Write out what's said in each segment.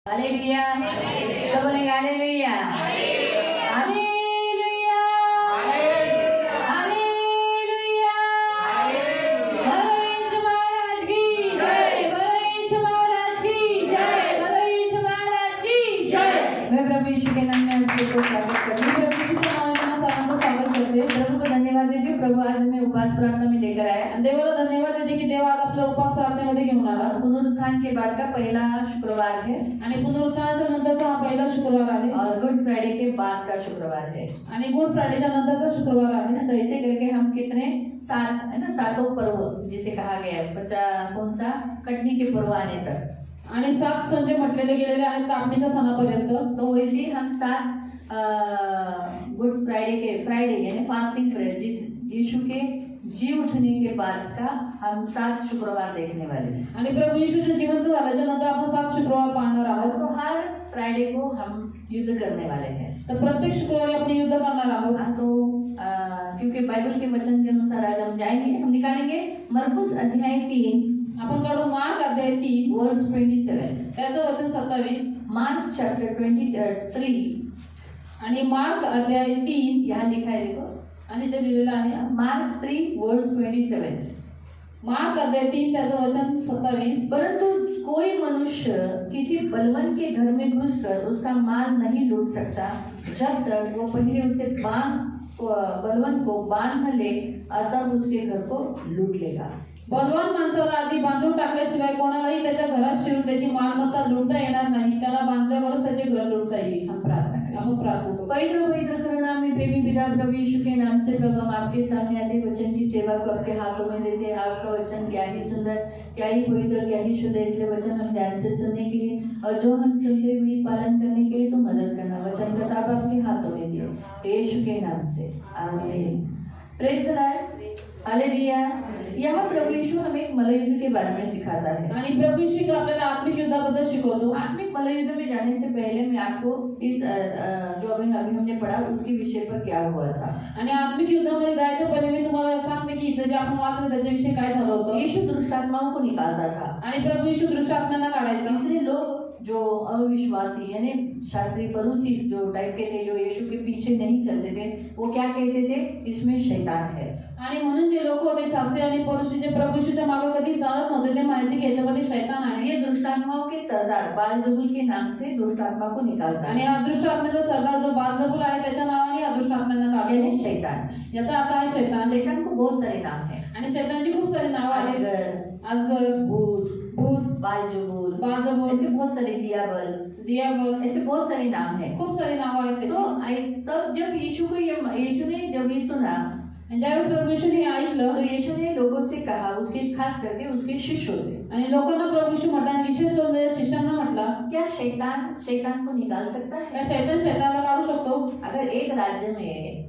Hallelujah. सब बोलेंगे hallelujah, hallelujah, hallelujah. भले यीशु महाराज की जय, भले यीशु महाराज की जय, भले यीशु महाराज की जय। मैं प्रभु यीशु के नाम में आपको स्वागत करती हूँ। प्रभु यीशु के नाम में सारों को स्वागत करते हैं। प्रभु को धन्यवाद देती हूँ। प्रभु आज हमें उपवास प्रार्थना में लेकर आया। देवाला धन्यवाद देते की देव आज आपल्या उपवास प्रार्थनेमध्ये घेऊन आला। पुनरुत्थान के बाद का पहला शुक्रवार है आणि पुनरुत्थानाच्या नंतरचा हा पहिला शुक्रवार आहे और गुड फ्राइडे के बाद का शुक्रवार है आणि गुड फ्राइडेच्या नंतरचा शुक्रवार आहे। तो ऐसे करके हम कितने सात है ना, सातों पर्व जिसे कहा गया है, कौन सा कटनी के पर्व आने तक आणि 7 संजय म्हटलेले गेलेले आहेत कापणीच्या सणापर्यंत। तो वैसे हम 7 गुड फ्राइडे यानी फास्टिंग प्रेयर जिस यीशु के जी उठने के बाद का हम 7 शुक्रवार देखने वाले हैं आणि प्रभु यीशुचे जिवंत झाल्याच्या नंतर आपण 7 शुक्रवार पाहणार आहोत। तो हर फ्राइडे को हम युद्ध करने वाले हैं। तो प्रत्येक शुक्रवार आपण युद्ध करणार आहोत। तो क्योंकि बाइबल के वचन के अनुसार आज हम जाएंगे, हम निकालेंगे मरकुस अध्याय 3, आपण काढू मार्क अध्याय 3 वर्स 27, त्याचं वचन 27। मार्क चैप्टर 23 आणि मार्क अध्याय 3 यहाँ लिखा है, देखो आणि ते दिलेलं आहे मार्क 3 वर्स 27। मार्क अध्याय 3 त्याचं वचन 27। परंतु कोई मनुष्य किसी बलवान के घर में घुसकर उसका माल नहीं लूट सकता जब तक वो पहले उसे बलवान को बांध न ले, तब उसके घर को लूट लेगा। बलवान माणसाला आधी बांधून टाकल्याशिवाय कोणालाही त्याच्या घरात शिरून त्याची मालमत्ता लुटता येणार नाही। त्याला बांधल्यावरच त्याचे घर लुटता येईल। हम प्रार्थना पवित्र करुणा में प्रेमी पिता प्रभु यीशु के नाम से प्रभु हम आपके सामने आते वचन की सेवा को आपके हाथों में देते हैं। आपका वचन क्या ही सुंदर, क्या ही पवित्र, क्या ही शुद्ध, इसलिए वचन हम ध्यान से सुनने के लिए और जो हम सुनते हुए पालन करने के लिए तो मदद करना। वचन किताब आपके हाथों में दिए यीशु के नाम से, आमीन। Praise the Lord, hallelujah. यहाँ प्रभु यीशु हमें एक मल्लयुद्ध के बारे में सिखाता है आणि प्रभु यीशु आपल्याला आत्मिक युद्धाबद्दल शिकवतो। आत्मिक मल्लयुद्ध में जाने से पहले मैं आपको इस जो अभी हमने पढ़ा उसके विषय पर क्या हुआ था आणि आत्मिक युद्धामध्ये जायच्या पहिले मी तुम्हाला सांगते की इथे जे आपण वाचलं त्याच्याविषयी काय झालं होतं। यीशु दुष्ट आत्माओं को निकालता था आणि प्रभु यीशु दुष्ट आत्मांना काढायचा। इसलिए लोग जो अविश्वासी यानी शास्त्री फरूसी जो टाइप के थे, जो यीशु के पीछे नहीं चलते थे, वो क्या कहते थे, इसमें शैतान है। आणि म्हणून जे लोक होते शास्त्री आणि फरूसी जे प्रभु यीशुच्या मागे कधी चालत नव्हते, ते म्हणायचे की याच्यामध्ये शैतान आहे। ये दुष्ट आत्माओं के सरदार बालजबूल के नाम से दुष्ट आत्मा को निकालता है आणि हा दुष्ट आत्म्याचा सरदार जो बालजबूल आहे त्याच्या नावाने हा दुष्ट आत्म्यांना काढतो, यानी शैतान। याचा अर्थ आहे शैतान। शैतान को बहुत सारे नाम है आणि शैतानची खूप सारी नाव आहेत। अजगर, भूत, बालजबूल, ऐसे बहुत सारे दियाबल, ऐसे बहुत सारे नाम है, खूप सारे नाव आहेत। तो तब जब यीशु ने जब ये सुना, ज्यावेळेस प्रभु यीशु ने ऐकलं, तो यीशु ने लोगों से कहा, उसके खास करके उसके शिष्यों से, आणि लोकांना प्रभु यीशु म्हटला, विशेष करून त्याच्या शिष्यांना म्हटला, क्या शैतान को निकाल सकता है? क्या शैतान शैतानला काढू शकतो? अगर एक राज्य में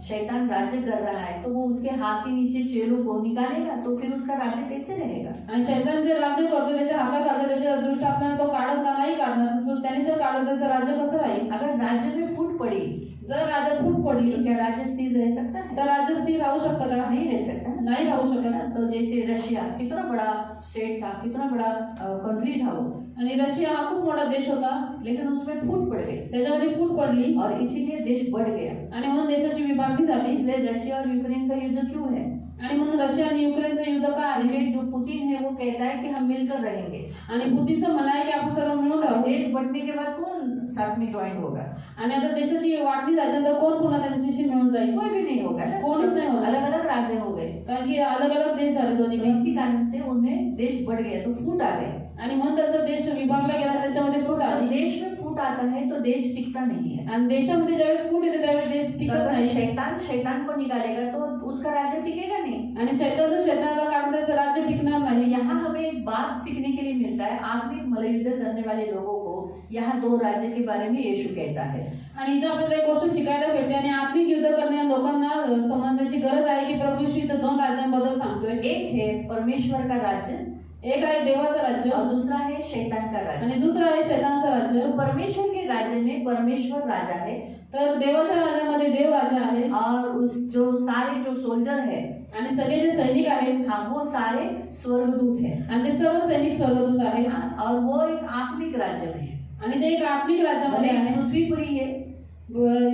शैतान राज्य कर रहा है तो वो उसके हाथ के नीचे चेलों को निकालेगा, तो फिर उसका राज्य कैसे रहेगा? आणि शैतान जे राज्य करतो त्याच्या हाताखाली त्याच्या दुष्ट आत्म्याने तो काढत का नाही काढणार, तो त्याने जर काढलं त्याचं राज्य कसं राहील? अगर राज्य में फूट पड़ी, जर राज्यात फूट पडली, तो क्या राज्य स्थिर रह सकता है? तर राज्य स्थिर राहू शकतं का? नहीं रह सकता, नहीं राहू शकत। तो जैसे रशिया कितना बड़ा स्टेट था, कितना बड़ा कंट्री था वो, आणि रशिया हा खूप मोठा देश होता, लेकिन उसमें फूट पड़ गई, त्याच्यामध्ये फूट पडली और इसीलिए देश बढ़ गया आणि म्हणून देशाची विभागणी झाली। इसलिए रशिया और यूक्रेन का युद्ध क्यों है? आणि म्हणून रशिया आणि युक्रेनचं युद्ध का आहे? जो पुतिन है वो कहता है कि हम मिलकर रहेंगे आणि पुतिनचं म्हणणं आहे की आपण सर्व मिळून राहू। देश बढ़ने के बाद कौन साथ में जॉइन होगा? आणि आता देशाची वाटणी झाल्यानंतर कोण पुन्हा त्यांच्याशी मिळून जाईल? कोई भी नहीं होगा, कोणच नाही होगा। अलग अलग राज्य हो गए, कारण की अलग अलग देश झाले दोन्ही। इसी कारण से उनमें देश बढ़ गया, तो फूट आ गए आणि म्हणून त्याचा देश विभागला गेला, त्याच्यामध्ये फूट आली। देश में फूट आता है तो देश टिकता नहीं है आणि देशामध्ये ज्यावेळेस फूट येते त्यावेळेस देश टिकत नाही। शैतान को निकालेगा तो उसका राज्य टिकेगा नहीं आणि शैतानाला काढून त्याचं राज्य टिकणार नाही। यहाँ हमें एक बात सीखने के लिए मिलता है, आत्मिक मल्लयुद्ध करने वाले लोगों को यहाँ 2 राज्य के बारे में यीशु कहता है आणि इथं आपल्याला एक गोष्ट शिकायला भेटते आणि आत्मिक युद्ध करणाऱ्या लोकांना समजण्याची गरज आहे की प्रभू यीशु इथं 2 राज्यांबद्दल सांगतोय। एक है परमेश्वर का राज्य, एक आहे देवाचं राज्य और दूसरा है शैतान का राज्य। आणि दुसरं आहे शैतानाचं राज्य। तो परमेश्वर के राज्य में परमेश्वर राजा है, तर देवाच्या राज्यामध्ये देव राजा आहे और उस जो सारे जो सोल्जर है, आणि सगळे जे सैनिक आहेत हाँ, वो सारे स्वर्गदूत है, आणि ते सर्व सैनिक स्वर्गदूत आहेत और वो एक आत्मिक राज्य में है। आणि ते एक आत्मिक राज्यामध्ये भले आहे। पृथ्वी पर ही है,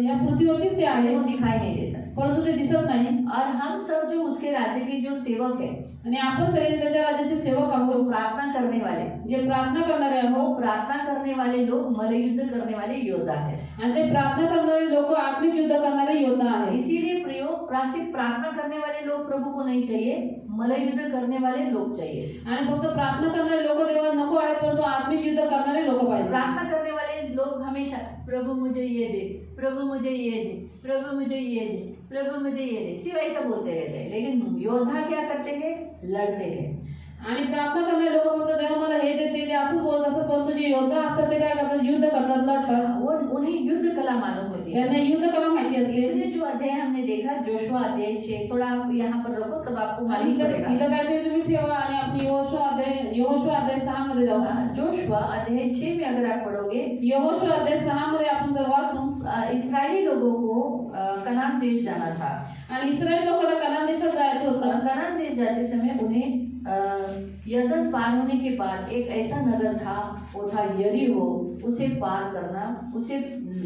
या पृथ्वीवरतीच ते आहे, वो दिखाई नहीं देता, परंतु ते दिसत नाही। और हम सब जो उसके राज्य के जो सेवक है, आणि आपण सगळे त्याच्या राज्याचे सेवक जो आहोत, प्रार्थना करने वाले, जे प्रार्थना करणारे वो आहोत प्रार्थना करने वाले लोग मल्लयुद्ध करने वाले योद्धा है। आणि ते प्रार्थना करणारे लोक आत्मिक युद्ध करणारे योद्धा आहेत। इसीलिए प्रियो, सिर्फ प्रार्थना करने वाले लोग प्रभु को नहीं चाहिए, मल्लयुद्ध करने वाले लोग चाहिए। आणि फक्त प्रार्थना करणारे लोक देवाला नको आहेत, परंतु आत्मिक युद्ध करणारे लोक पाहिजे। प्रार्थना करने वाले लोग हमेशा प्रभु मुझे ये दे, प्रभु मुझे ये दे, प्रभु मुझे ये दे, प्रभु मुझे ये दे, सिर्फ ऐसा बोलते रहते हैं। लेकिन योद्धा क्या करते हैं? लड़ते हैं। आणि प्रार्थना करणारे लोक फक्त देव मला हे दे ते दे असंच बोलत असतात, परंतु जे योद्धा असतात ते काय करतात? युद्ध करतात, लढतात। वो उन्हें युद्ध कला मालूम होती है। त्यांना युद्ध कला माहिती असते। इसलिए जो अध्याय हमने देखा जोशुआ अध्याय 6, थोड़ा आप यहाँ पर रखो तब आपको मालूम पड़ेगा। इथं काहीतरी तुम्ही ठेवा आणि आपण यहोशुआ अध्याय 6 मध्ये जाऊ। जोशुआ अध्याय 6 में अगर आप पढ़ोगे, यहोशुआ अध्याय 6 मध्ये आपण जर वाचू, इस्राएली लोगों को कनान देश जाना था, आणि इस्रायल लोकांना कनान देशात जायचं होतं। कनान देश जाते समय उन्हें यरदन पार होने के बाद एक ऐसा नगर था, वो था यरीहो। उसे पार करना, उसे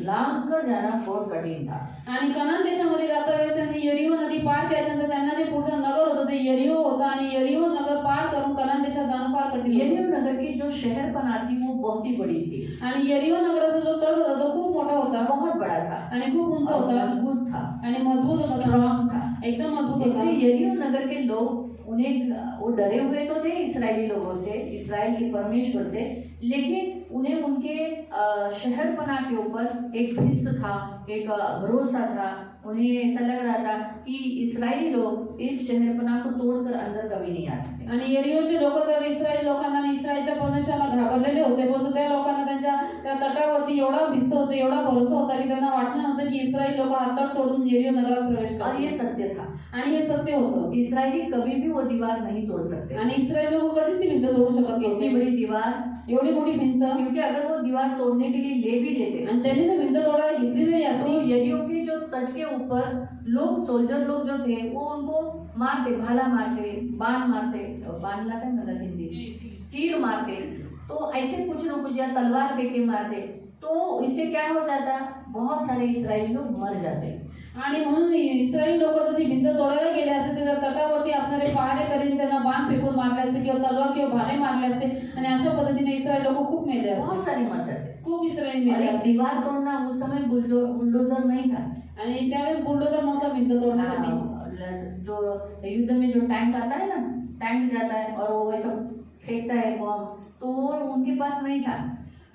लांग कर जाना बहुत कठिन था। आणि कनान देशामध्ये जाता वेळेस त्यांनी यरीहो नदी पार केल्यानंतर त्यांना जे पुढचं नगर होतं ते यरीहो होतं, आणि यरीहो नगर पार करून कनान देशात जाणं फार कठीण होतं। यरीहो नगर की जो शहरपना थी वो बहुत ही बड़ी थी, आणि यरीहो नगराचा जो तळ होता तो खूप मोठा होता, बहुत बड़ा था आणि खूप उंच और होता मजबूत था, आणि मजबूत होता, स्ट्रॉन्ग था। एकदम मजबूत होता। इसलिए यरीहो नगर के लोग वो डरे हुए तो थे इस्राएली लोगों से, इस्राएल के परमेश्वर से, लेकिन उन्हें उनके शहरपना के ऊपर एक भिस्त था, एक भरोसा था। उन्हें ऐसा लग रहा था कि इस्राएली लोग इस शहरपना को तोड़कर अंदर कभी नहीं आ सकते। आणि यरीहोचे लोक तर इस्रायल लोकांना आणि इस्रायलच्या परमेश्वराला घाबरलेले होते, परंतु त्या लोकांना त्यांच्या त्या तटावरती एवढा भिस्त होता, एवढा भरोसा होता की त्यांना वाटलं नव्हतं की इस्रायल लोक हात तट तोडून यरीहो नगरात प्रवेश और ये करतील। सत्य था, आणि हे सत्य होतं। इस्राएली कभी भी वो दीवार नहीं तोड़ सकते। आणि इस्रायल लोक कधीच ती भिंत तोडू शकत इतनी नव्हते, बड़ी दीवार, एवढी मोठी भिंत। क्योंकि अगर वो दीवार तोड़ने के लिए ले भी लेते आणि त्यांनी जर भिंत तोडायला घेतली जरी तो असती, यरीहो के जो तट के ऊपर लोग, सोल्जर लोग जो थे, वो उनको मारते, भाला मारते, बाण मारते, बाण लाता है मतलब हिंदी, तीर मारते, तो ऐसे कुछ न कुछ, या तलवार फेंके मारते, तो इससे क्या हो जाता? बहुत सारे इस्राएली लोग मर जाते। आणि म्हणून इस्रायल लोक जर ती भिंत तोडायला गेले असते, त्याच्या तटावरती असणारे पहारे करीन त्यांना बाण फेकून मारले असते किंवा तलवार किंवा भाले मारले असते, आणि अशा पद्धतीने इस्रायल लोक खूप मेले बहुत असते, सारे मर जाते। खूप इस्रायल और मेले एक असते। दीवार तोड़ना उस समय बुलडोजर नहीं था। आणि त्यावेळेस बुलडोजर नव्हता भिंत तोडण्यासाठी। जो युद्ध में जो टैंक आता है ना, टैंक जाता है और वो वैसा फेंकता है बॉम्ब, तो वो उनके पास नहीं था।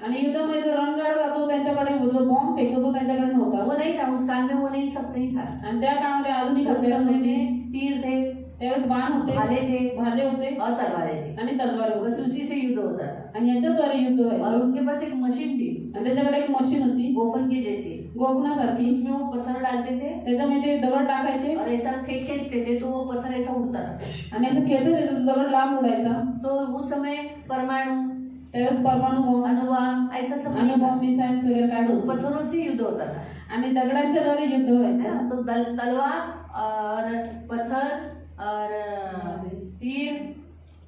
आणि युद्धामध्ये जो रणगाडा जातो त्यांच्याकडे जो बॉम्ब फेकतो तो त्यांच्याकडे नव्हता, वो नहीं था उस काल में, वो नहीं सब नहीं था। आणि त्या काळामध्ये आधुनिक उस हत्यार समय होते, में तीर थे, त्यावेळेस बाण होते, भाले थे भाले होते और तलवारें थी, आणि तलवार बस होती, उसी से युद्ध होता था। आणि याच्याद्वारे युद्ध और व्हायचं। उनके पास एक मशीन थी, आणि त्याच्याकडे एक मशीन होती गोफन की जैसी, गोफणासारखी, उसमें वो पत्थर डालते थे त्याच्यामध्ये ते दगड टाकायचे और ऐसा खींचते थे तो वो पत्थर ऐसा उड़ता था। आणि असं खेचत येतो, दगड लांब उडायचा। तो उस समय परमाणु, त्यावेळेस परमाणु बॉम्ब, अणुबॉम्ब ऐसा सब नहीं अणुबॉम्ब, था। मिसाइल्स वगैरे काय तो होतं, पत्थरों से युद्ध होता था, आणि दगडांच्या द्वारे युद्ध है व्हायचं। ना? तो तलवार और पत्थर और तीर,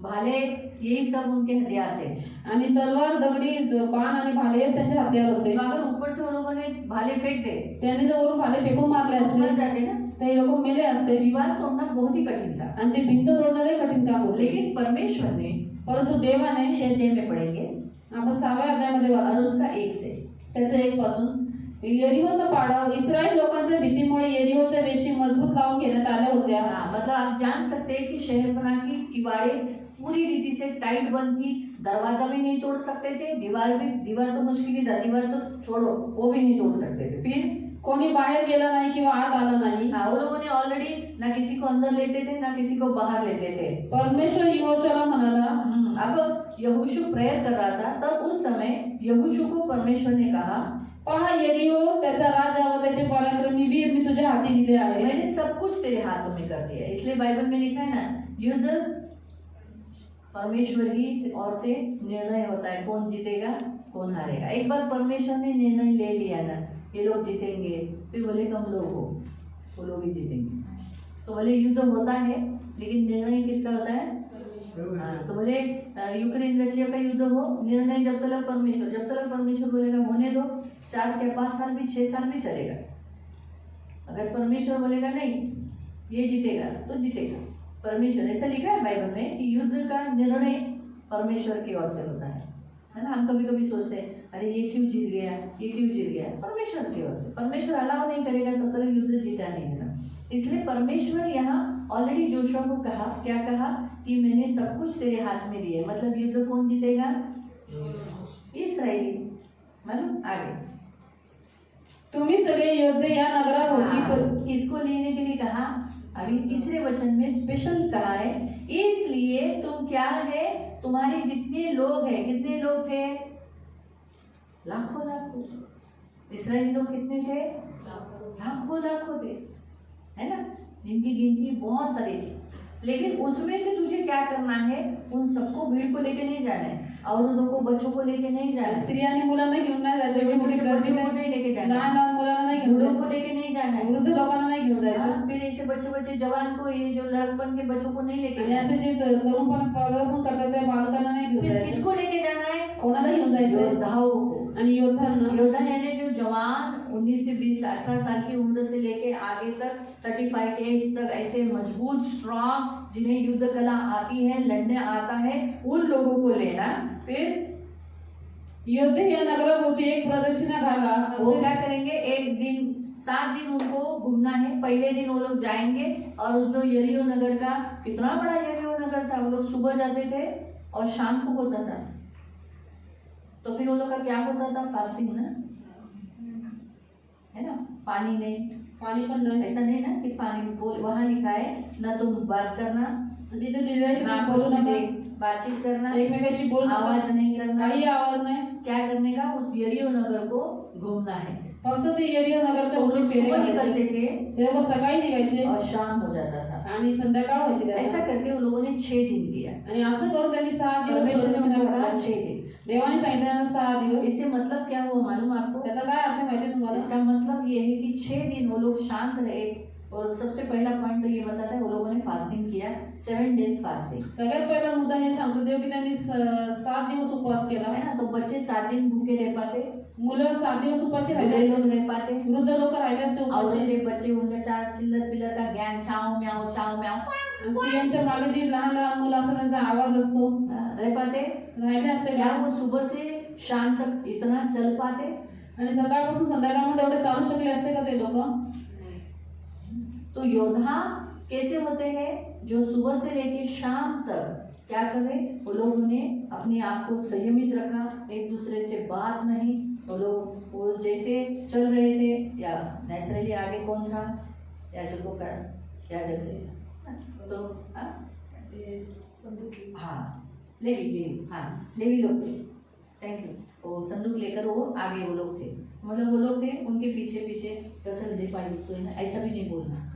भाले, यही सब उनके हथियार थे। आणि तलवार, दगडी, बाण आणि भाले हे त्यांचे हत्यार होते। तो अगर ऊपर से उन लोगों ने भाले फेंक दे त्यांनी जर वरून भाले फेकून मारले तो मर असते जाते ना। ते लोक मेले असते, दीवार तोड़ना बहुत ही कठिन था, आणि ते भिंत तोडणं कठीण काम होते। लेकिन परमेश्वर ने, परंतु देवाने, 6 अध्याय में पढ़ेंगे आपण 6व्या अध्यायामध्ये वाचू, और उसका 1 से, त्याचं 1 पासून, यरीहोचा पाडाव, इस्रायल लोकांच्या भीतीमुळे यरीहोच्या वेशी मजबूत लावून घेण्यात आल्या होत्या। हाँ, मतलब आप जान सकते हैं कि शहरपना की दीवारें पूरी रीति से टाइट बंद थी, दरवाजा भी नहीं तोड़ सकते थे, दीवार तो मुश्किल ही था, दीवार तो छोड़ो वो भी नहीं तोड़ सकते थे। फिर कोणी बाहेर गेला नाही किंवा आत आला नाही। हाँ, वो लोगों ने ऑलरेडी ना किसी को अंदर लेते थे ना किसी को बाहर लेते थे। परमेश्वर यहोशूला म्हणाला, अब यहोशू प्रेयर कर रहा था, तब उस समय यहोशू को परमेश्वर ने कहा, पहा यरीहो, त्याचा राजा व त्याचे पराक्रमी वीर मी तुझ्या हाती दिले आहे। मैंने सब कुछ तेरे हाथों में कर दिया। इसलिए बाइबल में लिखा है ना, युद्ध परमेश्वर की ओर से निर्णय होता है कौन जीतेगा कौन हारेगा। एक बार परमेश्वर ने निर्णय ले लिया ना ये लोग जीतेंगे, फिर भले कम लोग हो वो लोग ही जीतेंगे। तो भले युद्ध होता है लेकिन निर्णय किसका होता है? हाँ, तो भले यूक्रेन रशिया का युद्ध हो, निर्णय जब तक परमेश्वर बोलेगा होने दो, 4 या 5 साल भी 6 साल भी चलेगा। अगर परमेश्वर बोलेगा नहीं ये जीतेगा तो जीतेगा। परमेश्वर, ऐसा लिखा है बाइबल में कि युद्ध का निर्णय परमेश्वर की ओर से होता है ना। हम कभी कभी सोचते हैं अरे ये क्यों जीत गया, परमेश्वर की ओर से। परमेश्वर अलाउ नहीं करेगा तो तक युद्ध जीता नहीं है। इसलिए परमेश्वर यहाँ ऑलरेडी जोशुआ को कहा, क्या कहा कि मैंने सब कुछ तेरे हाथ में दिया। मतलब युद्ध कौन जीतेगा? इस्राएली। मालूम आगे तुम्ही सगळे योद्धे या नगराभोवती पर इसको लेने के लिए कहा। अभी तीसरे वचन में स्पेशल कहा है, इसलिए तुम क्या है, तुम्हारे जितने लोग हैं, कितने लोग थे? लाखों। इस्राएली लोग कितने थे? लाखों थे, है ना, जिनकी गिनती बहुत सारी थी। लेकिन उसमें से तुझे क्या करना है? उन सबको, भीड़ को लेके नहीं जाना है, औरतों को, बच्चों को लेके नहीं जाना है, स्त्रियांनी मुलांना घेऊन नाही जायचं, एवढी मोठी गर्दी बच्चों को नहीं लेके जाना है, लहान मुलांना नाही घेऊन बूढ़ों जायचं, को लेके नहीं जाना है, वृद्ध लोकांना नाही घेऊन जायचं, हाँ, फिर ऐसे बच्चे जवान को, ये जो लड़कपन के बच्चों को नहीं लेके आणि जाना असे है। जे तरुणपण पदार्पण करतात त्या बालकांना नाही घेऊन फिर जायचं। किसको लेके जाना है? कोणाला घेऊन जायचं? योद्धाओं को। आणि योद्धांना, योद्धा यानी जो जवान 19 से 20 18 साल की उम्र से लेके आगे तक 35 के एज तक ऐसे मजबूत स्ट्रांग, जिन्हें युद्ध कला आती है, लड़ने आता है, उन लोगों को लेना। फिर योद्धे या नगराभोवती एक प्रदक्षिणा घाला। वो क्या करेंगे? एक दिन 7 दिन उनको घूमना है। पहले दिन वो लोग जाएंगे और जो यरीहो नगर का, कितना बड़ा यरीहो नगर था, वो लोग सुबह जाते थे और शाम को होता था। तो फिर वो लोग का क्या होता था? फास्टिंग ना, है ना, पानी नहीं, पाणी पण नाही, ऐसा नहीं ना कि पानी बोल, वहाँ लिखा है ना तुम बात करना, तिथे लिहिलं आहे ना की बोलू आपस नका, में बातचीत करना, एकमेकाशी बोलू नका, आवाज नहीं करना। काही आवाज नाही। क्या करने का? उस यरीहो नगर को घूमना है। फक्त ते यरीहो नगरच्या तो वो भोवती लोग फेरे सुबह घालायचे। निकलते थे ते लोक सकाळी निघायचे और शाम हो जाता था। आणि संध्याकाळ व्हायची ऐसा त्याला। करके उन लोगों ने 6 दिन दिया। आणि असं करून त्यांनी 6 दिवस परमेश्वर ने प्रदक्षिणा उनको कहा घातली। 6 दिन। देवाने सांगितलं त्यांना 6 दिवस। इससे मतलब क्या हुआ मालूम आपको? त्याचा काय अर्थ माहिती आहे तुम्हाला? इसका मतलब ये है कि 6 दिन वो लोग शांत रहे। और सबसे पहला पॉइंट तो ये बताता है वो लोगों ने फास्टिंग किया, 7 डेज फास्टिंग। सगळ्यात पहिला मुद्दा हे सांगतो देव की त्यांनी 7 दिवस उपवास केला, है ना। तो बच्चे 7 दिन भूखे रह पाते, मुलं 7 दिवस उपाशी बूढ़े राहिले, लोग रह पाते, वृद्ध लोक राहिले असते उपाशी, औरतें बच्चे उनका चार चिल्लर पिल्लर का गैंग, चाव म्याव चाव म्याव आणि स्त्रियांच्या मागे जी लहान लहान मुलं असतात त्यांचा आवाज असतो, रह पाते। राहिले असते क्या का? वो सुबह से शाम तक इतना चल पाते? आणि सकाळपासून संध्याकाळमध्ये एवढे चालू शकले असते का ते लोक? तो योद्धा कैसे होते हैं? जो सुबह से लेकर शाम तक क्या करें? वो लोगों ने अपने आप को संयमित रखा, एक दूसरे से बात नहीं। वो लोग वो जैसे चल रहे थे, या नेचुरली आगे कौन था? याजकों का, याजक थे तो हाँ लेवी लोग थे। Thank you. वो संदूक लेकर वो आगे वो लोग थे, मतलब वो लोग थे, उनके पीछे पीछे कसर दे पाई। तो ऐसा भी नहीं बोलना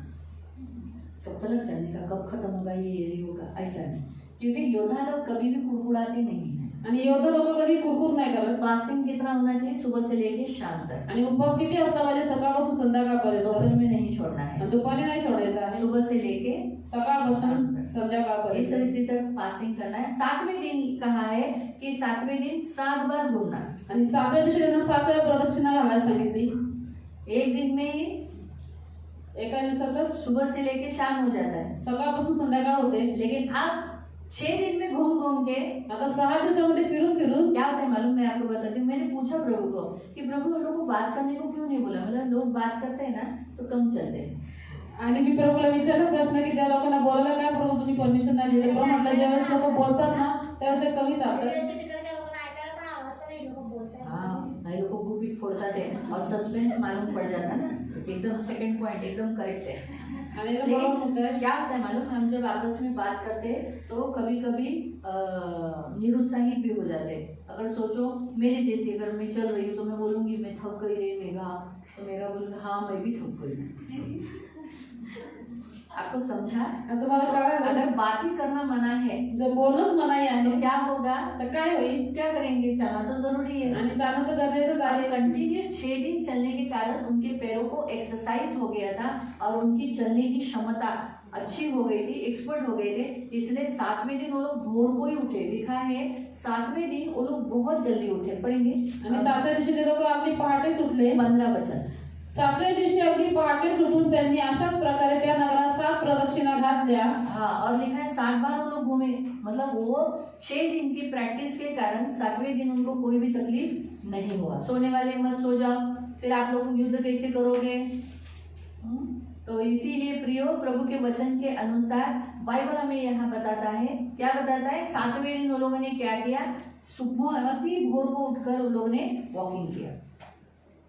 कब तक चलने का, कब खत्म होगा ये यरीहो का, ऐसा नहीं। क्योंकि योद्धा लोग कभी भी कुड़कुड़ाते नहीं है। आणि योद्धा लोक कधी कुरकुर नाही करत। फास्टिंग कितना होना चाहिए? सुबह से लेके शाम तक। आणि उपवास किती असला पाहिजे? सकाळपासून संध्याकाळपर्यंत। दोपहर में नहीं छोड़ना है, आणि दुपारी नाही सोडायचं आहे, सुबह से लेके सकाळपासून इस संध्याकाळपर्यंत। रीति तक फास्टिंग करना है। 7वें दिन कहा है कि 7वें दिन 7 बार घूमना। आणि 7व्या दिवशी त्यांना 7 वेळा प्रदक्षिणा घालायला सांगितली। एक दिन में ही एका दिवसात सुबह से लेके शाम हो जाता है, सकाळपासून संध्याकाळ होते। लेकिन अब 6 दिन में घूम घूम के आता 6 दिवसामध्ये फिरून फिरून क्या होता है मालूम? मैं आपको बताती हूँ। मैंने पूछा प्रभु को कि प्रभु उन लोगों को बात करने को क्यों नहीं बोला? मतलब लोग बात करते हैं ना तो कम चलते हैं। आणि मी प्रभूला विचारला प्रश्न की त्या लोकांना बोलायला काय प्रभू तुम्ही परमिशन नाही दिली? प्रभू म्हटलं ज्यावेळेस लोक बोलतात ना त्यावेळेस ते कमी चालतात। हाँ, भाई लोग को गुपित फोड़ता थे और सस्पेंस मालूम पड़ जाता ना। एकदम सेकंड पॉइंट एकदम करेक्ट है। आणि एकदम बरोबर मुद्दा आहे। क्या होता है मालूम? हम जब आपस में बात करते तो कभी कभी निरुत्साहित भी हो जाते। अगर सोचो मेरे जैसे, अगर मैं चल रही हूँ तो मैं बोलूँगी मैं थक गई रे मेघा, तो मेघा बोलूँगी हाँ मैं भी थक गई। आपको समझा? आणि तुम्हाला कळालं अगर बात ही करना मना है जर बोलणंच मनाई तो आहे क्या होगा? तर काय होईल? क्या करेंगे? चलना तो जरूरी है। आणि जाणं तर गरजेचंच और आहे। कंटिन्यू 6 दिन चलने के कारण उनके पैरों को एक्सरसाइज हो गया था और उनकी चलने की क्षमता अच्छी हो गई थी, एक्सपर्ट हो गए थे। इसलिए 7वें दिन वो लोग भोर को ही उठे। लिखा है 7वें दिन वो लोग बहुत जल्दी उठे। पढ़ेंगे। आणि 7व्या दिवशी ते लोक अगदी पहाटे सुटले। 15 वचन। 7व्या दिवशी अगदी पहाटे सुटून त्यांनी अशाच प्रकारे त्या नगरात 7 प्रदक्षिणा घातल्या। हाँ, और लिखा है 7 बार वो लोग घूमे। मतलब वो 6 दिन की प्रैक्टिस के कारण 7वें दिन उनको कोई भी तकलीफ नहीं हुआ। सोने वाले मत सो जाओ, फिर आप लोग युद्ध कैसे करोगे? तो इसीलिए प्रियो, प्रभु के वचन के अनुसार बाइबल हमें यहाँ बताता है, क्या बताता है? 7वें दिन उन लोगों ने क्या किया? सुबह अति भोर को उठकर उन लोगों ने वॉकिंग किया।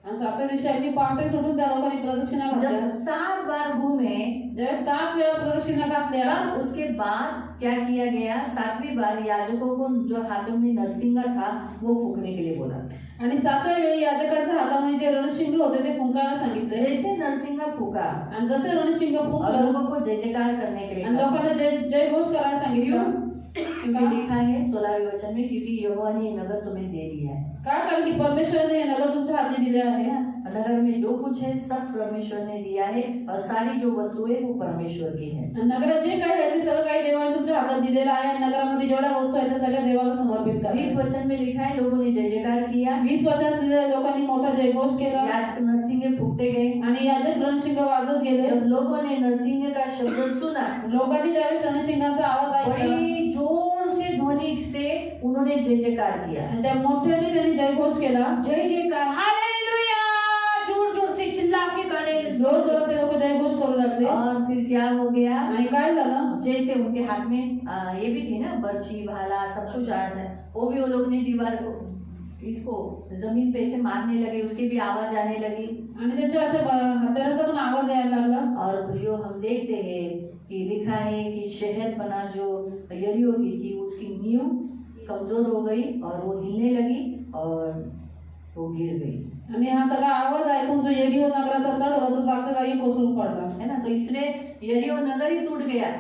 आणि 7व्या दिवशी अगदी पहाटे सुटून त्या लोकांनी प्रदक्षिणा घातल्या। जब 7 बार घूमे, जब 7 वेळा प्रदक्षिणा घातल्या, तब उसके बाद क्या किया गया? 7वीं बार याजकों को जो हाथों में नरसिंगा था वो फूकने के लिए बोला। आणि 7व्या वेळी याजकांच्या हातामध्ये जे रणशिंग होते ते फुंकायला सांगितले। जैसे नरसिंगा फूका आणि जसे रणशिंग और फुंकलं लोगों को जय जयकार करने के लिए आणि लोकांना जय जय घोष करायला सांगितलं। क्योंकि लिखा है 16वें वचन में, क्योंकि यहोवा ने ये नगर तुम्हें दे दिया है। काय? कारण की परमेश्वराने हे नगर तुमच्या हाती दिले आहे। नगर में जो कुछ है सब परमेश्वर ने दिया है और सारी जो वस्तुएं वो परमेश्वर की है। नगरात जे काही आहे ते सगळं काही देवाने तुमच्या हातात दिलेलं आहे। नगरामध्ये जेवढ्या वस्तू आहेत त्या सगळ्या देवाला समर्पित करा। 20 वचन में लिखा है लोगों ने जय जयकार किया। 20 वचन दिलेल्या लोकांनी मोठा जयघोष केला याजक नरसिंगे फूकते गए। आणि याजक रणशिंग वाजवत गेले। जब लोगों ने नरसिंह का शब्द सुना, लोकांनी ज्यावेळेस रणशिंगाचा आवाज ऐकला बड़ी जोर से ध्वनि से उन्होंने जय जयकार किया। आणि त्या मोठ्याने त्यांनी जयघोष केला। जय जयकार, हालेलुया, जोर जोर से चिल्ला के गाने लगे। जोर जोरात ते लोक जयघोष करू लागले। और फिर क्या हो गया? आणि काय झालं? जैसे उनके हाथ में ये भी थी ना, बर्छी भाला सब कुछ आया था, वो भी वो लोग ने दीवार को इसको जमीन पे से मारने लगे, उसकी भी आवाज आने लगी आणि त्याच्या अशा हत्यारांचा पण आवाज यायला लागला। और प्रियो, हम देखते हैं कि लिखा है कि शहर बना जो यरीहो की थी उसकी नींव कमजोर हो गई और वो हिलने लगी और वो गिर गई। आणि हा सगळा आवाज ऐकून जो यरीहो नगराचा तळ होता तो जागच्या जागी कोसळून पडला, है ना। तो इसलिए यरीहो नगर ही टूट गया।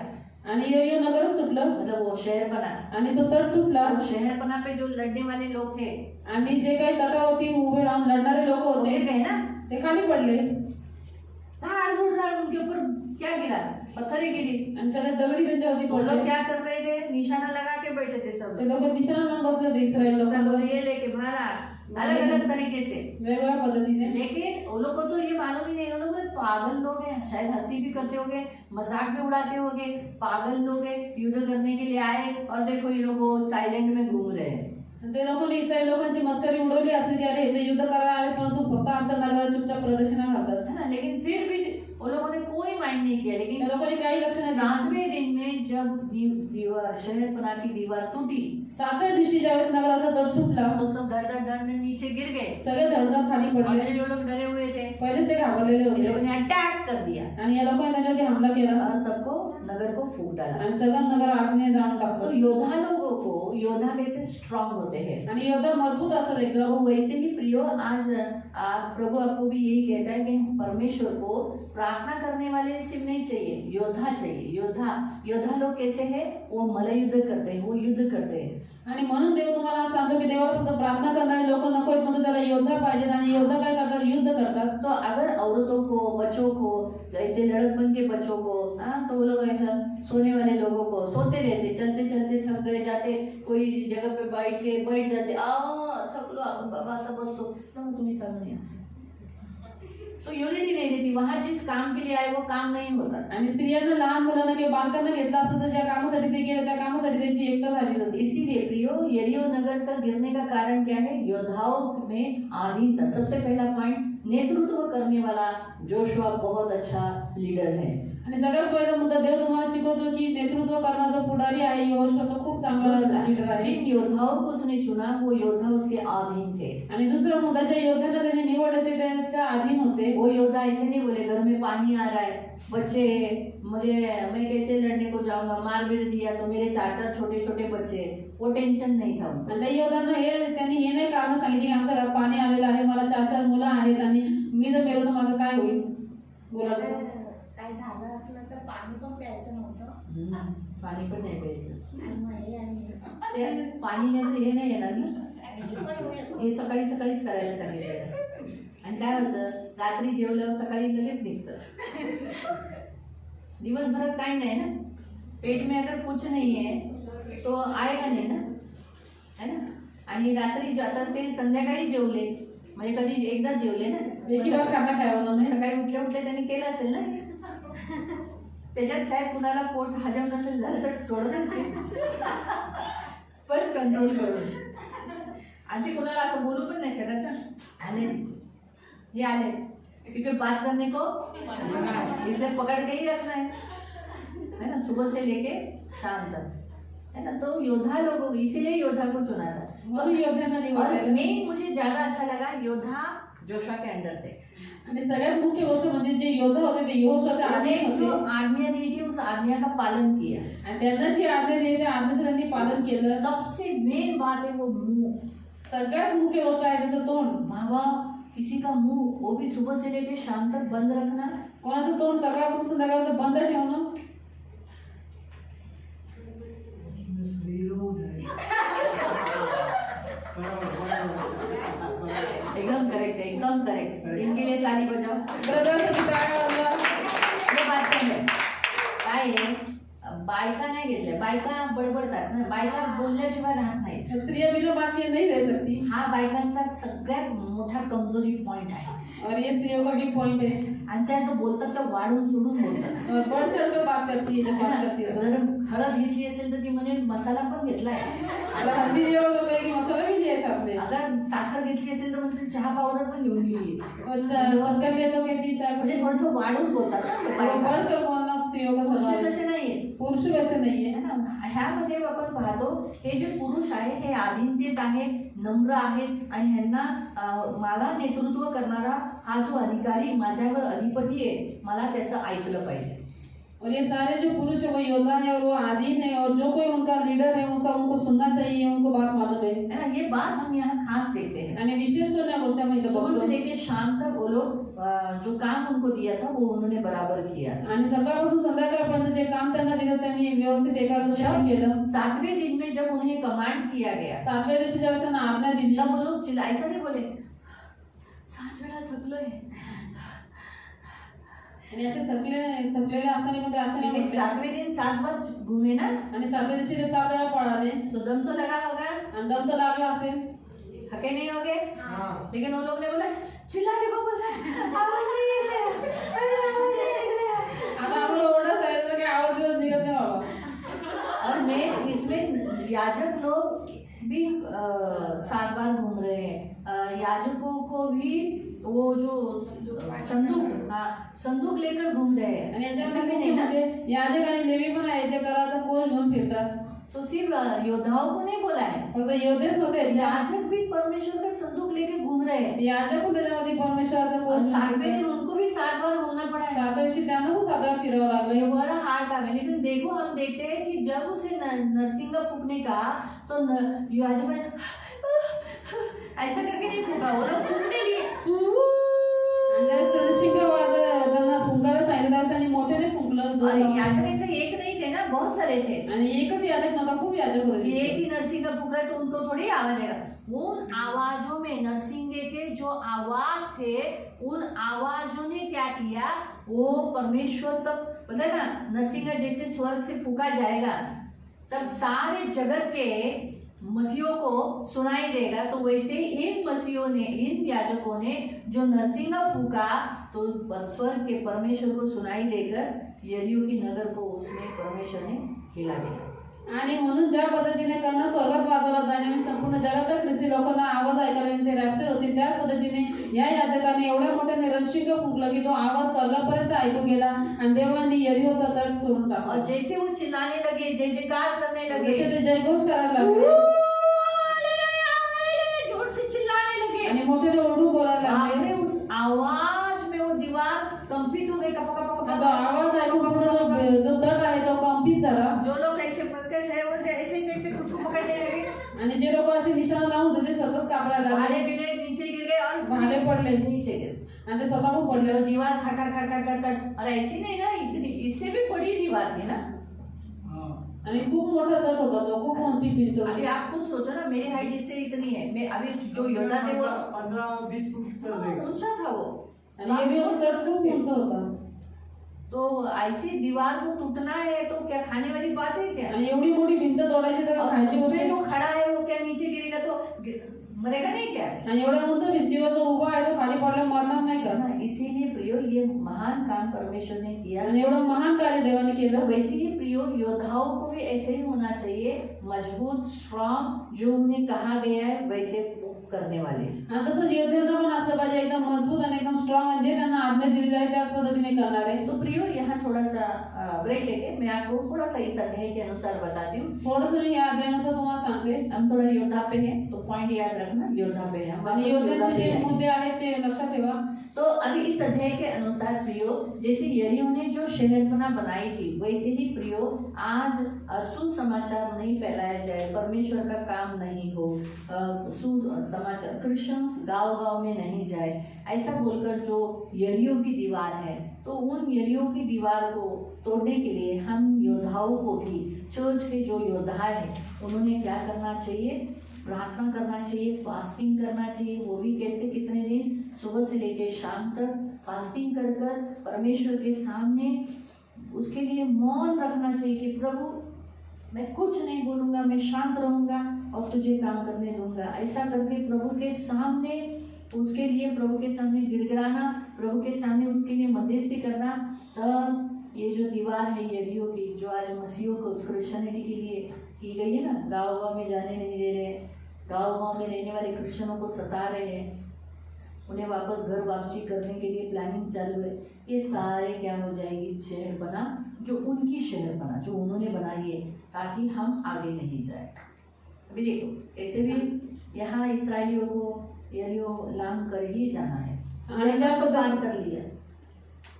आणि यरीहो नगरच तुटलं, मतलब वो शहर बना आणि तो तट तुटला। शहर बना पे जो लड़ने वाले लोग थे आणि जे काही तटावरती उभे राहून लढणारे लोक वो होते गिर गए ना। ते खाली पडले धाड़ उनके ऊपर क्या गिरा? पत्थर ही गिरी। आणि सगळे दगडी त्यांच्यावरती वो लोग पडले। क्या कर रहे थे? निशाना लगा के बैठे थे सब। ते लोक निशाणा लावून बसले होते इस्रायल लोग लोकांवर ये लेके भाला, अलग अलग तरीके से। वेगवेगळ्या पद्धतीने। लेकिन वो लोग को तो ये मालूम ही नहीं, वो लोग पागल लोग हैं। शायद हंसी भी करते होंगे, मजाक भी उड़ाते होंगे। पागल लोग हैं, युद्ध करने के लिए आए और देखो ये लोग साइलेंट में घूम रहे हैं। ते लोकांनी इस्रायल लोकांची मस्करी उडवली असली की अरे ते युद्ध करायला आले परंतु फक्त आमच्या नगरात चुपचाप प्रदक्षिणा घालतात, है ना। लेकिन फिर भी वो लोगों ने कोई माइंड नहीं किया। लेकिन त्या लोकांनी काही लक्ष नाही दिलं। 7वें दिन में जब दीवार, शहर बना की दीवार टूटी, 7व्या दिवशी ज्यावेळेस नगराचा तट तुटला तो सब धड़ धड़ धड़ नीचे गिर गए। सगळे धडधड खाली पडले। और जो लोग डरे हुए थे पहिलेच ते घाबरलेले इन होते लोगों ने अटैक कर दिया आणि या लोकांनी त्याच्यावरती हमला केला और सबको, नगर को फूक डाला। आणि सगळं नगर आगने जाऊन तो टाकतो। योद्धा लोगों को, योद्धा कैसे स्ट्रांग होते हैं, आणि योद्धा मजबूत असतात एकदम। तो वैसे ही प्रियो, आज प्रभु आपको भी यही कहता है कि परमेश्वर को प्रार्थना करने वाले सिर्फ नहीं चाहिए, योद्धा चाहिए। योद्धा लोग कैसे हैं? वो मल्लयुद्ध करते हैं, वो युद्ध करते हैं। आणि म्हणून देव तुम्हाला सांगतो की देवाला फक्त प्रार्थना करणारे लोक नको आहेत, म्हणून त्याला योद्धा पाहिजेत। आणि योद्धा काय करतात? युद्ध करतात। तो अगर औरतों को, बच्चों को, जैसे लड़कपन के बच्चों को, तो वो लोग ऐसा सोने वाले लोगों को सोते रहते, चलते चलते थक गए, जाते कोई जगह पे बैठ जाते, थकलो आपण बाबा असं बसतो, तुम्ही सांगून या। तो युनिटी नहीं रहती वहाँ, जिस काम के लिए आए वो काम नहीं होता। आणि स्त्रियांना, लहान मुलांना किंवा बालकांना घेतलं असतं तर ज्या कामासाठी ते गेले त्या कामासाठी त्यांची एकता झाली नसती। इसीलिए प्रियो, यरीहो नगर का गिरने का कारण क्या है? योद्धाओं में आधीनता। सबसे पहला पॉइंट, नेतृत्व करने वाला जोशुआ बहुत अच्छा लीडर है। आणि सगळ्यात पहिला मुद्दा देव तुम्हाला शिकवतो की नेतृत्व करणारा जो पुढारी आहे यहोशुआ तो खूप चांगला लीडर आहे। जिन योद्धाओं को उसने चुना वो योद्धा उसके अधीन थे। आणि दुसरा मुद्दा, ज्या योद्ध्यांना त्याने निवडले ते त्यांच्या अधीन होते। वो योद्धा ऐसे नहीं बोले घर में पानी आ रहा है, बच्चे मैं कैसे लड़ने को जाऊंगा, मार पीट दिया तो मेरे 4 छोटे छोटे बच्चे, वो टेंशन नहीं था। आणि त्या योद्ध्यांना त्यांनी हे नाही कारण सांगितले की आमच्या घरात पाणी आलेलं आहे, मला 4 मुलं आहेत आणि मी जर मेलो तर माझं काय होईल? बोला काय काय झालं असलं तर पाणी पण प्यायचं नव्हतं पाणी पण नाही प्यायचं. आणि मग हे आणि ते पाणी नाही तर हे नाही येणार ना. हे पण होईल. हे सकाळी सकाळीच करायला सांगितलं. आणि काय होतं, रात्री जेवल्यावर सकाळी लगेच निघतं. दिवसभरात काही नाही ना. पेट में अगर कुछ नहीं है तो आएगा नहीं ना, है ना. आणि रात्री आता ते संध्याकाळी जेवले म्हणजे कधी एकदाच जेवले ना. एक ही बार खाना खाया उन्होंने. सकाळी उठल्या उठल्या त्यांनी केलं असेल ना. त्याच्यात साहेब कुणाला पोट हजम नसेल झालं तर सोडत पण कंट्रोल करून. आणि ते कुणाला असं बोलू पण नाही शकत ना. आले ये आले क्योंकि बात करने को इसलिए पकड़ के ही रखना है ना, सुबह से लेके शाम तक, है ना. तो योद्धा लोगों, इसीलिए योद्धा को चुना था. म्हणून योद्ध्यांना और निवडलं. मेन मुझे ज्यादा अच्छा लगा, योद्धा जोशुआ के अंडर थे. आणि सगळ्यात मुख्य गोष्ट म्हणजे जे योद्धा होते ते यहोशूआच्या उन्होंने आज्ञा जो होते. आज्ञा दी थी उस आज्ञा का पालन किया. आणि त्यांना जी आज्ञा दिली त्या आज्ञेचं त्यांनी पालन केलं. सबसे मेन बात है वो मुंह. सगळ्यात मुख्य गोष्ट आहे त्याचं तोंड. बाबा किसी का मुंह वो भी सुबह से लेके शाम तक बंद रखना. कोणाचं तोंड सकाळपासून संध्याकाळपर्यंत बंद ठेवणं. एकदम करेक्ट, एकदम करेक्ट. इनके लिए ताली बजाओ. ब्रदरसाठी काय वाजवा. हे बात पण आहे. काय आहे, बायका नाही घेतल्या. बायका बडबडतात ना. बायका बोलल्याशिवाय राहत नाही. स्त्रियां बिना बात किए नहीं रह सकती. हा बायकांचा सगळ्यात मोठा कमजोरी पॉइंट आहे. और ये स्त्रियों का भी पॉइंट है. आणि त्या जो बोलतात त्या वाढून चढून बोलतात. और बढ़ चढ़कर बात करती है जब बात करती है. जर हळद घेतली असेल तर ती म्हणजे मसाला पण घेतलाय. अगर हल्दी ये हो तो कहेगी मसाला भी लिया है साथ में. अगर साखर घेतली असेल तर म्हणजे चहा पावडर पण घेऊन गेली. और शक्कर लिया तो कहती चाय. म्हणजे थोडंसं वाढून बोलतात ना ते बायका. बढ़कर बोलना स्त्रियों का पुरुष स्वभाव तसे है. नाहीये. पुरुष वैसे नहीं है. है ना. ह्यामध्ये आपण पाहतो हे जे पुरुष आहे हे आधीनतेत आहेत, नम्र आहेत आणि ह्यांना मला नेतृत्व करणारा हा जो अधिकारी माझ्यावर अधिपती आहे मला त्याचं ऐकलं पाहिजे. और ये सारे जो पुरुष है वो योद्धा है और वो आधीन है और जो कोई उनका लीडर है उसका उनको सुनना चाहिए, उनको बात मालूम है. है ना. ये बात हम यहाँ खास देखते हैं. आणि विशेष करून या गोष्टी आम्ही इथं सुबह से बघतो. लेके शाम तक वो लोग जो काम उनको दिया था वो उन्होंने बराबर किया. आणि सकाळपासून संध्याकाळपर्यंत जे काम त्यांना दिलं त्यांनी व्यवस्थित एकाग्रतेने केलं. 7वें दिन में जब उन्हें कमांड किया गया 7व्या दिवशी ज्यावेळेस त्यांना आज्ञा दिली तब वो लोग चिल्ला ऐसा नहीं बोले 7 वेळा थकलोय. आणि असे थकलेले असताना मध्ये अशा नाही लेकिन म्हटले. 7वें दिन 7 बार घूमे ना. आणि 7व्या दिवशी ते 7 वेळा पळाले. तो दम तो लगा होगा, आणि दम तर लागला असेल. थके नहीं होगे. लेकिन वो लोग ने बोला चिल्लाने को बोला आवाज नहीं निकलेगा, आवाज नहीं निकलेगा. आता आम्हाला ओरडा सांगितलं की आवाज बिवाज निघत नाही बाबा. और मैं इसमें याजक लोग भी 7 बार घूम रहे हैं. याजकों को भी वो जो संदूक लेकर घूम रहे हैं. आणि ऐसा याच्यामध्ये भी नहीं ना. म्हणजे याजक आणि लेवी पण आहे जे कराचा कोश घेऊन फिरतात. तो सिर्फ योद्धाओं को नहीं बोला है, फक्त योद्धेच होते. याजक भी परमेश्वर का संदूक लेके घूम रहे हैं. याजक पण त्याच्यामध्ये परमेश्वराचा और कोश 7वें दिन उनको भी 7 बार घूमना पड़ा है. 7व्या दिवशी त्यांना पण 7 वेळा फिरावं ये लागलं. बड़ा हार्ड काम है. लेकिन देखो हम देखते हैं कि जब उसे नरसिंगा फूकने का तो याजक ने ऐसा करके नहीं फूका, वो लोग फूकने लिए. आणि ज्यावेळेस रणशिंग त्यांना फुंकायला सांगितलं त्यावेळेस त्यांनी मोठ्याने फुंकलं. और जोर लावून. याजक ऐसे एक नहीं थे ना, बहुत सारे थे. आणि एकच याजक नव्हता, खूप याजक होते. ये कि नरसिंगा फूक रहे तो उनको थोड़ी आवाज आएगा. उन आवाजों में नरसिंगे के जो आवाज थे उन आवाजों ने क्या किया, वो परमेश्वर तक, पता है ना, नरसिंगा जैसे स्वर्ग से फूका जाएगा तब सारे जगत के मसीहों को सुनाई देगा. तो वैसे ही इन मसीहों ने, इन याजकों ने जो नरसिंगा फूका तो स्वर्ग के परमेश्वर को सुनाई देकर यरीहो की नगर को उसने परमेश्वर ने हिला दिया. आणि म्हणून ज्या पद्धतीने कर्ण स्वर्गात वाजवला जाणे आणि संपूर्ण जगातल्या ख्रिस्ती लोकांना आवाज ऐकायला आणि ते रॅप्चर होते, त्याच पद्धतीने या याजकाने एवढ्या मोठ्याने रणशिंग फुंकलं की तो आवाज स्वर्गापर्यंत ऐकू गेला आणि देवाने यरीहोचा तट सोडून टाकला. और जैसे वो चिल्लाने लगे, जय जयकार करने लगे, जसे ते जयघोष करायला लागले जोर से चिल्लाने लगे आणि मोठ्याने ओरडून बोलायला लागले. आपने उस आवाज में वो दीवार कंपित हो गई. कप कप कप आणि तो आवाज ऐकून पुढे जो तट आहे तो कंपित झाला. जो लोग ऐसे पकड़ रहे वो ऐसे ऐसे खुद को पकड़ने लगे. आणि जे लोक असे निशाणा लावून होते ते स्वतःच कापडायला लागले. खाने पीने नीचे गिर गए और खाली पडले नीचे गिर आणि ते स्वतः पण पडले और दीवार खड़खड़ खड़खड़ खड़खड़, और ऐसी नहीं ना, इतनी इससे भी बड़ी दीवार थी ना। आणि खूप मोठा तट होता तो, खूप मोठी भिंत अभी होती आप खुद सोचो ना, मेरी हाइट इससे इतनी है, मैं अभी जो योद्धा थे वो 15-20 फुट तक रहेगा। ऊंचा था वो। आणि एरियाचा तट खूप उंच होता तो ऐसी दीवार को टूटना है तो क्या खाने वाली बात है क्या? आणि एवढी मोठी भिंत तोडायची तर और खायची गोष्ट उसमें आहे? जो खड़ा है वो क्या नीचे गिरेगा तो मरेगा नहीं क्या? आणि एवढ्या उंच भिंतीवर जो उभा आहे तो खाली पडला मरणार नाही का? इसीलिए प्रियो ये महान काम परमेश्वर ने किया। आणि एवढं महान कार्य देवाने तो केलं। वैसे ही प्रियो योद्धाओं को भी ऐसे ही होना चाहिए, मजबूत, स्ट्रांग, जो उन्हें कहा गया है वैसे करने वाले। आणि तसंच योद्ध्यांना पण असलं पाहिजे, एकदम मजबूत आणि एकदम स्ट्रॉंग, म्हणजे त्यांना आज्ञा दिलेली आहे त्याच पद्धतीने करणारे। तो प्रियो यहाँ थोड़ा सा ब्रेक लेके मैं आपको थोड़ा सा इस अध्याय के अनुसार बताती हूँ। थोडंसं मी या अध्यायानुसार तुम्हाला सांगते। हम थोड़ा योद्धा पे हैं तो पॉइंट याद रखना, योद्धा पे है हम, आणि वापस योद्धा योद्ध्यांचे पे जे आएंगे। मुद्दे आहेत ते लक्षात ठेवा। तो अभी इस अध्याय के अनुसार प्रियो, जैसे यरीहो ने जो शहरपना बनाई थी वैसे ही प्रियो आज सुसमाचार नहीं फैलाया जाए, परमेश्वर का काम नहीं हो, सुसमाचार क्रिश्चियंस गांव गांव में नहीं जाए, ऐसा बोलकर जो यरीहो की दीवार है, तो उन यरीहो की दीवार को तोड़ने के लिए हम योद्धाओं को भी, चर्च के जो योद्धा है उन्होंने क्या करना चाहिए? प्रार्थना करना चाहिए, फास्टिंग करना चाहिए। वो भी कैसे? कितने दिन? सुबह से लेकर शाम तक फास्टिंग कर कर परमेश्वर के सामने उसके लिए मौन रखना चाहिए कि प्रभु मैं कुछ नहीं बोलूँगा, मैं शांत रहूँगा और तुझे काम करने दूंगा। ऐसा करके प्रभु के सामने, उसके लिए प्रभु के सामने गिड़गिड़ाना, प्रभु के सामने उसके लिए मध्यस्थी करना, तब ये जो दीवार है यरीहो की, जो आज मसीहों को क्रिश्चियनिटी के लिए की गई है ना, गाँव गाँव में जाने नहीं दे रहे, गाँव गाँव में रहने वाले क्रिश्चियनों को सता रहे हैं, उन्हें वापस घर वापसी करने के लिए प्लानिंग चालू है, ये सारे क्या हो जाएगी? शहर बना, जो उनकी शहर बना, जो उन्होंने बनाई है, ताकि हम आगे नहीं जाए। अभी देखो ऐसे भी यहाँ इसराइलियों को यरीहो लांग कर ही जाना है। यरदन को पार कर लिया,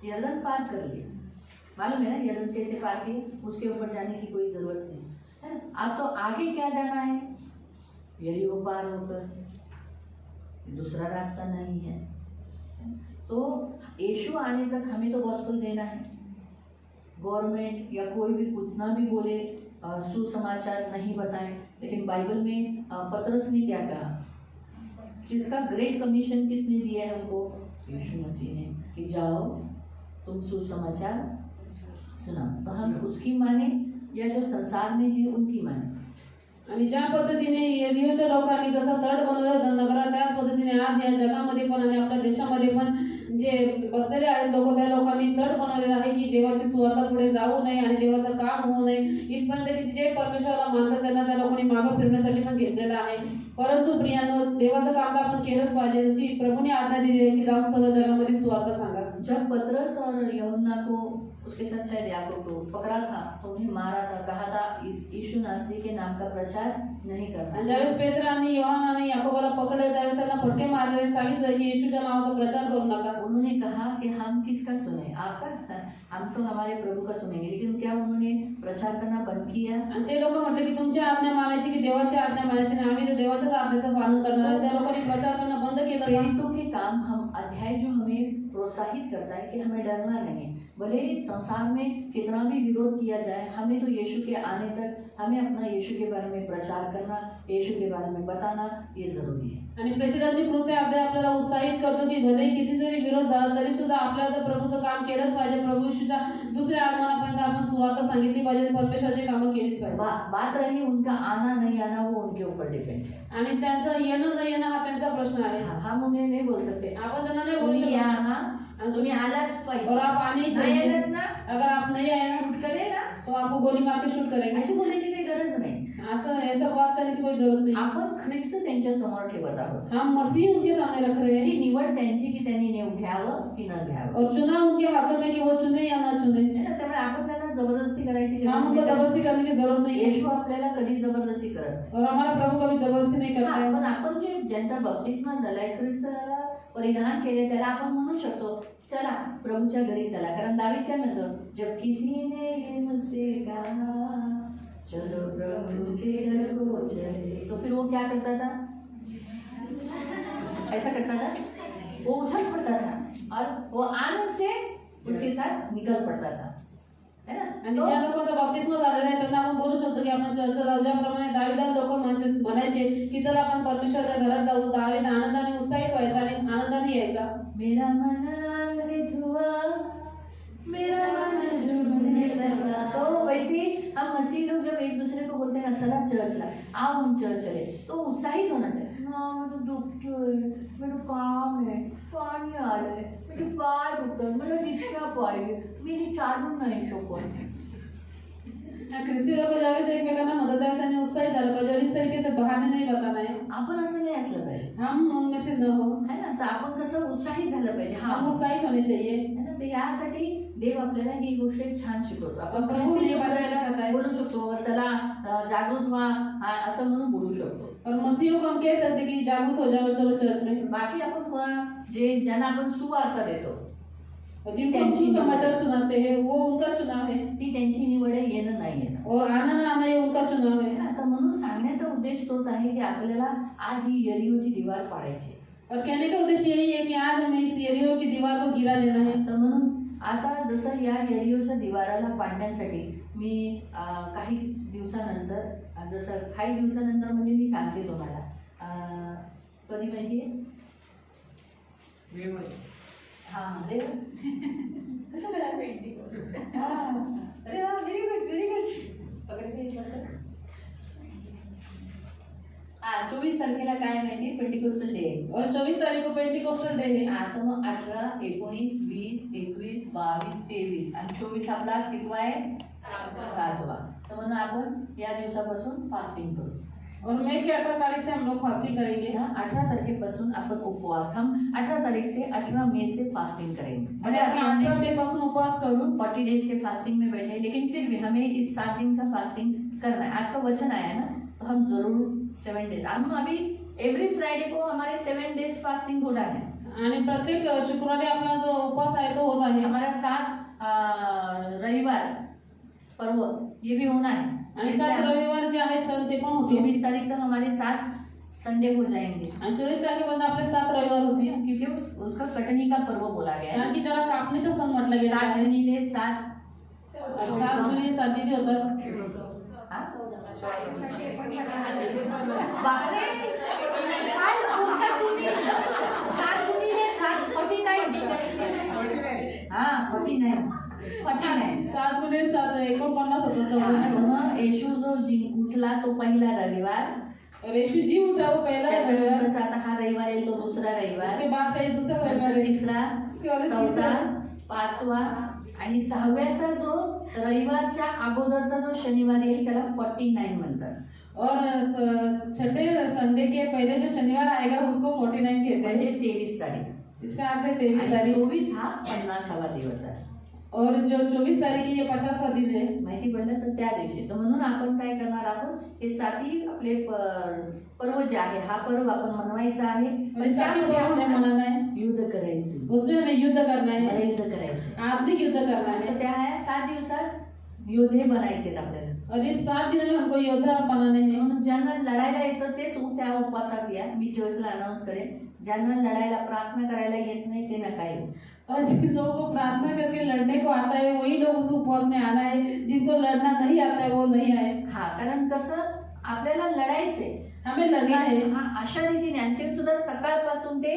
यरदन पार कर लिया, मालूम है ना यरदन कैसे पार किए? उसके ऊपर जाने की कोई जरूरत नहीं है। अब तो आगे क्या जाना है? यरीहो पार होकर, दूसरा रास्ता नहीं है। तो यीशु आने तक हमें तो गॉस्पेल देना है। गवर्नमेंट या कोई भी कितना भी बोले, सुसमाचार नहीं बताए, लेकिन बाइबल में पतरस ने क्या कहा? जिसका ग्रेट कमीशन किसने दिया है हमको? यीशु मसीह ने, कि जाओ तुम सुसमाचार सुनाओ। तो हम उसकी माने या जो संसार में है उनकी माने? आणि ज्या पद्धतीने यरीहोच्या लोकांनी जसा तट बनवला होता नगरात, त्याच पद्धतीने आज या जगामध्ये पण आणि आपल्या देशामध्ये पण जे बसलेले आहेत लोक, त्या लोकांनी तट बनवलेला आहे की देवाची सुवार्ता पुढे जाऊ नये आणि देवाचं काम होऊ नये। इथपर्यंत की जे परमेश्वराला मानतात त्यांना त्या लोकांनी मागं फिरण्यासाठी पण घेतलेलं आहे। परंतु प्रियांनो, देवाचं काम तर आपण केलंच पाहिजे, जशी प्रभूने आज्ञा दिली आहे की जाऊन सर्व जगामध्ये सुवार्ता सांगा। जब पतरस और यूहन्ना को, उसके साथ शायद याकूब को पकड़ा था तो उन्हें मारा था, कहा था यीशु नासरी के नाम का प्रचार नहीं करना। आणि ज्यावेळेस पेत्र आणि योहान आणि याकोबाला पकडले त्यावेळेस त्यांना फटके मारले, सांगितलं की येशूच्या नावाचा प्रचार करू नका। उन्होंने कहा कि हम किसका सुने? आपका? हम तो हमारे प्रभु का सुनेंगे। लेकिन क्या उन्होंने प्रचार करना बंद किया? आणि ते लोक म्हटले की तुमची आज्ञा मानायची की देवाची आज्ञा मानायची नाही, आम्ही तर देवाच्याच आज्ञेचं पालन करणार आहे। त्या लोकांनी प्रचार करणं बंद केलं। प्रेरितों के काम, हम अध्याय जो हमें प्रोत्साहित करता है कि हमें डरना नहीं है, भले संसार में कितना भी विरोध किया जाए, हमें तो यीशु के आने तक हमें अपना यीशु के बारे में प्रचार करना, यीशु के बारे में बताना, ये जरूरी है। आणि प्रेषितांची कृत्य अध्याय आपल्याला उत्साहित करतो की भले किती जरी विरोध झाला तरी सुद्धा आपल्याला तर प्रभूचं काम केलंच पाहिजे। प्रभू येशूच्या दुसऱ्या आगमनापर्यंत आपण सुवार्ता सांगितली पाहिजे, परमेश्वराची कामं केलीच पाहिजे। बात रही उनका आना नहीं आना, वो उनके ऊपर डिपेंड है। आणि त्यांचं येणं न येणं हा त्यांचा प्रश्न आहे। हम उन्हें नहीं बोल सकते आपण त्यांना नाही बोलू तुम्ही या शकत। ना, तुम्ही आलाच पाहिजे, और आप आने ही नहीं चाहिए। आलात ना, अगर आप नहीं आए ना शूट करेगा, तो आपको गोली मार के शूट करेंगे। अशी बोलायची काही गरज नाही। असं ऐसा बात करने की कोई जरूरत नहीं। आपण ख्रिस्त त्यांच्या समोर ठेवत आहोत। हम मसीह उनके सामने रख रहे ती हैं निवड त्यांची की त्यांनी घ्यावं की न घ्यावं, और चुनाव उनके हाथों में कि वो चुने या ना चुने। है ना? त्यामुळे आपण त्यांना जबरदस्ती करायची हम उनको गरज जबरदस्ती करने की जरूरत नहीं नाही। है येशू आपल्याला कधी जबरदस्ती करत नाही। और हमारा प्रभु कभी जबरदस्ती नहीं करता है। पण आपण जे ज्यांचा बपतिस्मा झालाय, ख्रिस्ताला परिधान केले, त्याला आपण म्हणू शकतो चला प्रभूच्या घरी चला। कारण दावीद काय म्हणतो? जब किसी ने मुझसे कहा चलो प्रभु के घर को चले, तो फिर वो क्या करता था? ऐसा करता था? वो उछल पड़ता था और वो आनंद से उसके साथ निकल पड़ता था, है ना? आणि ज्या लोकांचा बाप्तिस्मा झालेला आहे त्यांना आपण बोलू शकतो की आपण चर्चला जाऊ. ज्याप्रमाणे दाविदान लोक म्हणायचे की चला आपण परमेश्वराच्या घरात जाऊ. दावीद आनंदाने उत्साहित व्हायचा आणि आनंदाने यायचा. मेरा मन आनंदित हुआ, मेरा मन झूमने लगा. तो वैसे हम मसीह लोग जब एक दूसरे को बोलते हैं ना चला चर्चला, आओ हम चर्च चले, तो उत्साहित होना चाहिए. हाँ मुझे दुखते है, मेरा काम है, पानी आ रहा है, मेरे पैर दुखते हैं, मेरा रिक्शा पाहिजे, मेरी चालू नाही शकत. ख्रिस्ती लोक ज्यावेळेस एकमेकांना मदत द्यायचं आणि उत्साहित झालं पाहिजे और इस तरीके से बहाने नहीं बताना है. आपण असं नाही असलं पाहिजे, हम उनमें से न हो. है ना? तर आपण कसं उत्साहित झालं पाहिजे. हम उत्साहित होने चाहिए. है ना? तर यासाठी देव आपल्याला ही गोष्ट एक छान शिकवतो. आपण प्रभू ख्रिस्ती ये बतायला लोकांना बताए. बोलू शकतो चला जागृत व्हा असं म्हणून बोलू शकतो. और मसीहों को हम कह सकते कि जागरूक हो जाओ, चलो चर्च में. बाकी आपण कोणा ज्यांना आपण सुवार्ता देतो और जिनको सुसमाचार सुनाते हैं वो उनका चुनाव है ती त्यांची निवड आहे, येणं नाही येणं. और आना ना आना ये उनका चुनाव है. आता म्हणून सांगण्याचा उद्देश तोच आहे की आपल्याला आज ही यरीहोची दीवार पाडायची. और कहने का उद्देश्य यही है कि आज हमें इस यरीहो की दीवार को गिरा लेना है. तर म्हणून आता जसं या यरीहोच्या दिवाराला पाडण्यासाठी मी काही दिवसानंतर काही दिवसानंतर म्हणजे मी सांगते तुम्हाला कधी माहिती आहे. हां अरे वा. कसं मला पेंटिंग अरे वा व्हेरी गुड व्हेरी गुड. पकडते 24 तारखेला काय माहिती पेंटिकोस्टल डे आहे. और 24 तारीख को पेंटिकोस्टल डे है. आता मग 18, 19, 20, 21, 22, 23 आणि 24 आपला कितवा आहे 7वा. तर म्हणून आपण या दिवसापासून फास्टिंग करू. और मई की 18 तारीख से हम लोग फास्टिंग करेंगे. 18 तारखेपासून आपण उपवास हम 18 तारीख से 18 मई से फास्टिंग करेंगे. और अभी 18 मई पासून उपवास करूँ 40 डेज के फास्टिंग में बैठे, लेकिन फिर भी हमें इस 7 दिन का फास्टिंग करना है. आज का वचन आया है ना, तो हम जरूर 7 डेज हम अभी एवरी फ्राइडे को हमारे 7 डेज फास्टिंग हो रहा है. आणि प्रत्येक शुक्रवारी आपला जो उपवास आहे तो होत आहे. हमारा 7 रविवार पर्व ये भी होना है. आणि 7 रविवार जे आहे सण ते पण होते. 24 तारीख तक हमारे 7 संडे हो जाएंगे. आणि 24 तारखेपर्यंत आपले 7 रविवार होतील. क्योंकि उसका कटनी का पर्व बोला गया कारण है. की त्याला कापणीचा सण म्हटलं गेलं 7 आहे. गुणिले 7 7 गुणिले 7 किती होतात. बापरे काय बोलता तुम्ही. 7 गुणिले 7 49. हा 49. 7 गुणिले 7 49 होतात. मग येशू जो उठला तो पहिला रविवार. रेशू जी उठा वो पहला रविवार. त्याच्यानंतर आता हा रविवार येईल तो दुसरा रविवार. उसके बाद का ये दूसरा रविवार नंतर है. तिसरा, चौथा, 5वा आणि 6व्याचा जो रविवारच्या अगोदरचा जो शनिवार येईल त्याला 49 म्हणतात. और छठे संडे के पहले जो शनिवार आएगा उसको 49 कहते म्हणजे हैं. 23 तारीख. इसका अर्थ है 23 आणि तारीख. 24 हा 50वा दिवस आहे. और जो 24 तारीख है ये 50वां दिन है. माहिती पडलं तर त्या दिवशी. तर म्हणून आपण काय करणार आहोत, हे 7ही आपले पर्व जे आहे हा पर्व आपण मनवायचा आहे. और इस साथी को हमें मनाना है. युद्ध करायचं. उसमें हमें युद्ध करना मला है. युद्ध करायचं. आत्मिक युद्ध करना है. तर त्या 7 दिवसात योद्धे बनायचे आपल्याला. और इस 7 दिन में हमको योद्धा बनाने हैं. म्हणून ज्यांना लढायला येतं तेच त्या उपवासात या. मी चर्चला अनाऊन्स करेन. ज्यांना लढायला प्रार्थना करायला येत नाही ते नका येऊ. और जिन लोगों को प्रार्थना करके लड़ने को आता है वही लोग उस उपवास में आना है. जिनको लड़ना नहीं आता है वो नहीं आए. हा कारण कसं आपल्याला लढायचंय. हमें लड़ना है. हा अशा रीतीने आणि ते सुद्धा सकाळपासून ते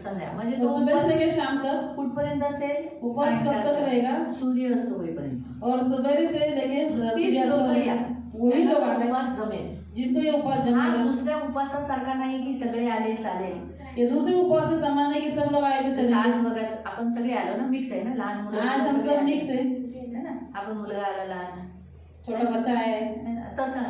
संध्या म्हणजे तो तो सुबह से लेकर शाम तक कुठपर्यंत असेल. उपवास कब तक रहेगा. सूर्य अस्त होईपर्यंत. और सुबह से लेके सूर्यास्त होने तक वही लोग आते हैं उपवास जमेल. जिनको ये उपवास हा जमेगा. दुसऱ्या उपवासासारखा नाही की सगळे आले चालेल. ये दूसरे उपवास के समान है कि सब लोग आए तो आज चलेंगे. बघा आपण सगळे आलो ना, मिक्स आहे ना, लहान मुलं आज हम सगळे सब आले. मिक्स है. है ना, आपण मुलगा आला लहान, छोटा बच्चा है. है ना, तसं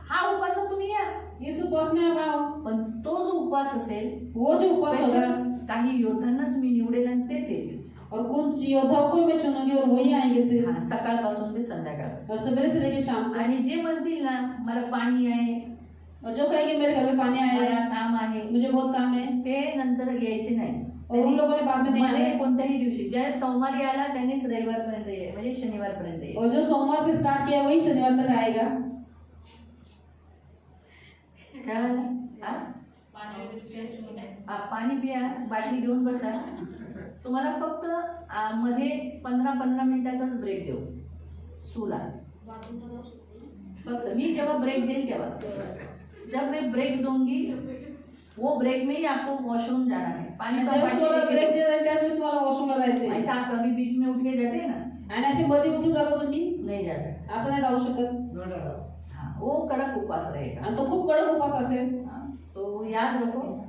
हा उपवास तुम्ही या. इस उपवास में आप आओ. पण तो जो उपवास असेल वो जो उपवास होगा काही योद्धांनाच मी निवडेल आणि तेच येतील. और कुछ योद्धाओं को मैं चुनूंगी और वही आएंगे सिर्फ. हा, सकाळपासून ते संध्याकाळ. और सवेरे से लेके शाम तक. आणि जे म्हणतील ना मला पाणी आहे, और जो कहेंगे मेरे घर में पानी आया मला है, काम आहे, मुझे बहुत काम है, ते नंतर यायचे नाही. और उन लोगों ने बाद में नहीं मध्ये आना. कोणत्याही दिवशी ज्या सोमवारी आला त्यांनीच रविवारपर्यंत येईल, म्हणजे शनिवारपर्यंत येईल. और जो सोमवार से स्टार्ट किया वही शनिवार तक आएगा. कळालं? हा? पाणी पिया, बाटली घेऊन बसा. तुम्हाला फक्त मध्ये 15-15 मिनिटाचाच ब्रेक देऊ सूला. फक्त मी जेव्हा ब्रेक देईल तेव्हा, जब मैं ब्रेक दूंगी वो ब्रेक में ही आपको वॉशरूम जाना है. पानी का जेव्हा तुम्हाला बाटली ब्रेक लेके दिला त्यावेळेस तुम्हाला वॉशरूमला जायचंय. जाओ. ऐसा आप कभी बीच में उठ के जाते हैं ना, आणि अशी मध्ये उठून जाता तुम्ही, नहीं जा सकते. असं नाही जाऊ शकत. हाँ, वो कड़क उपवास रहेगा. आणि तो खूप कडक उपवास असेल. हाँ, तो याद रखो.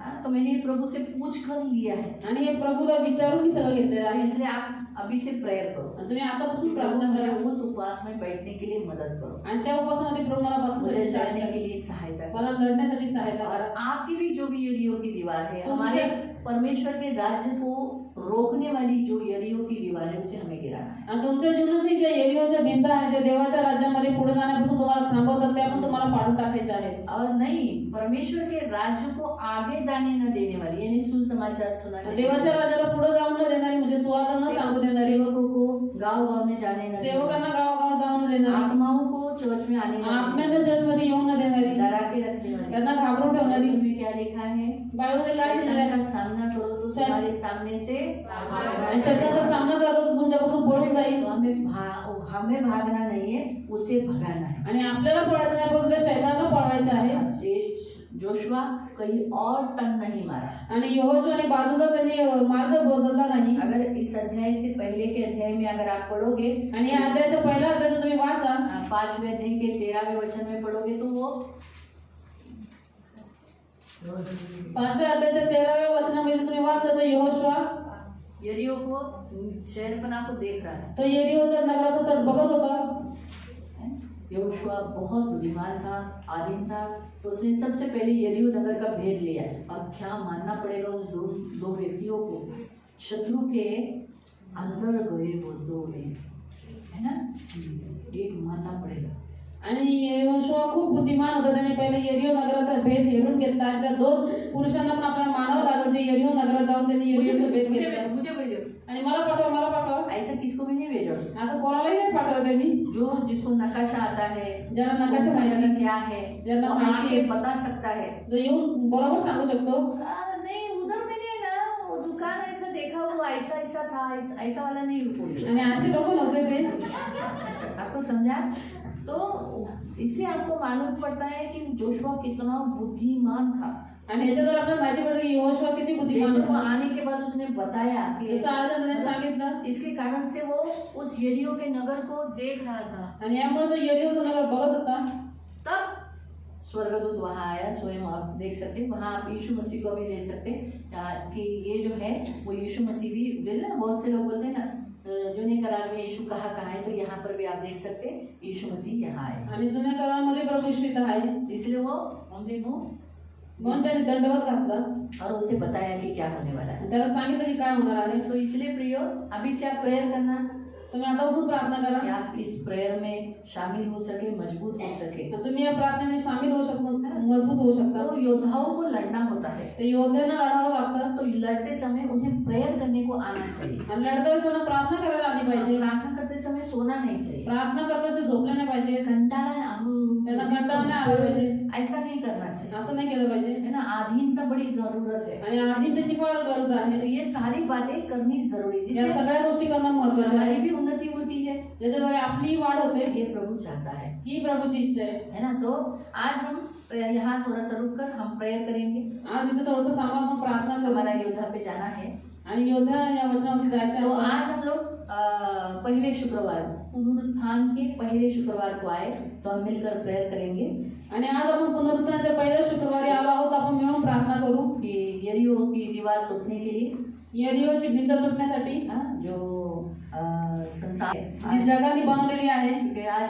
हाँ, तो मैंने प्रभु से पूछ कर लिया है, आणि हे प्रभूला विचारून मी सगळं घेतलेलं आहे. इसलिए आप अभी से प्रेयर करो. आणि तुम्ही आतापासून प्रार्थना मुझे करा उस उपवास में बैठने के लिए मदद करो. आणि त्या उपवासामध्ये प्रभू मला मुझे बसण्यासाठी लड़ने सहायता के करा. लिए सहायता करो. मला लढण्यासाठी सहायता और करा. आपकी भी जो भी यरीहो की दीवार है, तो हमारे मुझे- परमेश्वर के राज्य को रोकने वाली जो यरीहो की दीवार है उसे हमें गिराना है. आणि तुमच्या जीवनातील ज्या एरिओच्या भिंत आहेत, ज्या देवाच्या राज्यामध्ये पुढे जाण्यापासून तुम्हाला थांबवतात, त्या पण तुम्हाला पाडून टाकायच्या आहेत. और नहीं, परमेश्वर के राज्य को आगे जाने न देने वाली, यानी सुसमाचार सुनाने देवाच्या राज्याला पुढे जाऊन न देणारी, म्हणजे सुवार्ता न सांगू देणारी, सेवकों को गांव-गांव में जाने न देने वाली, सेवकांना गावागाव जाऊन न देणारी, आत्माओं को चर्च में आने न देने आत्म्यांना चर्चमध्ये येऊन न देणारी, वाली, डरा के रखने वाली. त्यांना घाबरून ठेवणारी. में क्या लिखा है? बायबलमध्ये काय लिहिलेलं शैतान आहे? का सामना करो तो शैतान- तुम्हारे सामने से आणि शैतानाचा सामना करतो तो तुमच्यापासून पळून जाईल. तो हमें भागना नहीं है, उसे भगाना है. आणि आपल्याला पळायचं नाही, पण त्या शैतानाला पळवायचं आहे. जोशुआ कहीं और टर्न नहीं मारा. आणि यहोशुआने बाजूला त्यांनी मार्ग बदलला नाही. अगर इस अध्याय से पहले के अध्याय में अगर आप पढ़ोगे, आणि या अध्यायाच्या पहिल्या अध्यायात तुम्ही वाचा, 5वें अध्याय के 13वें वचन में पढ़ोगे तो वो 5व्या अध्यायाच्या 13व्या वचनामध्ये तुम्ही वाचता तर यहोशुआ यरीहो को शहरपना को देख रहा है. तो यरीहोचा नगराचा तट बघत होता. यहोशुआ बहुत बुद्धिमान था, आदिम था, तो उसने सबसे पहले यरीहो नगर का भेद लिया. अब क्या मानना पड़ेगा उस दो व्यक्तियों को, शत्रु के अंदर गए वो दो ने, है ना, एक मानना पड़ेगा. आणि यहोशुआ खूप बुद्धिमान होता. त्याने पहिले यरीहो नगराचा भेद हेरून घेतला. आणि त्या दोन पुरुषांना पण आपल्याला मानावं लागलं, जे यरीहो नगरात जाऊन त्यांनी यरीहोचा भेद घेतला. मुझे भेजो. आणि मला पाठवा. ऐसा किसको भी नहीं भेजा. असं कोणालाही नाही पाठवा त्यांनी. जिसको नकाशा आता है, ज्याला नकाशा वो माहिती, क्या है, ज्यांना वो माहिती आके आहे, बता सकता है. जो येऊन बरोबर सांगू शकतो. नहीं, उधर मैंने ना वो दुकान ऐसा देखा, वो ऐसा ऐसा था, ऐसा वाला नहीं बोल. आणि असे लोक नव्हते ते. आपको समझा? तो इससे आपको मालूम पड़ता है कि जोशुआ कितना बुद्धिमान था. आणि याच्याद्वारे आपल्याला माहिती पडलं की यहोशुआ किती बुद्धिमान जैसे वो होता. आने के बाद उसने बताया कि जसं आज त्याने सांगितलं, इसके कारण से वो उस यरीहो के नगर को देख रहा था. आणि यामुळे तो यरीहोचं नगर बघत होता. तब स्वर्गदूत वहाँ आया. स्वयं आप देख सकते हैं, वहाँ आप यीशु मसीह को भी ले सकते हैं कि ये जो है वो यीशु मसीह भी ले ना. बहुत से लोग बोलते हैं ना, जुने करार में यीशु कहाँ है, तो यहाँ पर भी आप देख सकते हैं यीशु मसीह यहाँ आए. आणि जुन्या काळामध्ये प्रभू यीशु इथं आहे. इसलिए वो उनके मुंह म्हणून त्याने दंडवत घातला और उसे बताया कि क्या होने वाला है. आणि त्याला सांगितलं की काय होणार आहे. तो इसलिए प्रियो, अभी से आप प्रेयर करना तुम्ही आतापासून प्रार्थना कि करा. आप इस प्रेयर में शामिल हो सके, मजबूत हो सके. तुम्ही या प्रार्थनेने सामील होऊ शकता, मजबूत होऊ शकता. तो योद्धाओं को लड़ना होता है, ते योद्ध्यांना लढावं लागतं. तो लड़ते समय उन्हें प्रेयर करने को आना चाहिए. आणि लढता वेळेस प्रार्थना करायला आली पाहिजे. प्रार्थना करते समय सोना नहीं चाहिए. प्रार्थना करता ते झोपले नाही पाहिजे. कंटाळा त्यांना कंटाळा नाही आला पाहिजे. ऐसा नहीं करना चाहिए, असं नाही केलं पाहिजे. है ना. अधीनता बड़ी जरूरत है. आणि आधी त्याची फार गरज तो आहे. ये सारी बातें करनी जरूरी है, या जिससे सगळ्या गोष्टी करणं महत्वाचं हमारी आहे. भी उन्नति होती है. ज्याच्याद्वारे आपली वाढ होते. ये प्रभु चाहता है, ही प्रभूची इच्छा आहे. है ना. तो आज हम यहाँ थोड़ा सा रुक कर हम प्रेयर करेंगे. आज इथे थोडंसं थांबा, आपण प्रार्थना करू. हमारा योद्धा पे जाना है. आणि योद्धा या वचनावरती जायचं तो आहे. आज हम लोग पहले शुक्रवार, पुनरुत्थान के पहले शुक्रवार को आए, तो हम मिलकर प्रेयर करेंगे आणि आज आपण पुनरुत्थानाच्या पहिल्या शुक्रवारी आलो आहोत. आपण मिळून प्रार्थना करू कि यरीहो की दीवार टूटने के लिए, यरीहोची भिंत तुटण्यासाठी, जो संसार जी जगाने बनवलेली आहे. क्योंकि आज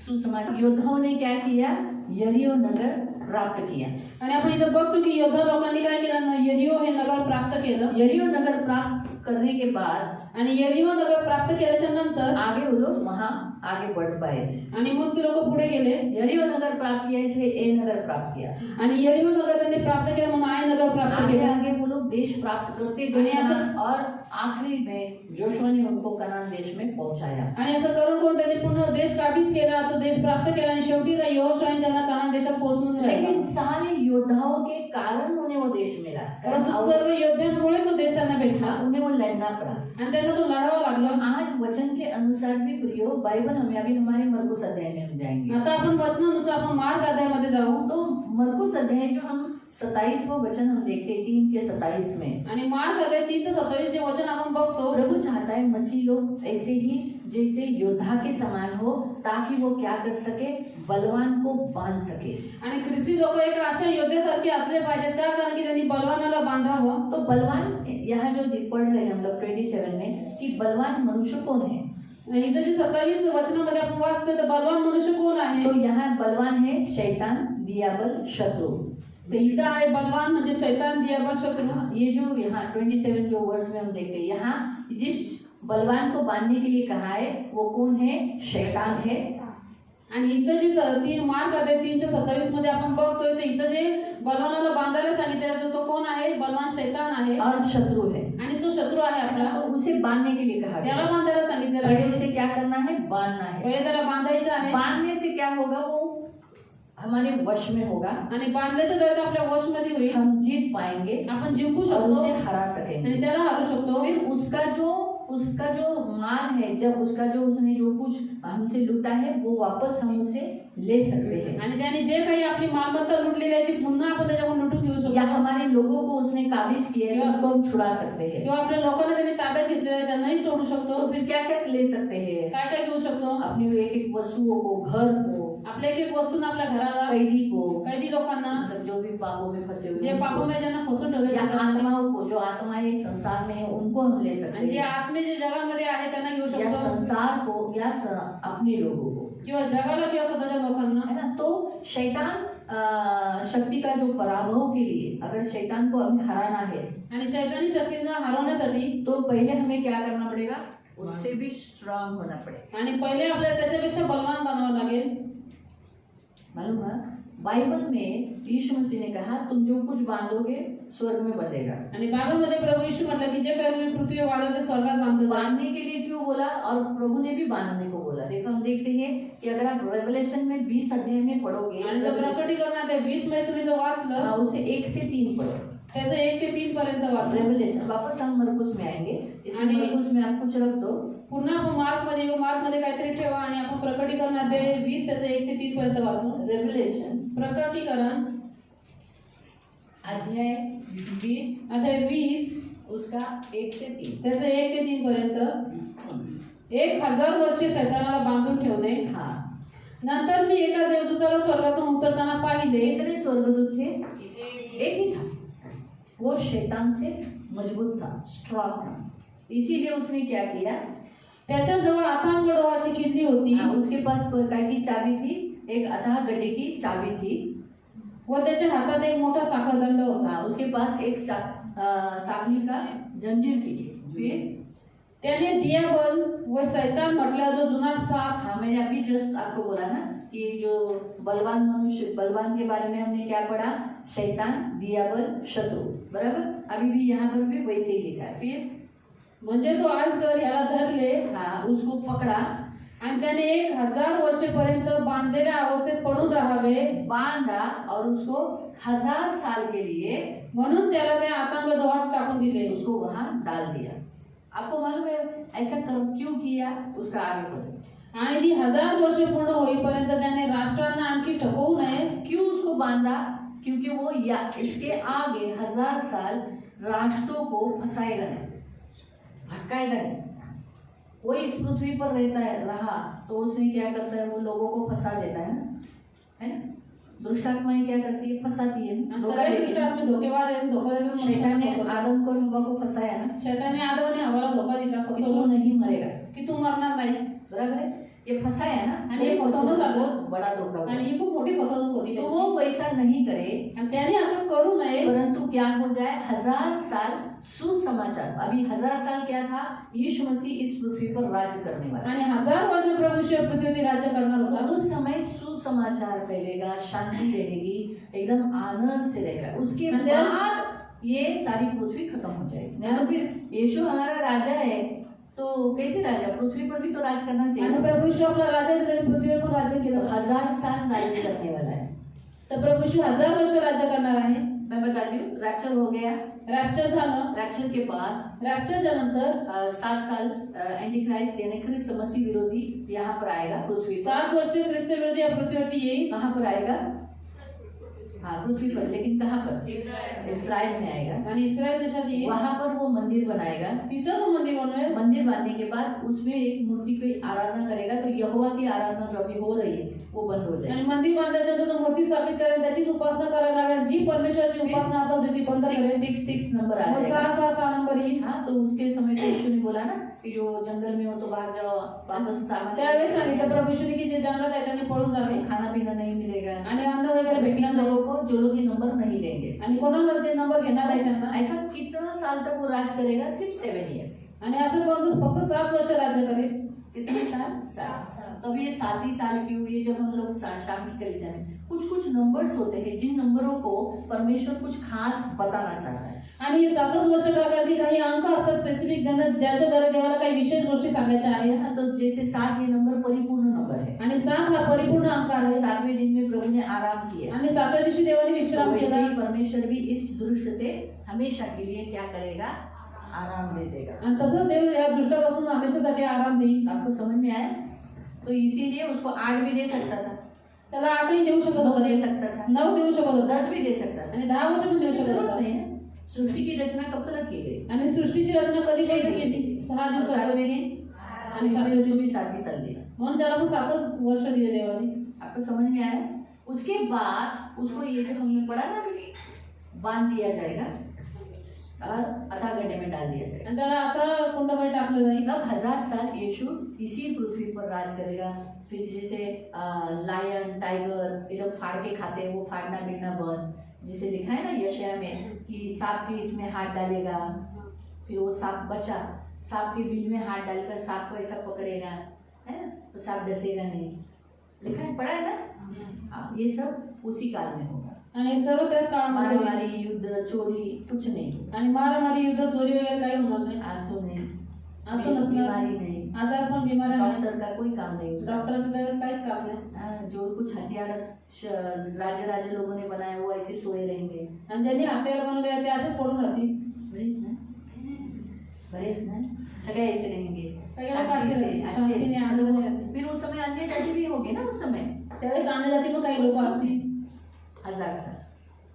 सुसमाचार योद्धाओं ने क्या किया, यरीहो नगर प्राप्त किया. आणि आपण इथं बघतो की योद्धा लोकांनी काय केलं, यरीहो हे नगर प्राप्त केलं. यरीहो नगर प्राप्त करने के बाद आणि यरीहो नगर प्राप्त केल्याच्या नंतर आगे वो लोग वहाँ आगे बढ़ पाए. आणि मग ते लोक पुढे गेले. यरीहो नगर प्राप्त किया, इसलिए ए नगर प्राप्त किया. आणि यरीहो नगर त्यांनी प्राप्त केलं म्हणून आय नगर प्राप्त आगे केलं. आगे वो लोग देश प्राप्त करते आणि गए असं- और आखिरी में जोशुआ ने उनको कनान देश में पहुंचाया। आणि असं करून कोण त्यांनी पूर्ण देश काबीज केला, तो देश प्राप्त केला आणि शेवटी यहोशुआने त्यांना कनान देशात पोहोचून लेकिन राहिला. सारे योद्धाओं के कारण उन्हें वो देश मिला, परंतु सर्व योद्ध्यांमुळे तो देश त्यांना भेटला उन्हें वो लड़ना पड़ा। आणि त्यांना तो लढावा लागला. आज वचन के अनुसार भी प्रियो बाइबल हमें अभी हमारे मरकुस अध्याय में हम जाएंगे। आता आपण वचनानुसार आपण मार्क अध्यायामध्ये जाऊ. तो मरकुस अध्याय जो हम 27वां वचन हम देखते हैं 3 के 27 में, आणि मार्क अध्याय 3 ते 27 जे वचन आपण बघतो, प्रभु चाहता है मसीह लोग ऐसे ही जैसे योद्धा के समान हो, ताकि वो क्या कर सके, बलवान को बांध सके। आणि ख्रिस्ती लोक एक अशा योद्धेसारखे असले पाहिजेत, त्या कारण की त्यांनी बलवानाला बांधावं. तो बलवान यहाँ जो पढ़ रहे हैं हम लोग 27 में कि बलवान मनुष्य कौन है, इथं जे 27 वचनामध्ये आपण वाचतोय तर बलवान मनुष्य कोण आहे? तो यहाँ बलवान है शैतान, दियाबल, शत्रु। तर इथं आहे बलवान म्हणजे शैतान, दियाबल, शत्रु. ये जो यहाँ 27 जो वर्ष में हम देखते हैं, यहाँ जिस बलवान को बांधने के लिए कहा है वो कौन है, शैतान है। आणि इथं जे मार्क अध्याय 3 च्या 27 मध्ये आपण बघतोय तर इथं जे बलवानाला बांधायला सांगितलं तो कोण आहे? बलवान शैतान आहे और शत्रु है, आणि तो शत्रू आहे आपला. तो उसे बांधने के लिए कहा त्याला गया। बांधायला सांगितलेलं पहले आहे. उसे क्या करना है, बांधना है। पहिले त्याला बांधायचं आहे बांधने से क्या होगा, वो हमारे वश में होगा, आणि बांधल्याचं वेळ तो आपल्या वशमध्ये होईल. हम जीत पाएंगे आपण जिंकू और शकतो उसे हरा सकेंगे। आणि त्याला हरू शकतो. फिर उसका जो माल है, जब उसका जो उसने जो कुछ हमसे लूटा है वो वापस हम उसे ले सकते हैं, आणि त्याने जे काही आपली मालमत्ता लुटलेली आहे ती पुन्हा आपण त्याच्याकडून लुटून घेऊ या शकतो. हमारे लोगों को उसने काबिज किया है उसको हम छुड़ा सकते हैं। किंवा आपल्या लोकांना त्यांनी ताब्यात घेतलेलं आहे त्यांनाही सोडू शकतो. तो फिर क्या क्या ले सकते हैं, काय काय घेऊ शकतो? अपनी एक एक वस्तुओं को, घर को, आपल्या एक एक वस्तूंना, आपल्या घराला, कैदी को, कैदी लोकांना, मतलब जो भी पापों में फंसे हुए जे उनको, पापोमध्ये ज्यांना फसून ठेवले या जातात, आत्माओं को, जो आत्माएं संसार में है उनको हम ले सकते आणि जे हैं, आत्मे जे जगामध्ये आहे त्यांना घेऊ या शकतो. संसार को, या अपने लोगों को, किंवा जगाला किंवा स्वतःच्या लोकांना. है ना। तो शैतान शक्ति का जो पराभव के लिए, अगर शैतान को हमें हराना है आणि शैतानी शक्तींना हरवण्यासाठी तो पहले हमें क्या करना पड़ेगा, उससे भी स्ट्रांग होना पड़ेगा। आणि पहिले आपल्याला त्याच्यापेक्षा बलवान बनावं लागेल. मालूम है, बाइबल में यीशु मसीह ने कहा तुम जो कुछ बांधोगे स्वर्ग में बंधेगा। आणि बायबलमध्ये प्रभू येशू म्हटलं की जे काही तुम्ही पृथ्वीवर बांधलं ते स्वर्गात बांधलं जाईल. बांधने के लिए क्यों बोला, और प्रभु ने भी बांधने को बोला। देखो हम देखते हैं कि अगर आप रेवलेशन में 20 अध्याय में पढ़ोगे, आणि जर प्रकटीकरणात 20 मध्ये तुम्ही जर वाचलं उसे 1 से 3 पढ़ो, त्याचं 1 ते 3 पर्यंत वाचलं. रेवलेशन। वापस हम मरकुस में आएंगे, इसमें आणि- मरकुस में आप कुछ रख दो, पुन्हा आपण मार्कमध्ये येऊ, मार्कमध्ये काहीतरी ठेवा आणि आपण प्रकटीकरणात 20 त्याचं 1 ते 3 पर्यंत वाचू. रेवलेशन प्रकटीकरण अध्याय 20 अध्याय 20 उसका 1 से 3। त्याचं 1 ते 3 पर्यंत. 1000 वर्षे सैतानाला बांधून ठेवणे. हाँ, नंतर मी एका देवदूताला स्वर्गातून उतरताना पाहिले. कितने स्वर्गदूत थे, एक ही था, वो शैतान से मजबूत था, स्ट्रॉन्ग था, इसीलिए उसने क्या किया, त्याच्या जवळ अथांग डोहाची किल्ली होती उसके पास काय की चाबी थी, एक अथाह गड्ढे की चाबी थी, व त्याच्या हातात एक मोठा साखळदंड होता. उसके पास एक साखली का जंजीर की थी। फिर त्याने दियाबल व सैतान म्हटला जो जुना साप. हाँ, मैंने अभी जस्ट आपको बोला ना कि जो बलवान मनुष्य, बलवान के बारे में हमने क्या पढ़ा, शैतान, दियाबल, शत्रु, बराबर। अभी भी यहाँ पर भी वैसे ही लिखा है। फिर म्हणजे तो आजगर याला धरले हाँ, उसको पकड़ा, आणि त्याने 1000 वर्षेपर्यंत बांधलेल्या अवस्थेत पडून राहावे बांधा और उसको 1000 साल के लिए म्हणून त्याला त्या अथांग डोहात टाकून दिले. उसको वहां डाल दिया। आपको मालूम है ऐसा क्यों किया, उसका आगे पढ़ो। आणि ती 1000 वर्षे पूर्ण होईपर्यंत त्याने राष्ट्रांना आणखी ठपवू नये. क्यों उसको बांधा, क्योंकि वो या इसके आगे 1000 साल राष्ट्रों को फंसाएगा नहीं, भटकाएगा नहीं। वो इस पृथ्वी पर रहा तो उसने क्या करता है, वो लोगों को फंसा देता है ना। दुष्टात्माएं क्या करती है, फंसाती है, धोखा सगळे देती दुष्ट है। आत्मे धोकेबाज आहेत, धोका देतात शैतान ने मनुष्याला. आदम को और हवा को फंसाया ना शैताने आदम आणि हवाला धोका दिला, कि तू फसवलं नहीं मरेगा, की तू मरणार नाही. बराबर है, ये फंसाया ना, आणि हे फसवणं झालं. बहुत बड़ा धोखा हुआ। आणि ही खूप मोठी फसवणूक होती तो त्याची. वो वैसा नहीं करे, आणि त्याने असं करू नये. परंतु क्या हो जाए, 1000 साल सुसमाचार। अभी 1000 साल क्या था, यीशु मसीह इस पृथ्वी पर राज्य करने वाला, आणि 1000 वर्ष प्रभू शिव पृथ्वीवरती राज्य करणार और होता. उस समय सुसमाचार फैलेगा, शांति रहेगी, एकदम आनंद से रहेगा। उसके अंदर- बाद ये सारी पृथ्वी खत्म हो जाएगी। नहीं तो फिर यीशु हमारा राजा है तो कैसे राजा, पृथ्वी पर भी तो राज करना आणि चाहिए। प्रभू येशू आपला राजा आहे, त्याने पृथ्वीवर पण राज्य तो केलं. 1000 साल राज्य करने वाला है। तर प्रभू येशू 1000 वर्ष राज्य करणार आहे. मैं बताती हूँ, रैप्चर हो गया, रॅप्चर झालं. रैप्चर के बाद रॅप्चरच्या नंतर 7 साल एंटी क्राइस्ट यानी ख्रिस्त मसीह विरोधी यहाँ पर आएगा पृथ्वी पर। 7 वर्ष ख्रिस्त विरोधी या पृथ्वीवरती येईल. कहाँ पर आएगा? हाँ पृथ्वी पर, लेकिन कहाँ पर? इस्राएल में आएगा। आणि इस्रायल देशात येईल. वहां पर वो मंदिर बनाएगा। तिथं तो मंदिर बनवेल. मंदिर बनने के बाद उसमें एक मूर्ति की आराधना करेगा, तो यहोवा की आराधना जो अभी हो रही है वो बंद हो आणि जाएगी। मंदिर बांधायच्या नंतर तो मूर्ती स्थापित करेल, त्याचीच उपासना करायला लागेल. जी परमेश्वराची उपासना आता होती ती बंद करेल. 6 नंबर आ मग जाएगा। 6 नंबर येईल. हाँ तो उसके समय पे यीशु ने बोला ना कि जो जंगल में हो तो भाग जाओ, वापस सामान त्यावेळेस सांगितलं प्रभू येशूने की जे जंगलात आहे त्यांनी पळून जावे खाना पीना नहीं मिलेगा, आणि अन्न वगैरे भेटणार इन नाही. लोगों को जो लोग ये नंबर नहीं लेंगे। आणि कोणाला जे नंबर घेणार नाही त्यांना. ऐसा कितना साल तक वो राज करेगा? सिर्फ 7 ईयर्स। आणि असं करून तो फक्त 7 वर्ष राज्य करेल. कितने साल? 7 तब ये 7 ही साल की हुई है जब हम लोग शाम की कलीसिया में कुछ नंबर्स होते हैं जिन नंबरों को परमेश्वर कुछ खास बताना चाहता है। आणि हे 7 वर्ष का कारण की काही अंक असतात स्पेसिफिक गणित ज्याच्याद्वारे देवाला काही विशेष गोष्टी सांगायच्या आहेत. हाँ, तो जैसे 7 ये नंबर परिपूर्ण नंबर है। आणि 7 हा परिपूर्ण अंक आहे. 7वें दिन में प्रभु ने आराम किया, आणि 7व्या दिवशी देवाने तो विश्राम वैसे केला. ही परमेश्वर भी इस दृष्टि से हमेशा के लिए क्या करेगा? आराम दे देगा। आणि तसंच देव या दृष्टापासून हमेशासाठी आराम देईल. आपको समझ में आया? तो इसीलिए उसको 8 भी दे सकता था, त्याला 8ही देऊ शकत 9 होता, दे सकता था, 9 देऊ शकत होता 10 भी दे सकता था। आणि 10 वर्ष पण देऊ शकत जरूरत होता. नहीं है। सृष्टि की रचना कब तक की गई? आणि सृष्टीची रचना कधी केली? 6 दिवसात. 7वें दिन आणि 7व्या दिवशी भी 7 साल दिया। म्हणून त्याला पण 7च वर्ष दिले देवाने. आपको समझ में आया? उसके बाद उसको ये जो हमने पढ़ा ना अभी, बांध दिया जाएगा और अथाह गड्ढे में डाल दिया जाएगा। आणि त्याला आता कुंडामध्ये टाकलं जाईल. तब 1000 साल यीशु इसी पृथ्वी पर राज करेगा। फिर जैसे लायन टाइगर ये लोग फाड़ के खाते हैं, वो फाड़ना पीटना बंद, जिसे लिखा है ना यशाया में कि सांप के इसमें हाथ डालेगा, फिर वो सांप बचा, सांप के बिल में हाथ डालकर सांप को ऐसा पकड़ेगा, है ना, तो सांप डसेगा नहीं, लिखा है, पढ़ा है ना। हाँ, ये सब उसी काल में होगा। आणि सर्व त्याच काळामध्ये होईल. मारामारी युद्ध चोरी कुछ नहीं होगा, आणि मारामारी युद्ध चोरी वगैरे काही होणार नाही. आंसू नहीं, आंसू नसणार, बीमारी नहीं, आजार पण बिमाऱ्या नाही. डॉक्टर का कोई काम नहीं होगा। डॉक्टरचं त्यावेळेस काहीच काम नाही. जो कुछ हथियार राजे लोगों ने बनाया वो ऐसे सोए रहेंगे। आणि ज्यांनी हत्यार बनवले ते असेच पडून राहतील. बरेच ना, बरेच ना, सगळे ऐसे रहेंगे, सगळे लोक असे शांति से, राहतील, अच्छे। शांतीने आनंदाने राहतील. फिर उस समय अन्य जाति भी होगी ना, उस समय त्यावेळेस अन्य जाती पण काही लोक असतील. 1000 साल।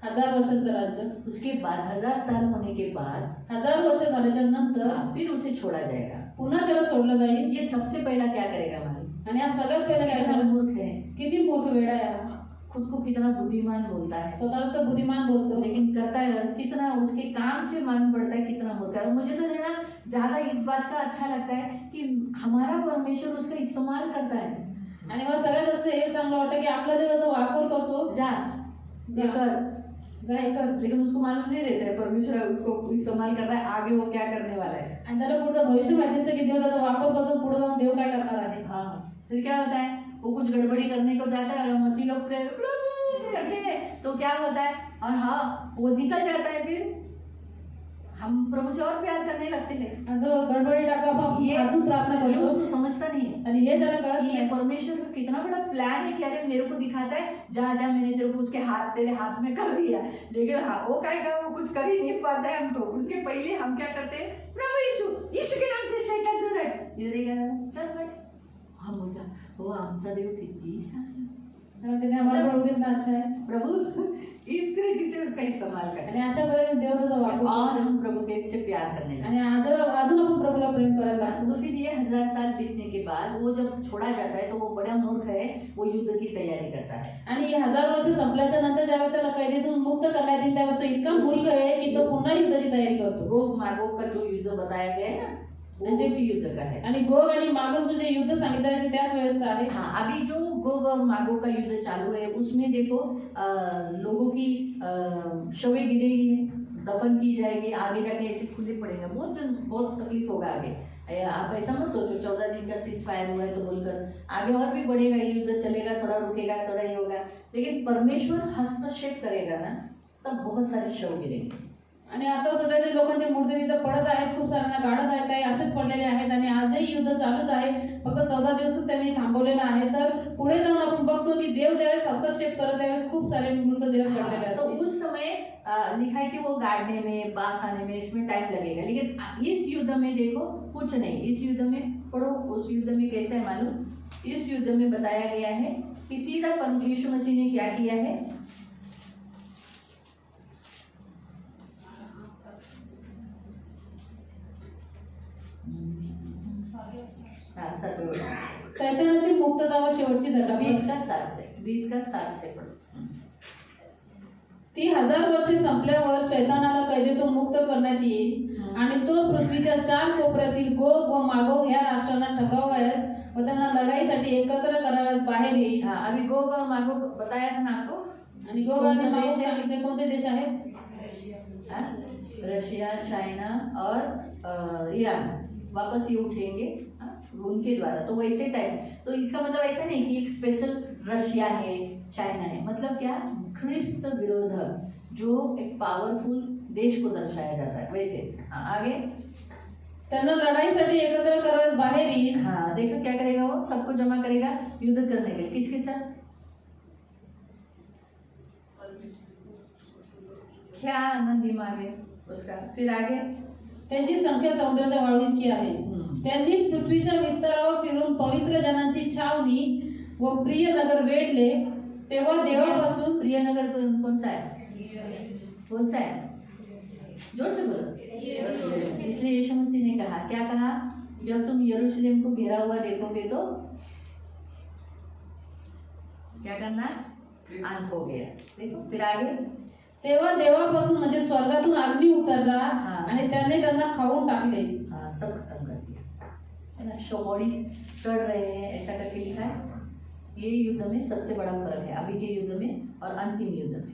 1000 वर्षाचं राज्य. उसके बाद 1000 साल होने के बाद 1000 वर्ष झाल्याच्या नंतर फिर उसे छोड़ा जाएगा। पुन्हा त्याला सोडलं जाईल. ये सबसे पहला क्या करेगा मालूम? आणि हा सगळ्यात पहिला काय कितना करणार? मूर्ख है, किती मूर्ख वेडा आहे हा. खुद को कितना बुद्धिमान बोलता है, स्वतःला तर बुद्धिमान बोलतो, लेकिन करता है कितना, उसके काम से मालूम पड़ता है कितना मूर्ख है। और मुझे तो है ना ज्यादा इस बात का अच्छा लगता है कि हमारा परमेश्वर उसका इस्तेमाल करता है। आणि मला सगळ्यात जास्त हे चांगलं वाटतं की आपला देव त्याचा वापर करतो. जा जा. कर, जा हे कर. लेकिन उसको मालूम नहीं रहता है परमेश्वर उसको इस्तेमाल कर रहा है, आगे वो क्या करने वाला है। आणि त्याला पुढचं भविष्य माहिती असतं की देव त्याचा वापर करतो, पुढे जाऊन देव काय करणार आहे. हाँ, फिर क्या होता है, वो कुछ गड़बड़ी करने को जाता है और मसीह लोग करते हैं तो क्या होता है, और हाँ वो निकल जाता है, फिर हम प्रभु से और प्यार करने लगते हैं। आणि तो गडबडी टाका मग ये अजून प्रार्थना ये करतो. उसको समझता नहीं है आणि हे त्याला कळत कि ये नाही. परमेश्वर का कितना बड़ा प्लान है कि अरे मेरे को दिखाता है, जा जा मैंने तेरे को उसके हाथ तेरे हाथ में कर दिया, लेकिन हाँ वो कहेगा वो कुछ कर ही नहीं पाता है हमको। उसके पहले हम क्या करते हैं, प्रभु यीशु यीशु के नाम से शैतान दूर हट, इधर चल हट। हम बोलता वो आमचा देव किती चांगला, आणि त्याने आम्हाला प्रभू कितना अच्छा आहे. प्रभु इस तरीके से उसका इस्तेमाल करें आणि अशा पद्धतीने देव त्याचा वापर और करतो. हम प्रभु के से प्यार करने लगें। आणि अजून आपण प्रभूला प्रेम करायला लागतो. तो फिर ये 1000 साल बीतने के बाद वो जब छोड़ा जाता है तो वो बड़ा मूर्ख है, वो युद्ध की तैयारी करता है। आणि हे 1000 वर्ष संपल्याच्या नंतर ज्यावेळेस त्याला कैदेतून मुक्त करण्यात येईल त्यावेळेस तो इतका मूर्ख आहे की तो पुन्हा युद्धाची तयारी करतो. गोग मागोग का जो युद्ध बताया गया है ना, वो उसी युद्ध का है। आणि गोग आणि मागोग जे युद्ध सांगितलं आहे ते त्याच वेळेचं आहे. हाँ, अभी जो गोग और मागोग का युद्ध चालू है उसमें देखो लोगों की शवें गिरेगी, दफन की जाएगी, आगे जाके ऐसे खुले पड़ेगा, बहुत तकलीफ होगा आगे। आप ऐसा मत सोचो 14 दिन का सीज फायर हुआ है तो बोलकर आगे और भी बढ़ेगा, ये युद्ध चलेगा, थोड़ा रुकेगा, थोड़ा ये होगा, लेकिन परमेश्वर हस्तक्षेप करेगा ना तब बहुत सारे शव गिरेंगे। आणि आता सध्या ते लोकांचे मूर्ती तिथं पडत आहेत, खूप साऱ्यांना गाडत आहेत, काही असेच पडलेले आहेत आणि आजही युद्ध चालूच आहे. फक्त 14 दिवसच त्यांनी थांबवलेलं आहे. तर पुढे जाऊन आपण बघतो की देव ज्यावेळेस हस्तक्षेप करत त्यावेळेस खूप सारे मृतदेह पडलेले तो असतात. उस समय लिखा है कि वो गाड़ने में, बांस आने में इसमें टाइम लगेगा, लेकिन इस युद्ध में देखो कुछ नहीं. इस युद्ध में पढ़ो, उस युद्ध में कैसे है मालूम. इस युद्ध में बताया गया है कि सीधा यीशु मसीह ने क्या किया है. हाँ, सैतानाची मुक्तता व शेवटची झटापट. 20 का 7 से पढ़ो. ती 1000 वर्षे संपल्यावर शैतानाला कैदेतून मुक्त करण्यात येईल आणि तो पृथ्वीच्या 4 कोपऱ्यातील गोग व मागोग ह्या राष्ट्रांना ठगवावयास व त्यांना लढाईसाठी एकत्र करावयास बाहेर येईल. हाँ, अभी गोग और मागोग बताया था ना आपको. आणि गोग आणि मागोग सांगितले कोणते देश आहेत. हाँ, रशिया, चाइना और ईरान वापस ये उठेंगे. हाँ, उनके द्वारा. तो वैसे टाइम, तो इसका मतलब ऐसा नहीं कि एक स्पेशल रशिया है, चाइना है. मतलब क्या, ख्रिस्त विरोधक जो एक पावरफुल देश को दर्शाया जाता है वैसे. हाँ, आगे. त्यांना लढाईसाठी एकत्र करावयास बाहेर येईल. हाँ, देखो क्या करेगा वो, सबको जमा करेगा युद्ध करने के लिए. किसके साथ, क्या आनंद दिमाग है उसका. फिर आगे. त्यांची संख्या समुद्राच्या वाळूची आहे. त्यांनी पृथ्वीच्या विस्तारावर फिरून पवित्र जनांची छावणी व प्रिय नगर वेढले. तेव्हा देवापासून प्रिय नगर कौन सा है, कौन सा है, जोर से बोलो. इसलिए यीशु मसीह ने कहा, क्या कहा, जब तुम यरूशलेम को घेरा हुआ देखोगे तो क्या करना, अंत हो गया. देखो फिर आगे. तेव्हा देवापासून म्हणजे स्वर्गातून अग्नी उतरला हा. आणि त्याने त्यांना खाऊन टाकले. हाँ, सब खत्म कर दिया है ना. शोबॉडी सड़ रहे हैं ऐसा करके लिखा है. ये युद्ध में सबसे बड़ा फर्क है, अभी के युद्ध में और अंतिम युद्ध में.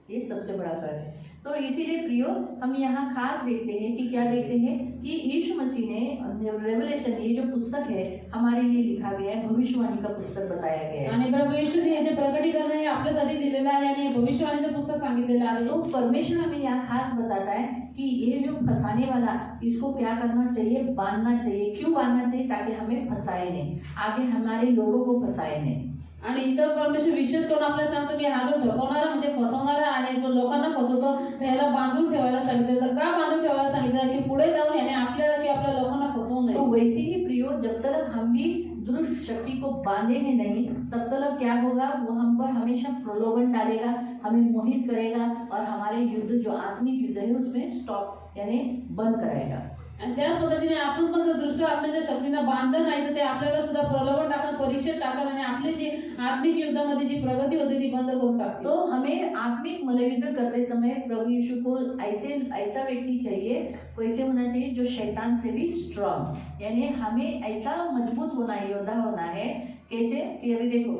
ये सबसे बड़ा फर्क है. तो इसीलिए प्रियो, हम यहाँ खास देखते हैं कि क्या देखते हैं कि यीशु मसीह ने रेवलेशन, ये जो पुस्तक है हमारे लिए लिखा गया है, भविष्यवाणी का पुस्तक बताया गया है. आणि प्रभू येशूने हे जे प्रकटीकरण आहे आपल्यासाठी दिलेलं आहे आणि भविष्यवाणीचं पुस्तक सांगितलेलं आहे. तो परमेश्वर हमें यहाँ खास बताता है कि ये जो फंसाने वाला, इसको क्या करना चाहिए, बांधना चाहिए. क्यों बांधना चाहिए, ताकि हमें फंसाए नहीं, आगे हमारे लोगों को फंसाए नहीं. आणि इतर परमेश्वर विशेष करून आपल्याला सांगतो की हा जो ठगवणारा म्हणजे फसवणारा आहे, जो लोकांना फसवतो, त्याला बांधून ठेवायला सांगितलं. तर का बांधून ठेवायला सांगितलं, की पुढे जाऊन याने आपल्याला की आपल्या लोकांना फसवू नये. तो वैसे ही प्रियो, जब तक हम भी दुष्ट शक्ति को बांधेंगे नहीं, तब तक क्या होगा, वो हम पर हमेशा प्रलोभन डालेगा, हमें मोहित करेगा और हमारे युद्ध जो आत्मिक युद्ध है उसमें स्टॉप यानी बंद कराएगा. आणि त्याच पद्धतीने आपण पण जर दृष्ट आत्म्याच्या शक्तीने बांधलं नाही तर ते आपल्याला सुद्धा प्रलोभन टाकत, परीक्षेत टाकत आणि आपली जी आत्मिक युद्धामध्ये जी प्रगती होती ती बंद करून टाकते. तो हमें आत्मिक मल्लयुद्ध करते समय प्रभु यीशु को ऐसा व्यक्ति चाहिए, कैसे होना चाहिए, जो शैतान से भी स्ट्रांग, यानी हमें ऐसा मजबूत होना है, योद्धा होना है. कैसे, कि अभी देखो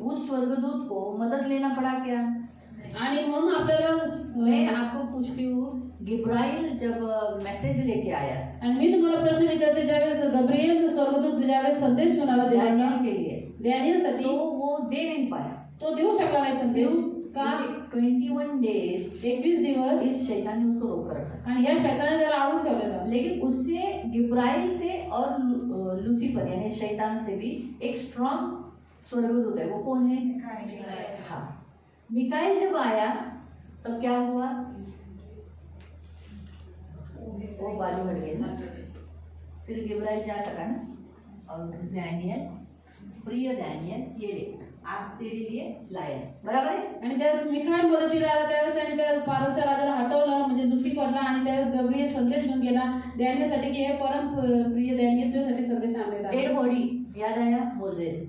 उस स्वर्गदूत को मदद लेना पड़ा क्या. आणि म्हणून आपल्याला मैं आपको पूछती हूँ, गिब्राइल जब मैसेज लेके आया आणि मी तुम्हाला प्रश्न विचारते, ज्यावेळेस गब्रिएल स्वर्गदूत ज्यावेळेस संदेश घेऊन आला देवाचा डैनियल के लिए, डॅनियलसाठी, तो वो दे नहीं पाया. तो देऊ शकला नाही संदेश. का, 21 डेज 21 दिवस इस शैतान ने उसको रोक कर रखा. आणि या शैताने त्याला आवडून ठेवलेलं. लेकिन उससे गिब्राइल से और लूसीफर यानी शैतान से भी एक स्ट्रांग स्वर्गदूत है. वो कौन है, हाँ, मिकाएल जब आया तब क्या हुआ, वो बाजू हट गए ना. फिर गिब्राइल जा सका ना. और डैनियल, प्रिय डैनियल, ये ले, आप तेरे लिए लाया, बराबर आहे. आणि ज्यावेळेस मिखाएल मदतीला आला त्यावेळेस त्याने त्या पारसच्या राजाला हटवलं, म्हणजे लुसिफरला. आणि त्यावेळेस गब्रिएल संदेश घेऊन गेला डॅनियलसाठी की हे परम प्रिय डॅनियल तुझ्यासाठी संदेश आणलेला आहे. डेड बॉडी याद आया, मोजेस.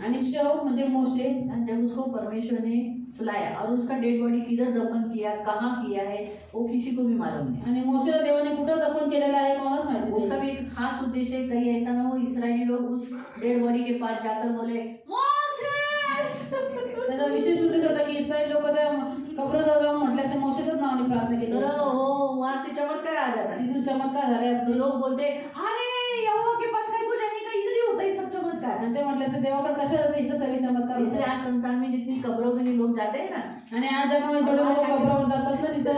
आणि शव म्हणजे मोशे, जब उसको परमेश्वर ने सुलाया और उसका डेड बॉडी किधर दफन किया, कहाँ किया है, वो किसी को भी मालूम नहीं. आणि मोशेला देवाने कुठं दफन केलेलं आहे कोणाच माहिती. उसका भी एक खास उद्देश्य है, कहीं ऐसा ना हो इसराइली लोग उस डेड बॉडी के पास जाकर बोले मोसेस. त्याचा विशेष उद्देश होता की इस्रायल लोक त्या कब्रजवळ जाऊन म्हटले असे मोशेचंच नावाने प्रार्थना केली. तर हो वहां से चमत्कार आ जाता है. तिथून चमत्कार झाले तो असते. लोग बोलते अरे यहोवा के पास कहीं कुछ नहीं, का इधर ही होता है सब चमत्कार. आणि ते म्हटले असं देवाकडे कशा जाते, इथं सगळे चमत्कार इसलिए होतात. आज संसार में जितनी कब्रों में लोग जाते हैं ना, आणि आज जगामध्ये जेवढे लोक कब्रावर जातात ना तिथं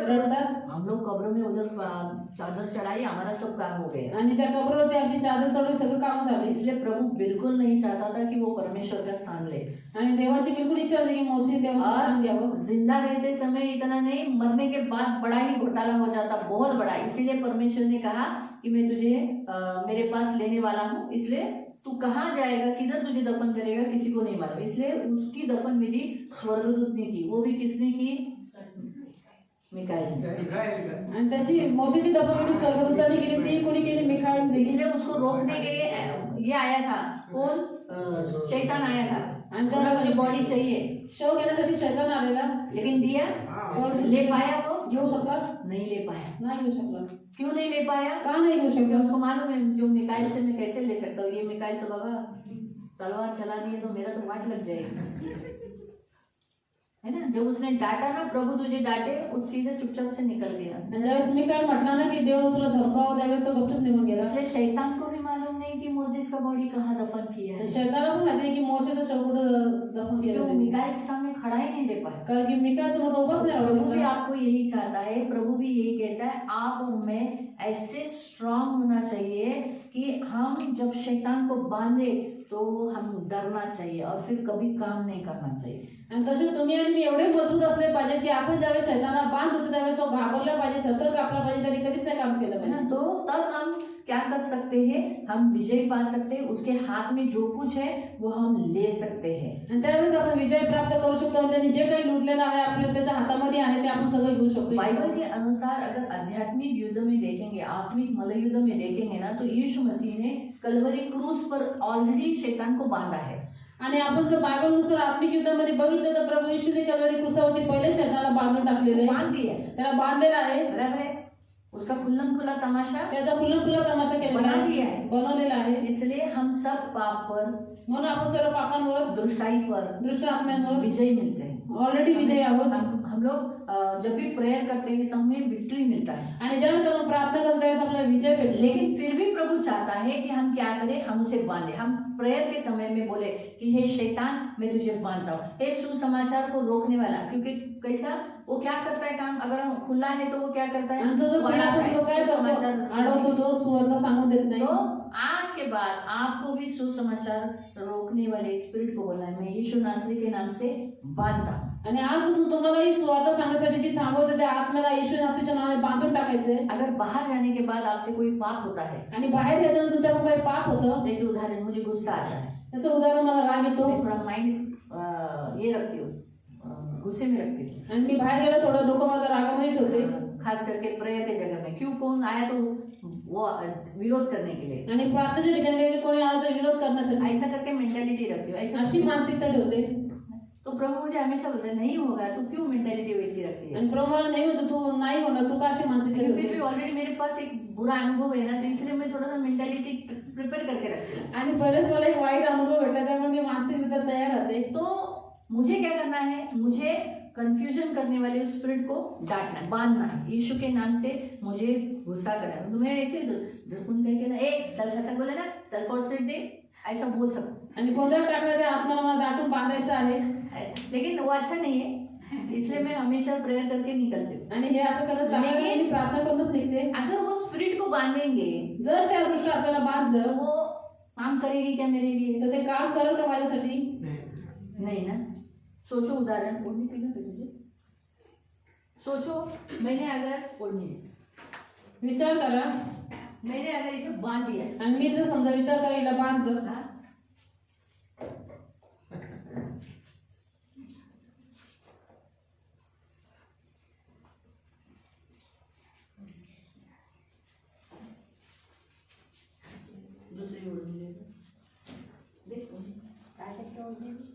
रडतात हम लोग कब्र में उधर चादर चढ़ाई, हमारा सब काम हो गया। आणि त्या कबरवरती आपली चादर चढवून सगळं काम झाले। इसलिए प्रभु बिल्कुल नहीं चाहता था कि वो परमेश्वर का स्थान ले। आणि देवाची बिलकुल इच्छा होती की मोशे देवाचं स्थान घ्यावं। जिंदा रहते समय इतना नहीं, मरने के बाद बड़ा ही घोटाला हो जाता, बहुत बड़ा। इसीलिए परमेश्वर ने कहा कि मैं तुझे मेरे पास लेने वाला हूँ, इसलिए तू कहाँ जाएगा, किधर तुझे दफन करेगा, किसी को नहीं मालूम। इसलिए उसकी दफन विधि स्वर्गदूत ने की। वो भी किसने की? मिकाएल। आणि त्याची मोशेची दफनविधी स्वर्गदूतांनी केली, ती कोणी केली? मिकाएल ने। इसलिए उसको रोकने के लिए ये आया था, कौन? शैतान आया था, बोला मुझे बॉडी चाहिए, शव घेण्यासाठी शैतान आलेला, लेकिन दिया? और ले पाया वो? घेऊ शकला? नहीं ले पाया। नाही घेऊ शकला। क्यों नहीं ले पाया? का नाही घेऊ क्योंकि शकला? उसको मालूम है जो मिकाइल से मैं कैसे ले सकता हूँ। ये मिकाइल तो बाबा तलवार चलानी है तो मेरा तो वाट लग जाएगी, है ना। जब उसने डांटा ना, प्रभु तुझे डांटे, वो सीधे चुपचाप से निकल गया। आणि ज्यावेळेस मिकाएल म्हटला ना की देव तुला धमकाव, त्यावेळेस तो गपचूप निघून गेला। इसलिए शैतान को भी मालूम नहीं कि मोसेस का बॉडी कहाँ दफन किया है, शैतानाला पण माहिती आहे की मोशेचं शव कुठं दफन केलं क्यों त्यांनी। मिकाइल के सामने खड़ा ही नहीं रह पाया। कारण की मिकाएलचं मोठं उभंच नाही राहू प्रभु भी शकला। आपको यही चाहता है, प्रभु भी यही कहता है, आप और मैं ऐसे स्ट्रांग होना चाहिए कि हम जब शैतान को बांधे तो हम डरना चाहिए और फिर कभी काम नहीं करना चाहिए। आणि तसे तुम्ही आणि मी एवढे मजबूत असले पाहिजे की आपण ज्यावेळेस शैतानाला बांध होतो त्यावेळेस तो घाबरला पाहिजे, थरथर कापला पाहिजे, तरी कधीच नाही काम केलं है पाहिजे। ना। तो तब हम क्या कर सकते हैं? हम विजय पा सकते हैं, उसके हाथ में जो कुछ है वो हम ले सकते हैं। आणि त्यावेळेस आपण विजय प्राप्त करू शकतो आणि त्यांनी जे काही लुटलेलं आहे आपल्या त्याच्या हातामध्ये आहे ते आपण सगळं घेऊ शकतो। बाइबल के अनुसार अगर आध्यात्मिक युद्ध में देखेंगे, आत्मिक मल्लयुद्ध में देखेंगे ना, तो यीशु मसीह ने कलवरी क्रूस पर ऑलरेडी शैतान को बांधा है। आणि आपण जर बायबलनुसार आत्मिक युद्धामध्ये बघितलं तर प्रभू येशूने कलवरी क्रूसावरती पहिले शैतानाला बांधून टाकलेले आहे, बांध दिया है, त्याला बांधलेला आहे, बराबर है। उसका खुल्लम खुला तमाशा त्याचा खुल्ला तमाशा केलेला बना दिया आहे, है। बनवलेला आहे। इसलिए हम सब पाप पर, म्हणून आपण सर्व पापांवर, दुष्टाई पर दुष्ट आत्म्यांवर विजय मिलते हैं। ऑलरेडी विजयी आहोत। हम लोग जब भी प्रेयर करते हैं तो हमें विक्ट्री मिलता है, आणि ज्यावेळेस आपण प्रार्थना करतो त्यावेळेस आपल्याला विजय भेटतो। लेकिन फिर भी प्रभु चाहता है कि हम क्या करें? हम उसे बांधे। हम प्रेयर के समय में बोले कि हे शैतान, मैं तुझे बांधता हूँ, हे सुसमाचार को रोकने वाला। क्योंकि कैसा वो क्या करता है काम? अगर हम खुला है तो वो क्या करता है? आणि तो जो बढ़ाता खुला है, असतो तो काय सुसमाचार करतो? अडवतो तो, सुवर्ण सांगू देत नाही। तो आज के बाद आपको भी सुसमाचार रोकने वाले स्पिरिट को बोलना है, मैं यीशु नासरी के नाम से बांधता हूँ। आणि आजपासून तुम्हालाही सुवार्ता सांगण्यासाठी जी थांबवते त्या आत्म्याला येशू नावाच्या नावाने बांधून टाकायचंय। अगर बाहर जाने के बाद आपसे कोई पाप होता है, आणि बाहेर गेल्यानंतर तुमच्याकडून काही पाप होतं, जैसे उदाहरण मुझे गुस्सा आता है, जसं उदाहरण मला राग येतो मैं थोड़ा माइंड ये रखती हूँ, गुस्से में रखती हूँ, आणि मी बाहेर गेला थोडं डोकं माझं रागामध्ये ठेवते। खास करके प्रेयर के जगह में। क्यों? कौन आया तो वो विरोध करने के लिए, आणि प्रार्थनेच्या ठिकाणी गेले कोणी आलं तर विरोध करण्यासाठी ऐसा करके मेंटेलिटी रखती हूँ, ऐसा। अशी मानसिकता ठेवते। तो प्रभु मुझे हमेशा बोलते हैं, नहीं होगा, तो क्यों मेंटेलिटी वैसी रखती है? आणि प्रभू मला नाही होतं, तू नाही होणार, तू का अशी मानसिकता लेकिन फिर भी ठेवते? ऑलरेडी मेरे पास एक बुरा अनुभव है ना, तो इसलिए मैं थोड़ा सा मेंटेलिटी प्रिपेयर करके रखती हूँ। आणि बरेच मला एक वाईट अनुभव भेटला त्यामुळे मी मानसिकरित्या तयार राहते। तो मुझे क्या करना है? मुझे कंफ्यूजन करने वाले उस स्पिरिट को डांटना है, बांधना है। यीशु के नाम से मुझे गुस्सा करना है। तो मैं ऐसे झटकून कह के ना, ए चल, ऐसा बोले ना, चल फॉर सीट दे, ऐसा बोल सकूं। आणि गोंधळ टाकला त्या आत्म्याला मला दाटून बांधायचं आहे, लेकिन वो अच्छा नहीं है, इसलिए मैं हमेशा प्रेयर करके निकलती हूँ। आणि हे असं करणं चांगलं नाही, आणि प्रार्थना करूनच निघते। अगर वो स्पिरिट को बांधेंगे जर त्या दृष्ट आपल्याला तो बांधलं वो काम करेगी क्या मेरे लिए? तर ते काम करेल का माझ्यासाठी? नहीं ना। सोचो उदाहरण, ओढ़नी पहना पे तुझे, सोचो मैंने अगर ओढ़नी, विचार करा, मैंने अगर इसे बांध दिया, आणि मी जर समजा विचार करायला बांधलं, हाँ, दूसरी ओढ़नी ले लो, देखो क्या करके ओढ़नी ली?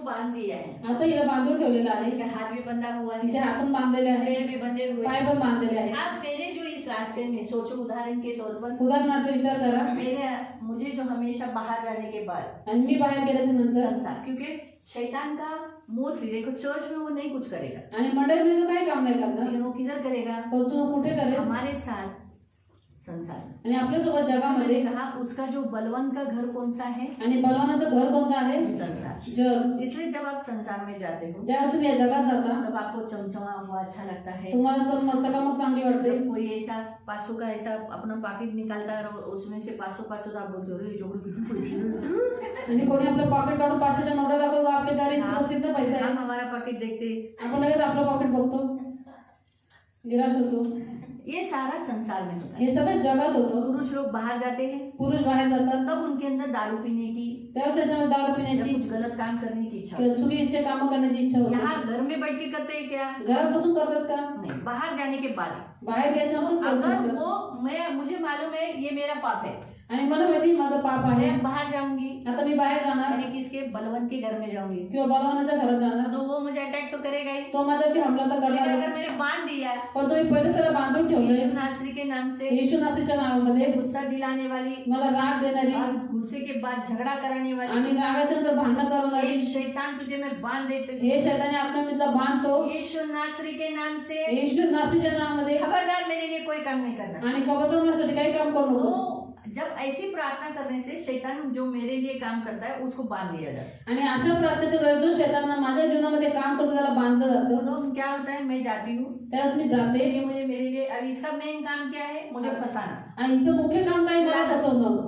बांध दिया है, आता हिला बांधून ठेवलेलं आहे, इसका हाथ भी बंधा हुआ है, तिचे हात पण बांधलेले आहे, पैर भी बंधे हुए पाय हैं। पण बांधलेले आहे. आप मेरे जो इस रास्ते में सोचो, उदाहरण के तौर पर उदाहरणार्थ विचार करा, मुझे जो हमेशा बाहर जाने के बाद आणि मी बाहेर गेल्याच्या नंतर संसार, क्योंकि शैतान का मोस्टली देखो चर्च में वो नहीं कुछ करेगा, आणि मंडळीमध्ये तो काही काम नाही करणार, लेकिन वो किधर करेगा, तर तो कुठे करेल, हमारे साथ संसार। आणि आपल्यासोबत मैंने जगामध्ये. कहा उसका जो बलवान का घर कौन सा है, आणि बलवानाचं घर कोणतं आहे, संसार। जग. इसलिए जब आप संसार में जाते हो ज्यावेळेस तुम्ही या जगात जाता तब आपको चमचमा हुआ अच्छा लगता है, तुम्हाला चकामक चांगली वाटते. जब कोई ऐसा 500 का ऐसा अपना पॉकेट निकालता है और उसमें से 500 आप बोलते हो, "अरे, जोड़ी कितनी पैसे है?" आणि कोणी आपलं पॉकेट काढून 500च्या नोटा दाखवतो, आपले दारी किती पैसे आहे, हम हमारा पॉकेट देखते, आपण लगेच आपलं पॉकेट बघतो, निराश होतो. ये सारा संसार में होता है। हे सगळं जगात होतं. पुरुष लोग बाहर जाते हैं पुरुष बाहेर जातात, तब उनके अंदर दारू पीने की त्यावेळेस त्याच्यामध्ये दारू या पिण्याची कुछ गलत काम करने की इच्छा किंवा चुकीचे कामं करण्याची इच्छा होती है। होती. यहाँ घर में बैठ के करते हैं क्या, घरात बसून करतात का, नहीं, बाहर जाने के बाद। बाहेर घ्यायचं तो करू अगर शकतात. वो मुझे मालूम है ये मेरा पाप है, आणि मला माहिती माझं पाप आहे, मैं बाहर जाऊंगी, आता मी बाहेर जाणार मैंने किसके बलवंत के घर में जाऊंगी, किंवा बलवानाच्या घरात जाणार, तो वो मुझे अटैक तो करेगा ही। तो माझ्यावरती हमला तर लेकिन करणार. अगर मैंने बांध दिया पण तुम्ही पहिले त्याला बांधून ठेवलंय यीशु नासरी के नाम से, येशू नासीच्या नावामध्ये, गुस्सा दिलाने वाली मला राग देणारी और गुस्से के बाद झगड़ा कराने वाली, आणि रागाच्या नंतर भांडण करणारी, ये शैतान तुझे मैं बांध देते हे शैताने आपल्यामधला बांधतो. यीशु नासरी के नाम से, येशू नासीच्या नावामध्ये, खबरदार मेरे लिए कोई काम नहीं करना। आणि खबरदार माझ्यासाठी काही काम करू नको. तो जब ऐसी प्रार्थना करने से शैतान जो मेरे लिए काम करता है उसको बांध दिया जाता है। आणि अशा प्रार्थनेच्या वेळेस जो शैतान माझ्या जीवनामध्ये काम करतो त्याला बांधलं जातं. तो क्या होता है, मैं जाती हूँ, त्यावेळेस मी जाते, ये मुझे मेरे लिए, अब इसका मेन काम क्या है, मुझे फंसाना, आणि हिचं मुख्य काम काय, मला फसवणं,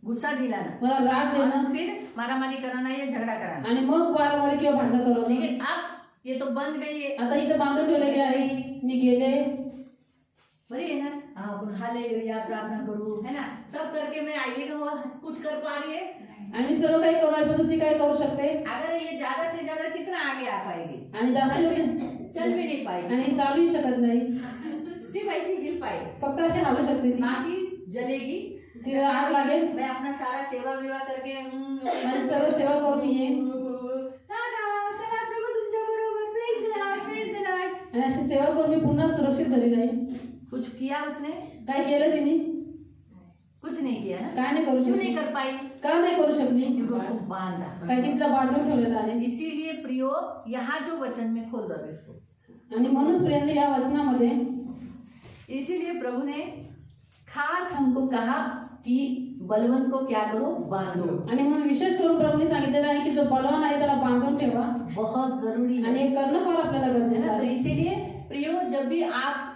गुस्सा दिलाना, मला राग देणं, और फिर मारामारी कराना या झगड़ा कराना। आणि मग वारंवार किंवा भांडण करणं. लेकिन अब ये तो बंद गई है, आता इथं बांधून ठेवलेले आहे, मी गेले, बड़ी है ना, हाँ अपन हालेलुया प्रार्थना करूँ, है ना, सब करके मैं आई, लेकिन वो कुछ कर पा रही है, आणि सर्व काही करू पण ती काय करू शकते, अगर ये ज्यादा से ज्यादा कितना आगे आ पाएगी, आणि जास्त चल भी नहीं पाएगी, आणि चालूही शकत नाही, सिर्फ ऐसी हिल पाएगी, फक्त अशी हालू शकते ती, बाकी जलेगी, तिला आग लागेल. मैं अपना सारा सेवा विवाह करके माझी सर्व सेवा करून येईन, चला प्रभू तुमच्या बरोबर, praise the Lord, praise the Lord. आणि अशी सेवा करून मी पुन्हा सुरक्षित झाली नाही. कुछ किया उसने, काय केलं तिने, कुछ नहीं किया ना, काय नाही करू क्यों शकली, नहीं कर पाई, का नाही करू शकली, क्योंकि उसको बांधा। काय की तिला बांधून ठेवलेलं आहे. इसीलिए प्रियो यहाँ जो वचन में खोल दो इसको, आणि म्हणून प्रियांनी या वचनामध्ये, इसीलिए प्रभु ने खास हमको कहा कि बलवंत को क्या करो, बांधो, आणि म्हणून विशेष करून प्रभूने सांगितलेलं आहे की जो बलवान आहे त्याला बांधून ठेवा, बहुत जरूरी आणि है हे करणं फार आपल्याला गरजेचं ना। तो आहे. इसीलिए प्रियो जब भी आप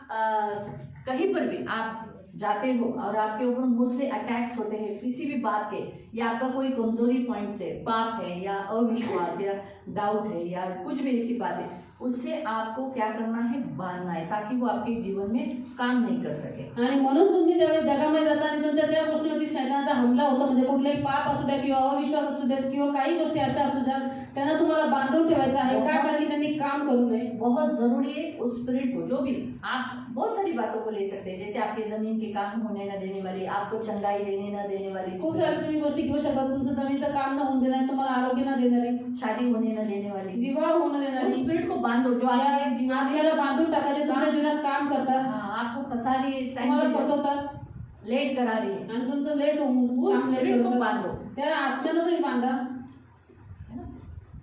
कहीं पर भी आप जाते हो और आपके ऊपर मोस्टली अटैक्स होते हैं किसी भी बात के, या आपका कोई कमजोरी पॉइंट है, पाप है या अविश्वास या डाउट है या कुछ भी ऐसी बात है, उससे आपको क्या करना है, बांधना है, ताकि वो आपके जीवन में काम नहीं कर सके। आणि म्हणून तुम्ही ज्यावेळेस जगामध्ये जाता आणि तुमच्या त्या गोष्टीवरती शैतानाचा हमला होतो, म्हणजे कुठलेही पाप असू द्या किंवा अविश्वास असू द्यात किंवा काही गोष्टी अशा असू द्यात, त्यांना तुम्हाला बांधून ठेवायचं आहे. का, कारण की त्यांनी काम करू नये. बहुत जरूरी है उस स्पिरिट को, जो भी आप बहुत सारी बातों को ले सकते हैं, जैसे आपके जमीन के काम होने न देने वाली, आपको चंगाई देने न देने वाली, खूप सारे तुम्ही गोष्टी घेऊ शकता. तुमचं जमीनचं काम न होऊन देणार, तुम्हाला आरोग्य न देणारी, शादी होने न देने वाली, विवाह होऊन उस देणारी, स्पिरिट को बांधो जो आपके जीवन में, आपल्याला बांधून टाकायचे, तुमच्या जीवनात काम करतात, हाँ, आपको फंसा रही है, तुम्हाला टाइम फसवतात लेट करा रही है, आणि तुमचं लेट होऊन उस काम लेट स्पिरिट को करतात. बांधो, त्या आत्म्याला तुम्ही बांधा, है ना?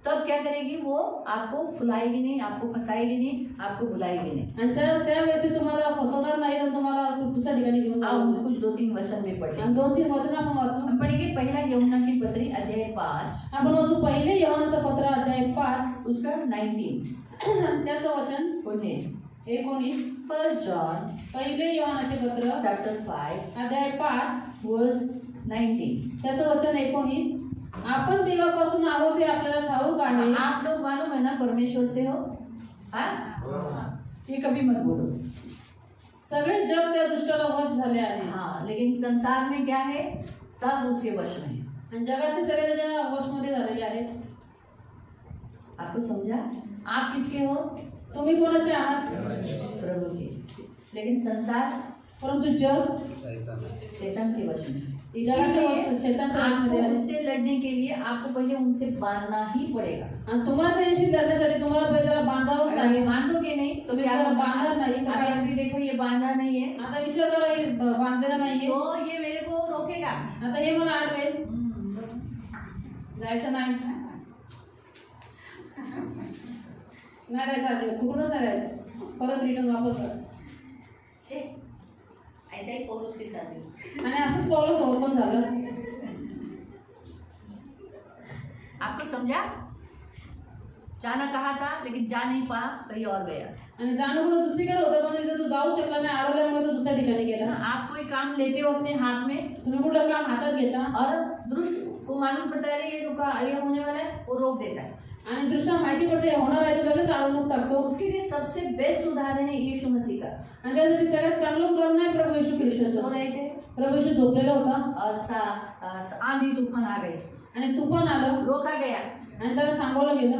तब क्या करेगी वो, आपको फुलाएगी नहीं, आपको फंसाएगी नहीं, आपको बुलाएगी नहीं। आणि त्यावेळेस ती तुम्हाला फसवणार नाही और तुम्हाला दुसऱ्या ठिकाणी घेऊन आओ जाणार. कुछ 2-3 वचन में पढ़े। आणि 2-3 वचन आपण वाचू. हम पढ़ेंगे पहला यूहन्ना की पत्री अध्याय 5 आपण वाचू पहिले योहानाचं पत्र अध्याय 5 उसका 19 त्याचं वचन 19. फर्स्ट जॉन पहिले योहानाचे पत्र चैप्टर 5 अध्याय 5 वर्स 19। त्याचं वचन 19. आपण देवापासून आहोत हे आपल्याला ठाऊक आहे. आप लोग मालूम है ना परमेश्वर से हो, हाँ, ये कभी मत बोलो। सगळे जग त्या दुष्टाला वश झाले आहे. हाँ, लेकिन संसार में क्या है, सब उसके वश में है। आणि जगातील सगळे त्याच्या वशमध्ये झालेले आहेत. आपको समझा? आप किसके हो? तुम्ही कोणाचे आहात? प्रभु के। लेकिन संसार परंतु जग शैतान के वश में। जगाच्या वश- इसीलिए शैतानच्या वशमध्ये आपको आहे. उससे लड़ने के लिए आपको पहले उनसे बांधना ही पड़ेगा। आणि तुम्हाला त्याच्याशी लढण्यासाठी तुम्हाला पहिले त्याला बांधावंच अगर लागेल. बांधोगे नहीं तो तुम्ही क्या त्याला होगा? बांधणार नाही तर अभी काय? अभी देखो ये बांधा नहीं है आता विचार करा, हे बांधलेलं नाहीये, तो ये मेरे को रोकेगा। आता हे मला आडवेल, जायचं नाही, नाही राहायचं आधी, कुठूनच नाही राहायचं, परत रिटर्न वापस कर. छे, ऐसा ही पौलुस के साथ भी। आणि असंच पौलुससोबत पण झालं. आपको समझा? जाना कहा था लेकिन जा नहीं पा, कहीं और गया। आणि जाणं कुठं दुसरीकडे होतं, पण तिथे तू जाऊ शकला नाही, अडवल्यामुळे तो दुसऱ्या ठिकाणी गेला. आप कोई काम लेते हो अपने हाथ में तुम्ही कुठलं काम हातात घेता और दुष्ट को मालूम पड़ता है ये रुका, ये होने वाला है, वो रोक देता है। आणि दृष्टा माहिती पडते हे होणार आहे, तो लगेच अडवून टाकतो. उसके लिए सबसे बेस्ट उदाहरण है यीशु मसीह का। आणि त्यासाठी सगळ्यात चांगलं उदाहरण आहे प्रभू येशू सो ख्रिस्ताचं. रहे थे प्रभू येशू झोपलेला होता और आंधी तूफान आ गई, आणि तुफान आलं रोका गया, आणि त्याला थांबवलं गेलं.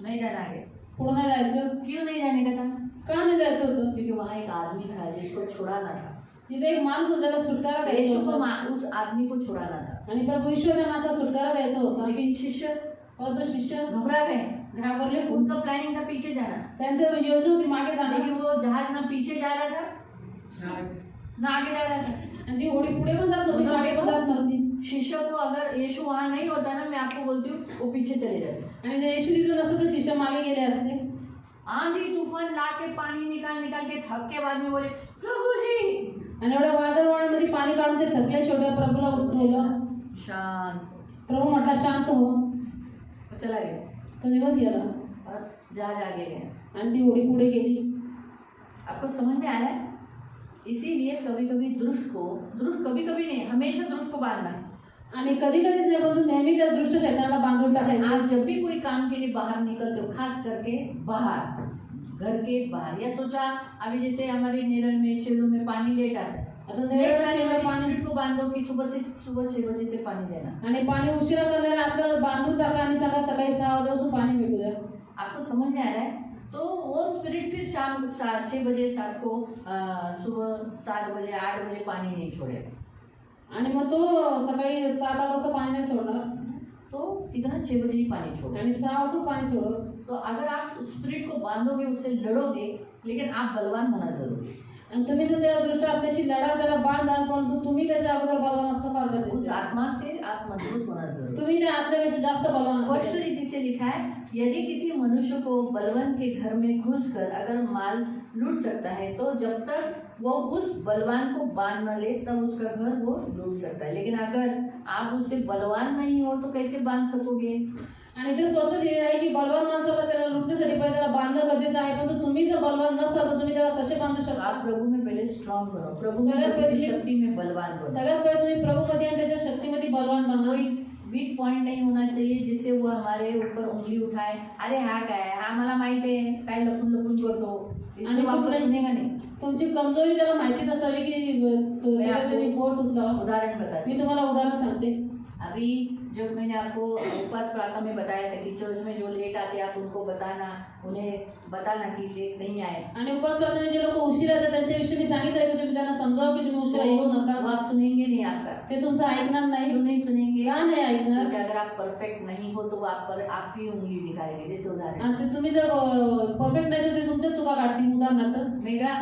नहीं जाना आगे। पुढे नाही जायचं. क्यों नहीं जाने का था? का नाही जायचं होतं? क्योंकि वहाँ एक आदमी था जिसको छुड़ाना था। तिथे एक माणूस होता, त्याला सुटकारा द्यायचा यीशु को होता. उस आदमी को छुड़ाना था, आणि प्रभू येशू त्या माणसाला सुटकारा द्यायचा होता. लेकिन शिष्य परंतु शिष्य घबरा गए। घाबरले. उनका प्लानिंग था पीछे जाना, त्यांचं योजना होती मागे जाणार, लेकिन वो जहाज ना पीछे जा रहा था ना आगे जा रहा था। आणि ती होडी पुढे पण जात होती, मागे पण जात नव्हती. शिष्य को अगर यीशु वहाँ नहीं होता ना, मैं आपको बोलती हूँ वो पीछे चले जाते। आणि जर येशू तिथं नसतं तर शिष्य मागे गेले असते. आंधी तूफान ला के पानी निकाल के थक के बाद में बोले प्रभु जी, आणि एवढ्या वादळवाड्यामध्ये पाणी काढून ते थकले, शेवटी प्रभूला उठवलं. शांत। प्रभू म्हटला शांत हो, वो चला गया तो निघत गेला और जहाज आगे गया। आणि ती होडी पुढे गेली. आपको समझ में आ रहा है? इसीलिए कभी कभी दुष्ट कभी कभी नहीं, हमेशा दुष्ट को बांधना है। आणि कधी कधीच नाही, पण तू नेहमी त्या दृष्ट शैतानाला बांधून टाकायचं. आप जब भी कोई काम के लिए बाहर निकलते हो, खास करके बाहर, घर के बाहर, या सोचा अभी जैसे हमारे नेरल में शेलू में पानी लेट आता है, आता लेट नेरळ आने वाले पाणी स्पिरिट को बांधो कि सुबह 6 बजे से पानी देना। आणि पाणी उशिरा करणाऱ्या आपल्याला बांधून टाका आणि सकाळ सकाळी 6 वाजता पाणी भेटू द्या. आपको समझ में आ रहा है? तो वो स्पिरिट फिर शाम 6 बजे 7 को सुबह 7 बजे 8 बजे पानी नहीं छोड़ेगा। आणि मग तो सकाळी 7 वाजता पाणी नाही सोडणार, तो कितना 6 बजे ही पानी छोड़ो। आणि 6 वाजता पाणी सोडत. तो अगर आप स्पिरिट को बांधोगे, उससे लड़ोगे, लेकिन आप बलवान होना जरूरी है। आणि तुम्ही जर त्या दृष्ट आपल्याशी लढा, त्याला बांधाल, परंतु तुम्ही त्याच्या अगोदर बलवान असणं फार उस गरजेचं आहे. आत्मा से आप मजबूत होना जरूरी है। तुम्ही त्या आत्म्यापेक्षा जास्त बलवान स्पष्ट असणे. रीति से लिखा है, यदि किसी मनुष्य को बलवान के घर में घुसकर अगर माल लूट सकता है, तो जब तक वो उस बलवान को बांध न ले तब उसका घर वो लूट सकता है। लेकिन अगर आप उससे बलवान नहीं हो तो कैसे बांध सकोगे? आणि ते स्पष्ट लिहिलं आहे की बलवान माणसाला त्याला लुटण्यासाठी पहिले त्याला बांधणं गरजेचं आहे, परंतु तुम्ही जर बलवान नसाल तर तुम्ही त्याला कसे बांधू तो शकता? आप प्रभु में पहले स्ट्रांग बनो, प्रभु में सगळ्यात प्रभु की पहिले- शक्ति में बलवान बनो। सगळ्यात पहिले तुम्ही प्रभूपती आणि त्याच्या शक्तीमध्ये बलवान बना. कोई वीक पॉइंट नहीं होना चाहिए जिससे वो हमारे ऊपर उंगली उठाए, अरे हा काय, हा मला माहिती आहे, काय लपून लपून करतो, आणि इसको वापस कुठले- सुनेगा नहीं। तुमची कमजोरी त्याला माहिती नसावी की त्याला त्यांनी बोट उचलावा. उदाहरण बताते मी तुम्हाला उदाहरण सांगते. अभी जब मैंने आपको उपवास प्रार्थना में बताया था कि चर्च में जो लेट आते आप उनको बताना, उन्हें बताना कि लेट नहीं आए, आणि उपवास करताना जे लोक उशिरा येतात त्यांच्याविषयी मी सांगितलं की तुम्ही त्यांना समजावं की तुम्ही उशिरा येऊ तो नका. आप सुनेंगे नहीं आपका। ते तुमचं ऐकणार नाही. क्यों नहीं सुनेंगे? का नाही ऐकणार? क्योंकि अगर आप परफेक्ट नहीं हो तो वो आप पर आपकी उंगली दिखाएंगे। जैसे उदाहरण आणि ते तुम्ही जर परफेक्ट नाही तर ते तुमच्या चुका काढतील. उदाहरणार्थ मेघा,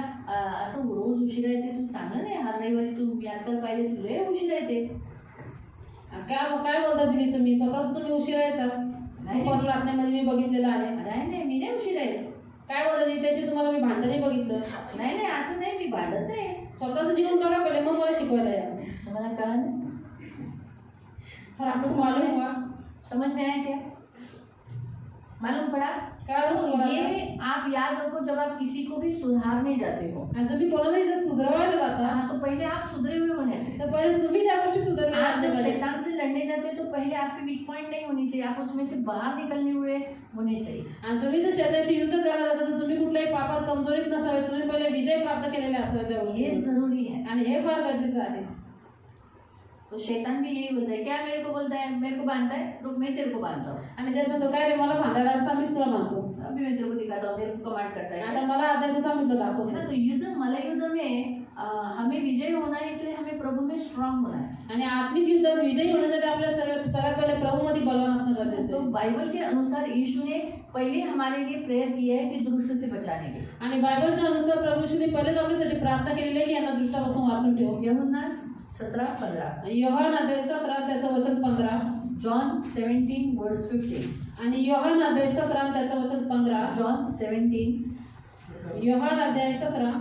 असं रोज उशिरा येते, तू चांगलं नाही, हर रविवारी तू मी आजकाल पाहिले तू लय उशिरा येते। काय बोलता दिली तुम्ही? स्वतःच तुम्ही उशिरा येता. नाही. उपवास प्रार्थनेमध्ये मी बघितलेलं आहे. नाही नाही, मी नाही उशिरा येते। काय बोलता दिली? त्याशी तुम्हाला मी भांडताना बघितलं. नाही नाही, असं नाही, मी भांडत नाही। स्वतःच जीवन बघा पहिले, मग मला शिकवायला या. तुम्हाला कळलं? और आपको मालूम हुआ? समझ में आया क्या? मालूम पड़ा? काय तो मालूम पड़ा? ये आप याद रखो, जब आप किसी को भी सुधारने जाते हो, आणि तुम्ही कोणालाही जर सुधारायला जाता हाँ, तो पहले आप सुधरे हुए होने चाहिए। तर पहिले तुम्ही त्या गोष्टी सुधारल्या आप जब पाहिजे. शैतान से लड़ने जाते हो तो पहले आपके वीक पॉइंट नहीं होनी चाहिए, आप उसमें से बाहर निकलने हुए होने चाहिए। आणि तुम्ही जर शैतानाशी युद्ध करायला जाता तर तुम्ही कुठल्याही पापात कमजोरीत नसावे. तुम्ही पहिले विजय प्राप्त केलेले असावे त्या ये गोष्टीवर. जरूरी है। आणि हे फार गरजेचं आहे. तो शैतान भी यही बोलता है, क्या मेरे को बोलता है, मेरे को बांधता है, रुक मैं तेरे को बांधता हूँ, आणि शैतान तो काय रे, मला भांडायला असता मीच तुला मानतो. अभी मैं तेरे को दिखाता हूँ, मेरे को कमांड करता आता है मला आदेश होता मी तुला दाखवतो. ना। तो युद्ध, मल्ल युद्ध में हमें विजयी होना है, इसलिए हमें प्रभु में स्ट्रांग होना है। आणि आत्मिक युद्धात विजयी होण्यासाठी आपल्याला सगळ्यात पहिले प्रभूमध्ये बलवान असणं गरजेचं तो आहे. बाइबल के अनुसार यीशु ने पहले हमारे लिए प्रेयर की है कि दुष्ट से बचाने के लिए। आणि बायबलच्या अनुसार प्रभू येशूने पहिलेच आपल्यासाठी प्रार्थना केलेली आहे की यांना दुष्टापासून वाचून ठेव. यूहन्ना 17:15, योहान अध्याय 17 त्याचं वचन 15 जॉन 17:15, आणि योहान अध्याय 17 त्याचं वचन 15. जॉन 17:15 योहान अध्याय 17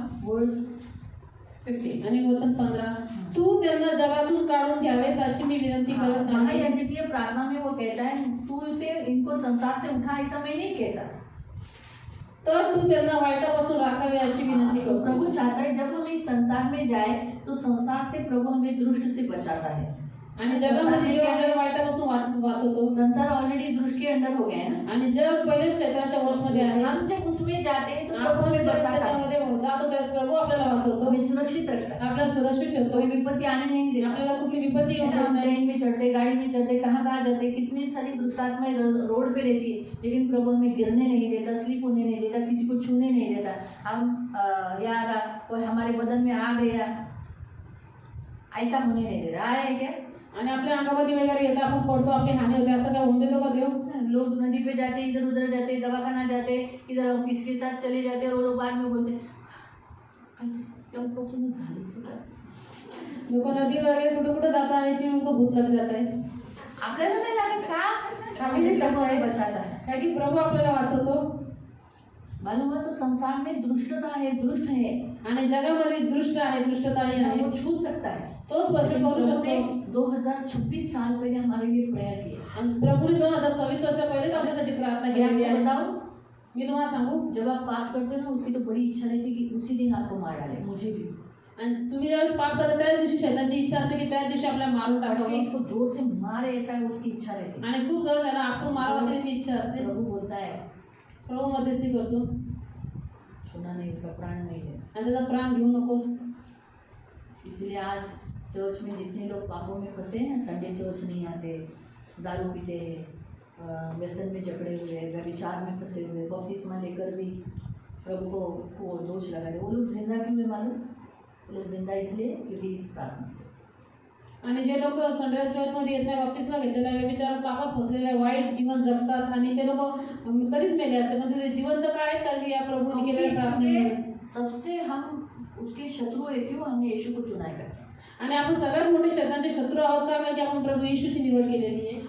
आणि वचन 15. तू त्यांना जगातून काढून घ्यावेस अशी मी विनंती करत नाही. महायाजकीय प्रार्थना में वो कहता है तू इसे इनको संसार से उठा, ऐसा मैं नहीं कहता। तर तू त्यांना वाईटापासून राखावे अशी विनंती तो करतो. प्रभु चाहता है जब हम इस संसार में जाए तो संसार से प्रभु हमें दुष्ट से बचाता है। आणि जगामध्ये देव आपल्याला वाईटापासून वाचवतो. संसार ऑलरेडी दुष्ट के अंडर हो गया है ना। आणि जग पहिले क्षेत्राच्या वशमध्ये आहे. हम जब उसमें जाते हैं तो प्रभु आपण हमें ज्या बचाता है, क्षेत्रामध्ये जातो त्यावेळेस प्रभू आपल्याला वाचवतो, हमें सुरक्षित रखता है, आपल्याला सुरक्षित ठेवतो. कोई विपत्ति आने नहीं देता। आपल्याला कुठली विपत्ती है येऊ ना, देत नाही. ट्रेन में चढ़ते, गाड़ी में चढ़ते, कहाँ कहाँ जाते, कितनी सारी दुष्टात्माएं रोड पे रहती है, लेकिन प्रभु हमें गिरने नहीं देता, स्लिप होने नहीं देता, किसी को छूने नहीं देता। हम यार कोई हमारे बदन में आ गया ऐसा होने नहीं देता। आया है क्या? आणि आपल्या अंगामध्ये वगैरे येतं, आपण पडतो, आपली हानी होते, असं काय होऊन देतो का देव? लोग नदी पे जाते, इधर उधर जाते, दवाखाना जाते, इधर किसके साथ चले जाते और वो लोग बाद में बोलते तेव्हापासूनच झाली सगळं। लोक नदी वगैरे कुठे कुठे जातात आणि ती लोक भूत लग जात आहे. आपल्याला नाही लागत का? हमें प्रभु है बचाता है। कारण की प्रभू आपल्याला वाचवतो. मालूम है तो संसार में दुष्टता है, दुष्ट है, आणि जगामध्ये दृष्ट आहे, दृष्टताही आहे. वो छू सकता है। तो स्पर्श करू शकतो. 2026 साल पहले हमारे लिए प्रेयर की। आणि प्रभूने 2026 वर्षा पहिलेच आपल्यासाठी प्रार्थना केलेली आहे. बताओ, मी तुम्हाला सांगू, जब आप पाप करते हो ना, उसकी तो बड़ी इच्छा रहती है कि उसी दिन आपको मार डाले, मुझे भी। आणि तुम्ही ज्यावेळेस पाप करता त्या दिवशी शैतानची इच्छा असते की त्या दिवशी आपल्याला मारून ताकि टाकावं इसको जोर से मारे, ऐसा है उसकी इच्छा रहती है। आणि खूप जण त्याला आपण मारावं अशी इच्छा असते. प्रभु बोलता है प्रभू मध्यस्थी करतो सुना नहीं, उसका प्राण नहीं है। आणि त्याचा प्राण घेऊ नकोस. इसलिए आज चर्च में जितने लोग पापों में फंसे हैं, संडे चर्च नहीं आते, दारू पीते हैं, व्यसन में जकड़े हुए, व्यभिचार में फंसे हुए, बपतिस्मा लेकर भी प्रभु को दोष लगा रहे, वो लोग जिंदा क्यों है मालूम? वो लोग जिंदा इसलिए क्योंकि इस प्रार्थना से। आणि जे लोक संडे चर्चमध्ये येत नाही, बाप्तिस्मा घेतलेला आहे, व्यभिचार पापात फसलेले वाईट जीवन जगतात आणि ते लोक कधीच मेले असते, म्हणजे ते जिवंत काय कारण की या प्रभूने केलेल्या प्रार्थनेमुळे. सबसे हम उसके शत्रु है, क्यों? हमने यीशु को चुना है। आणि आपण सगळ्यात मोठे शैतानचे शत्रू आहोत का? कारण की आपण प्रभू येशूची निवड केलेली आहे.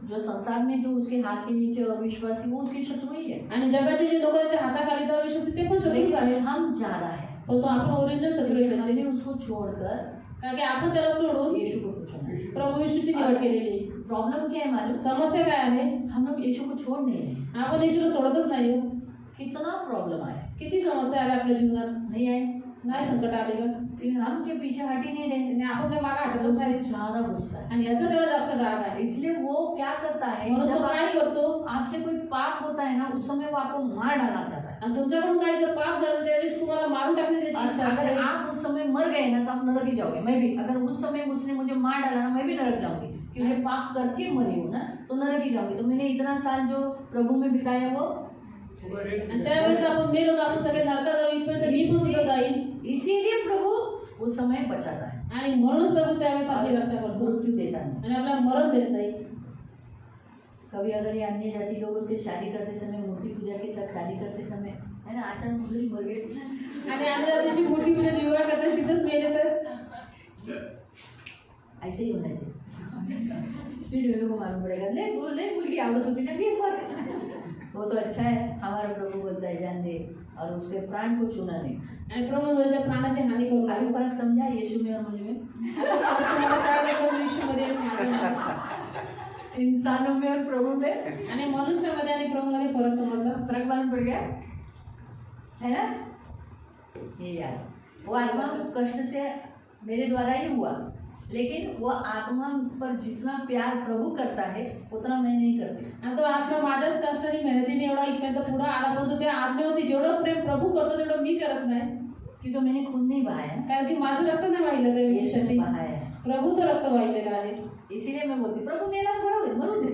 जो संसार में जो उसके हाथ के नीचे अविश्वासी, वो उसके शत्रु ही है। आणि जगाचे जे लोक त्याच्या हाताखाली तर विश्वासी ते पण शत्रूच लेकिन आहेत. हम ज्यादा है, पण तो आपण ओरिजिनल शत्रू आहे त्याचे. हमने उसको छोड़कर कारण की आपण त्याला सोडून यीशु को चुना है। प्रभू येशूची निवड केलेली आहे. प्रॉब्लम क्या है मालूम? समस्या काय आहे? हम लोग यीशु को छोड़ नहीं रहे। आपण येशूला सोडतच नाही. कितना प्रॉब्लम आया, किती समस्या आल्या आपल्या जीवनात, नहीं आए, नाही संकट आले का? लेकिन हम के पीछे हट ही नहीं रहे। आणि आपण काय मागे हटतच उसको नाही. ज्यादा गुस्सा है, आणि याचा त्याला जास्त राग आहे. इसलिए वो क्या करता है, म्हणून जब तो काय करतो, आपसे कोई पाप होता है ना, उस समय वो आपको मार डालना चाहता है। आणि तुमच्याकडून काही जर पाप झालं त्यावेळेस तुम्हाला मारून टाकण्याची त्याची इच्छा अगर असते. आप उस समय मर गए ना, तो आप नरक ही जाओगे। मैं भी अगर उस समय उसने मुझे मार डाला ना, मैं भी नरक जाऊंगी, क्योंकि मैं पाप करके मरी हूँ ना, तो नरक ही जाऊंगी। तो मैंने इतना साल जो प्रभु में बिताया वो, आणि त्यावेळेस आपण मेलो तर आपण सगळे नरकात जाऊ, इथपर्यंत मी पण सुद्धा जाईन. इसीलिए प्रभु उस समय बचाता है, आणि म्हणूनच प्रभू त्यावेळेस आपली रक्षा करतो मृत्यु देता नहीं। आणि आपल्याला मरण देत नाही. कभी अगर ये अन्य जाति लोगों से शादी करते समय, मूर्ति पूजा के साथ शादी करते समय, है ना, अचानक मुझे मर गए, आणि आणि दिवशी मोठी पूजा विवाह करतात तिथंच मेले तर ऐसे ही होना चाहिए। फिर ये लोगों को मालूम पड़ेगा, ले मुर्गी आवड़त होती ना, फिर मर। वो तो अच्छा है, हमारा प्रभु बोलता है जान दे, और उसके प्राण को छूना नहीं। आणि प्रभू त्याच्या प्राणाची हानी करू अभी नका. फर्क समझा यीशु में और मुझ में, तुम्हाला काय वाटलं प्रभू येशूमध्ये आणि माझ्यामध्ये? इंसानों में और प्रभु में आणि मनुष्यामध्ये आणि प्रभूमध्ये फरक समजला. फर्क मालूम पड़ गया है ना? ये यार वो आत्मा कष्ट से मेरे द्वारा ही हुआ, लेकिन वो आत्मा पर जितना प्यार प्रभु करता है उतना मैं नहीं करती। आणि तो आत्मा माझ्याच कष्टाने मेहनतीने एवढा इथपर्यंत पुढे आला, पण तो त्या आत्मेवरती जेवढं प्रेम प्रभू करतो तेवढं मी करत नाही. क्योंकि मैंने खून नहीं बहाया, कारण की माझं रक्त नाही वाहिलं त्या यीशु ने व्यक्तीसाठी, बहाया है। प्रभूचं रक्त वाहिलेलं आहे. इसीलिए मैं बोलती प्रभु मेरा मरू दे।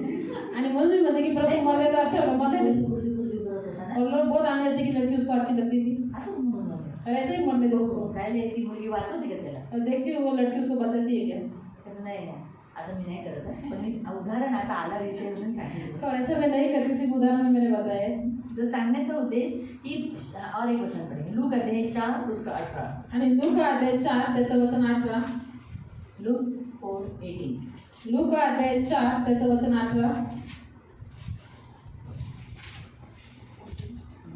आणि म्हणून मी म्हणते की प्रभू मरले तो अच्छा होगा, मरने दे. गुर्दी करत होता ना, और लोग बहुत आने जाते कि लड़की उसको अच्छी लगती थी. असंच म्हणून और ऐसे ही मोड़ने दो उसको। काय ती मुलगी वाचवते का त्याला? और देखती हूँ वो लड़की उसको बचाती है क्या? तर नाही नाही असं मी नाही करत आहे. पण मी उदाहरण आता आला विषय म्हणून सांगितलं. और ऐसा मैं नहीं करती, सिर्फ उदाहरण में मैंने बताया है. तर सांगण्याचा उद्देश की और एक वचन पडेल लूक अध्याय 4 उसका 18. आणि लूका अध्याय 4 त्याचं वचन 18. लूक 4:18. लूका अध्याय 4 त्याचं वचन 18.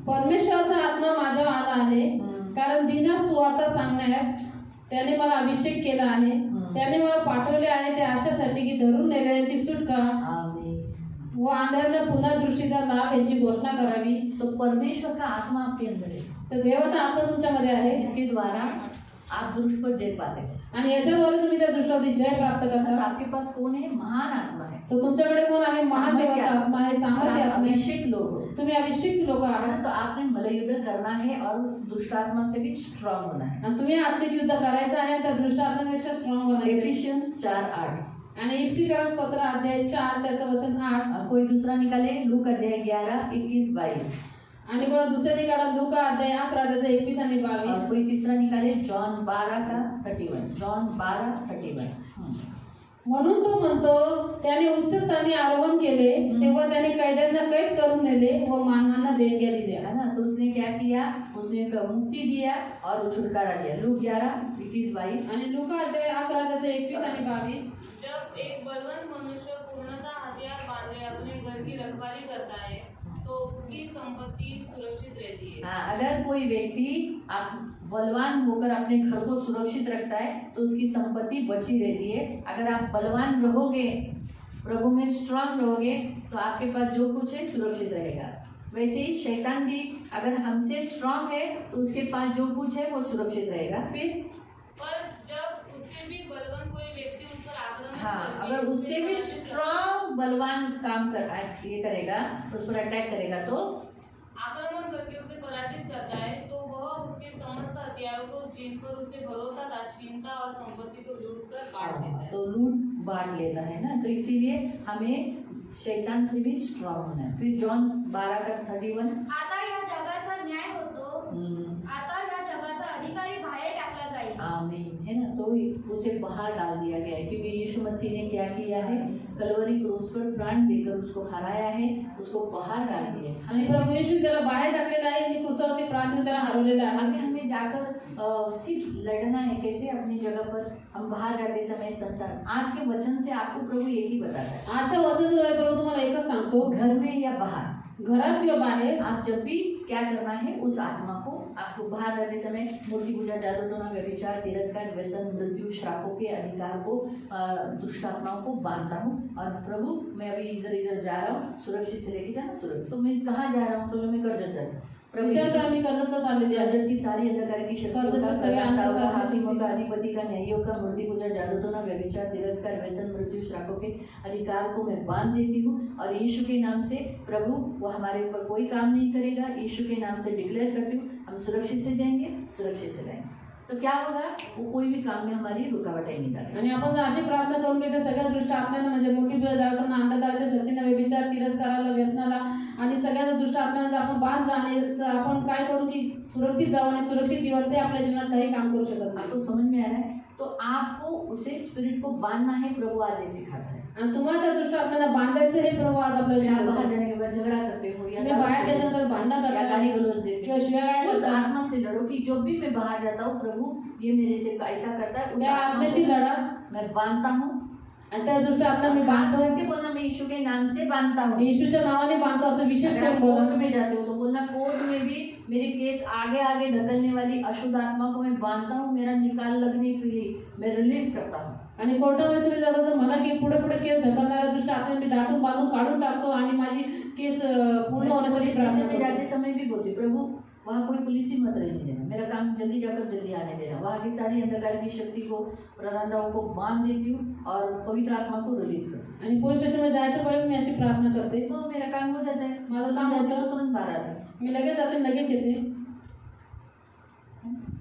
परमेश्वराचा आत्मा माझ्यावर आला आहे, कारण दीना सुवार्ता सांगण्यात त्याने मला अभिषेक केला आहे. त्याने मला पाठवले आहे त्या आशासाठी की धरून नेलेल्यांची सुटका आमीन. व अंधारांना पुन्हा दृष्टीचा लाभ यांची घोषणा करावी. तो परमेश्वर का आत्मा आपके अंदर है. तर देवाचा आत्मा तुमच्यामध्ये आहे. इसके द्वारा आप दृष्ट पर जय पाते हैं. आणि याच्याद्वारे तुम्ही त्या दृष्टावरती जय प्राप्त तो करता. आपके पास कौन है? महान आत्मा है. तर तुमच्याकडे कोण आहे? महान देवाचा आत्मा आहे, सामर्थ्य आत्मा आहे. अभिषेक लोग हो. तुम्ही अभिषेक लोक आहात. तो आपने मलयुद्ध करना है और दुष्टात्मा से भी स्ट्रांग होना है. आणि तुम्ही आत्मिक युद्ध करायचं आहे, त्या दुष्ट आत्म्यापेक्षा स्ट्रॉंग होण्याचे. एफिशियंस 4:8. आणि इफिसियन्स पत्र अध्याय 4 त्याचं वचन 8. कोई दूसरा निकाले लूक अध्याय 11 21 22. आणि कोणा दुसऱ्या निकाला लूका अध्याय 11 त्याचं 21 आणि 22. और कोई तीसरा निकाले जॉन 12 का 31. जॉन 12:31. म्हणून तो म्हणतो त्याने उच्च स्थानी आरोहण केले, तेव्हा त्याने कैद्यांना कैद करून नेले व मानवांना देणग्या दिल्या. है ना. तो उसने क्या किया? उसने मुक्ति दिया और छुटकारा दिया. लूक 11 21 22. आणि लूका अध्याय 11 त्याचं 21 आणि 22. जब एक बलवंत मनुष्य पूर्णतः हथियार बांधे अपने घर की रखवाली करता है तो उसकी संपत्ति सुरक्षित रहती है. हाँ, अगर कोई व्यक्ति आप बलवान होकर अपने घर को सुरक्षित रखता है तो उसकी संपत्ति बची रहती है. अगर आप बलवान रहोगे, प्रभु में स्ट्रांग रहोगे, तो आपके पास जो कुछ है सुरक्षित रहेगा. वैसे ही शैतान भी अगर हमसे स्ट्रांग है तो उसके पास जो कुछ है वो सुरक्षित रहेगा. फिर पर जब उससे भी बलवान कोई व्यक्ति उस पर आक्रमण हाँ, करके अगर उससे भी स्ट्रांग बलवान काम कर ये करेगा, उस पर अटैक करेगा, तो आक्रमण करके उसे पराजित करता है तो वह उसके समस्त हथियारों को जिन पर उसे भरोसा था छीनता और संपत्ति को लूट कर बांट देता है. तो लूट बांट लेता है ना. तो इसीलिए हमें शैतान से भी स्ट्रांग होना है. फिर जॉन 12 का 31. आता या जगाचा न्याय होतो. आता या जगाचा अधिकारी बाहेर टाकला जाईल. आमीन. है ना. तो उसे बाहर डाल दिया गया है क्योंकि यीशु मसीह ने क्या किया है? कलवरी क्रूस पर प्राण देकर उसको हराया है, उसको बाहर डाल दिया है. आणि प्रभू येशू त्याला बाहेर टाकलेला आहे आणि क्रूसावरती प्राण देऊन त्याला हरवलेला आहे. आगे हमें जाकर सिर्फ लड़ना है. कैसे? अपनी जगह पर हम बाहर जाते समय संसार. आज के वचन से आपको प्रभु एक ही बताता है. आजच्या वचन जो आहे प्रभू तुम्हाला एकच सांगतो, घर में या बाहर, घरात किंवा बाहेर आप जब भी क्या करना है, उस आत्मा को आपको बाहर जाते समय मूर्ति पूजा, जादूटोना, व्यभिचार, तिरस्कार, व्यसन, मृत्यु, श्रापों के अधिकार को, दुष्ट आत्माओं को बांधता हूँ. और प्रभु मैं अभी इधर इधर जा रहा हूँ, सुरक्षित से लेके जाना. सुरक्षित तो मैं कहाँ जा रहा हूँ? सोचो मैं कर्जत जा रहा हूँ. प्रभु विचार करा मी कर्जतला चाललेली आहे. कर्जत की सारी अंधकार की शक्तियों का, कर्जत सगळ्या प्रधानताओं का, अंधकार की हाकिमों का, शक्ती. अधिपति का, न्यायियों का, मूर्ति पूजा, जादूटोना, व्यभिचार, तिरस्कार, व्यसन, मृत्यु, श्रापों के अधिकार को मैं बांध देती हूँ. और यीशु के नाम से प्रभु वो हमारे ऊपर कोई काम नहीं करेगा. यीशु के नाम से डिक्लेयर करती हूँ, हम सुरक्षित से जाएंगे, सुरक्षित से रहेंगे. तो क्या होगा? वो कोई भी काम में हमारी रुकावटें नहीं डालेगा. आणि आपण जर अशी प्रार्थना करून की त्या सगळ्या दृष्ट आत्म्यांना म्हणजे मोठी तुला जागरणा, अंधकाराच्या शक्तींना, व्यभिचार, तिरस्काराला, व्यसनाला आणि सगळ्या दुष्ट आत्म्यांना जर आपण बांध जाणे, तर आपण काय करू की सुरक्षित जाऊ आणि सुरक्षित जीवन ते आपल्या जीवनात काही काम करू शकत नाही. आपको समझ में आ रहा है? तो आपको उसे स्पिरिट को बांधना है. प्रभु आज ये सिखाता है. आणि तुम्हाला त्या दुष्ट आत्म्यांना बांधायचं हे प्रभू आज आपल्याला या शिकवतो. बाहर जाने के बाद झगड़ा करते हो या तुम्ही बाहेर त्याच्यानंतर भांडण या गाली करता गलौज देते किंवा शिव्या हो, उस करता, आत्मा से लड़ो कि जब भी मैं बाहर जाता हूँ, प्रभु ये मेरे से ऐसा करता है, उस त्या आत्मा आत्म्याशी को लढा मैं बांधता हूँ. आणि त्या दुष्ट आत्मा मी हाथ बांधतो, करके बोलना मैं यीशु के नाम से बांधता हूँ. येशूच्या नावाने बांधतो असं विशेष अगर करून आप बोला. कोर्ट में जाते हो तो बोलना कोर्ट में भी मेरे केस आगे आगे ढकलने वाली अशुद्ध आत्मा को मैं बांधता हूँ. मेरा निकाल लगने के लिए मैं रिलीज करता हूँ. आणि कोर्टामध्ये तुम्ही जाता तर म्हणा की पुढे पुढे केस ढकलणाऱ्या दुष्ट आत्मा मी दाटून बांधून काढून टाकतो आणि माझी केस पूर्ण मैं होण्यासाठी पुलिस प्रार्थना स्टेशन में करतो. जाते समय भी बोलती प्रभु वहाँ कोई पुलिस ही मत रहने देना. मेरा काम जल्दी जाकर जल्दी आने देना. वहाँ की सारी अंधकार की शक्ति को, प्रधानताओं को बांध देती हूँ और पवित्र आत्मा को रिलीज करती आणि पोलीस स्टेशनमध्ये जायचं पहिले मी अशी प्रार्थना करते. हूँ. तो मेरा काम हो जाता है. माझं काम जाते हो होतं, तुरंत बाहर आता है. मी लगेच जाते लगेच येते.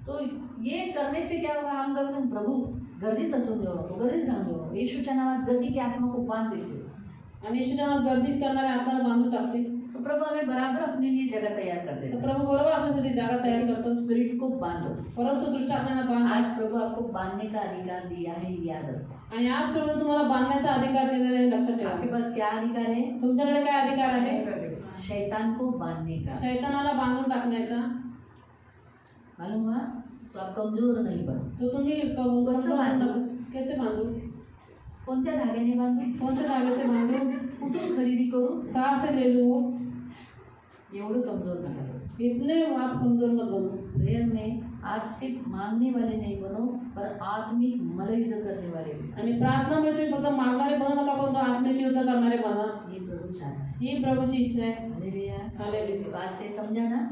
तो ये करने से क्या होगा? हम कभी प्रभु गर्दीच असून देऊ नको, गर्दीच राहून देऊ नको. येशूच्या नावात गर्दी की आत्मा को बांध देते हो. आणि येशूच्या नावात गर्दीत करणाऱ्या आत्म्याला बांधून टाकते. तो प्रभु हमें बराबर अपने लिए जगह तैयार कर तर देते प्रभू बरोबर आपल्यासाठी जागा तयार करतो. स्पिरिट को बांधो. परंतु दृष्ट आपल्याला बांधा. आज प्रभु आपको बांधने का अधिकार दिया है, ये याद रखो. आणि आज प्रभू तुम्हाला बांधण्याचा अधिकार दिलेला आहे, लक्षात आपके ठेवा. पास क्या अधिकार है? तुमच्याकडे काय अधिकार आहे? शैतान को बांधने का. शैतानाला बांधून टाकण्याचा. मालूम हुआ? तो आप कमजोर नहीं बनो. तो तुम्ही कसं बांधू? कैसे बांधू? कोणत्या धाग्याने बांधू? कौन से धागे से बांधू? कुठून खरेदी करू? कहाँ से ले लूँ? एवढं कमजोर नका बनो. इतने आप कमजोर मत बनो. प्रेयर में आप सिर्फ मांगने वाले नहीं बनो, पर आत्मिक मल्लयुद्ध करने वाले भी. आणि प्रार्थना मध्ये तुम्ही फक्त मागणारे बनू नका, परंतु आत्मिक युद्ध करणारे बना. ये प्रभु चाहता है. ही प्रभूची इच्छा आहे. हालेलुया. हालेलुया. बात से समझा ना?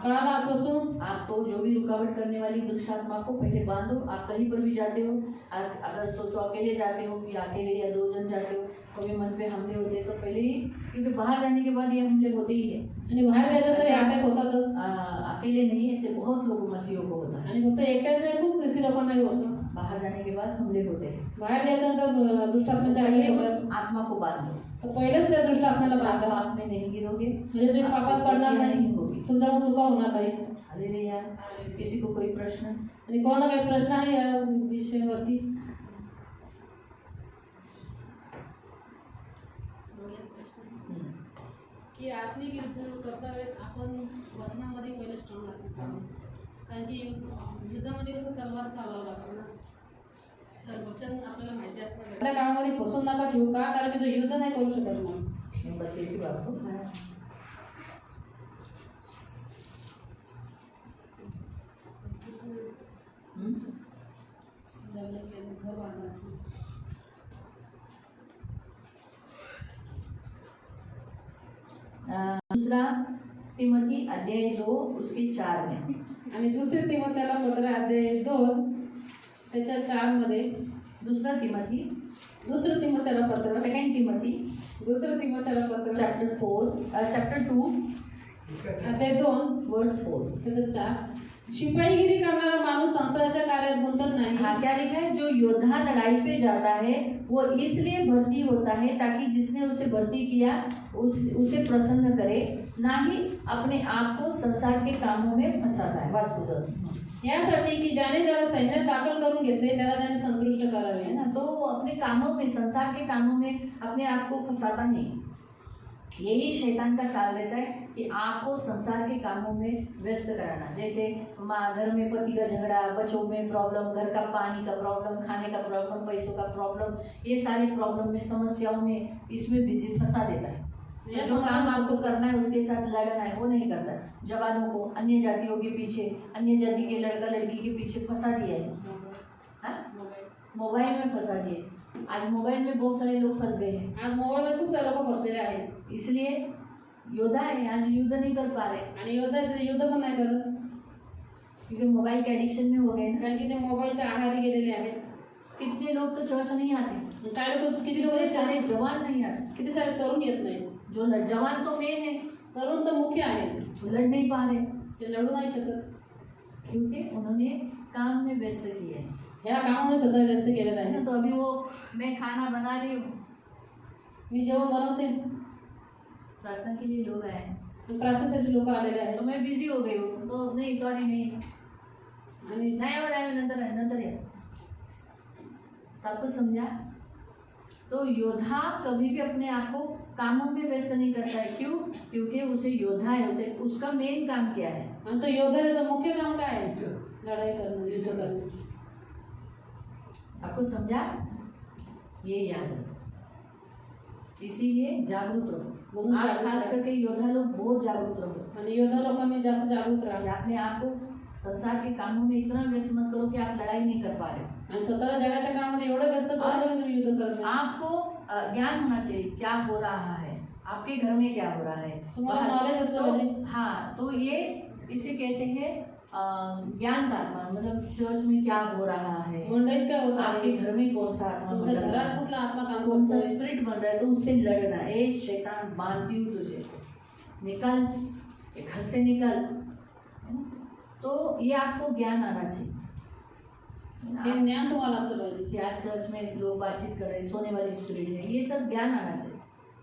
कळालं आजपासून? आपको जो भी रुकावट करने वाली दुष्ट आत्मा को पहले बांधो. आप कहीं पर भी जाते हो, अगर सोचो अकेले जाते हो या अकेले या 2 जन जाते हो, कभी मन पे हमले होते हैं तो पहले ही, क्योंकि बाहर जाने के बाद ये हमले होते ही है. आणि बाहेर जायचं तर अटॅक होतातच. अकेले नहीं, ऐसे बहुत लोगों मसीहों को होता है. आणि फक्त एकट्याच नाही, खूप ख्रिस्ती लोकांनाही होतं. बाहर जाने के बाद हमले होते हैं. बाहेर गेल्यानंतर दुष्ट आत्म्याच्या पहले अटॅक उस होतात. आत्मा को बांधो. तर पहिलेच त्या दुष्ट आत्म्याला आप बांधा. पाप में नहीं गिरोगे. म्हणजे तुम्ही पापात पडणार नाही, होगी. तुमच्याकडून चुका होणार नाही. हालेलुया. किसी को कोई प्रश्न? आणि कोणाला काही प्रश्न आहे या विषयावरती? की आत्मिक युद्ध करता वेळेस आपण वचनामध्ये पहिले स्ट्रॉंग असेल कारण की युद्धामध्ये कसं तलवार चालवावं लागतं ना, तर वचन आपल्याला माहिती असतं. आपल्या कामामध्ये फसून नका ठेवू. का? कारण की तो युद्ध नाही करू शकत मग. मैं बताती हूँ आपको. घर बांधणं असेल. दूसरा तिमोथी अध्याय 2 उसके 4 में. आणि दुसरे तिमोथेला पत्र अध्याय 2 त्याच्या 4 मध्ये. दूसरा तिमोथी, दुसरं तिमोथेला पत्र, सेकंड तिमोथी दुसरं तिमोथेला पत्र चैप्टर 2 अध्याय 2 वर्स 4. त्याचं 4. शिपाईगिरी करणारा माणूस संसाराच्या कार्यात गुंतत नाही. हाँ, क्या लिखा है? जो योद्धा लड़ाई पे जाता है वो इसलिए भर्ती होता है ताकि जिसने उसे भर्ती किया उसे प्रसन्न करे, ना ही अपने आप को संसार के कामों में फंसाता है. वास्तु यासाठी की ज्याने त्याला सैन्यात दाखल करून घेतले त्याला त्याने संतुष्ट करावे. है ना. तो वो अपने कामों में, संसार के कामों में अपने आप को फंसाता नहीं. यही शैतान का चाल रहता है कि आपको संसार के कामों में व्यस्त कराना. जैसे घर में पति का झगड़ा, बच्चों में प्रॉब्लम, घर का पानी का प्रॉब्लम, खाने का प्रॉब्लम, पैसों का प्रॉब्लम, ये सारे प्रॉब्लम में, समस्याओं में, इसमें बिजी फंसा देता है. जो काम आपको करना है उसके साथ लड़ना है वो नहीं करता. जवानों को अन्य जातियों के पीछे, अन्य जाति के लड़का लड़की के पीछे फंसा दिया है. हाँ? मोबाइल में फंसा दिए. आज मोबाइल में बहुत सारे लोग फंस गए हैं. आज मोबाईलमध्ये खूप सारे लोक फसलेले आहेत. इसलिए योद्धा है, आज युद्ध नहीं कर पा रहे आणि युद्ध पण नाही करत. क्योंकि मोबाइल के एडिक्शन में हो गए ना. कारण की ते मोबाईलच्या आहारी गेलेले आहेत. कितने लोग तो चर्च नहीं आते. काय लोक, किती लोक, कितने सारे जवान नहीं आते. किती सारे तरुण येत नाही. जो जवान तो मेन है, तरुण तर मुख्य आहेत. वो लड़ नहीं पा रहे ते लढू नाही शकत. क्योंकि उन्होंने काम में व्यस्त किया है. ह्या कामामध्ये स्वतः व्यस्त केलेलं आहे. तो अभी वो मैं खाना बना रही हूँ, मी जेवण बनवते, प्रार्थना के लिए लोग आए हैं, प्रार्थनेसाठी लोक आलेले तो आहेत. मैं बिजी हो गई हूँ, तो नहीं सॉरी नहीं आणि नहीं हो रहा है, नंतर है. तो आपको समझा? तो योद्धा कभी भी अपने आप को कामों में व्यस्त नहीं करता है. क्यों? क्योंकि उसे योद्धा है, उसे उसका मेन काम क्या है? आणि तो योद्धा त्याचं मुख्य काम काय आहे? लढाई करणं, युद्ध करणं. आपको समझा? ये याद रखो. इसीलिए जागरूक रहो. म्हणून आप जागरूक खास राहा. करके योद्धा लोग बहुत जागरूक रहो. आणि योद्धा लोकांनी जास्त जागृत कि राहा. आपने आप को संसार के कामों में इतना व्यस्त मत करो कि आप लड़ाई नहीं कर पा रहे हो. आणि स्वतःला जगाच्या कामामध्ये एवढं व्यस्त करून तुम्ही युद्ध करत नाही. आपको ज्ञान होना चाहिए क्या हो रहा है, आपके घर में क्या हो रहा है. तुम्हाला knowledge असलं पाहिजे. तो हाँ, तो ये इसे कहते हैं ज्ञान का आत्मा. मतलब चर्च में क्या हो रहा है, मंडळीत काय होतं आपके आहे, घर में कौन सा आत्मा बन तुमच्या रहा घरात है, कुठला आत्मा काम कौन सा करतोय. स्पिरिट बन रहा है, तो उससे लड़ना. ए शैतान, मानती हूँ तुझे, निकल, ये घर से निकल. है ना? तो ये आपको ज्ञान आना चाहिए. हे ज्ञान तुम्हाला असलं पाहिजे. कि आज चर्च में लोग बातचीत कर रहे हैं, सोने वाली स्पिरिट है, ये सब ज्ञान आना चाहिए.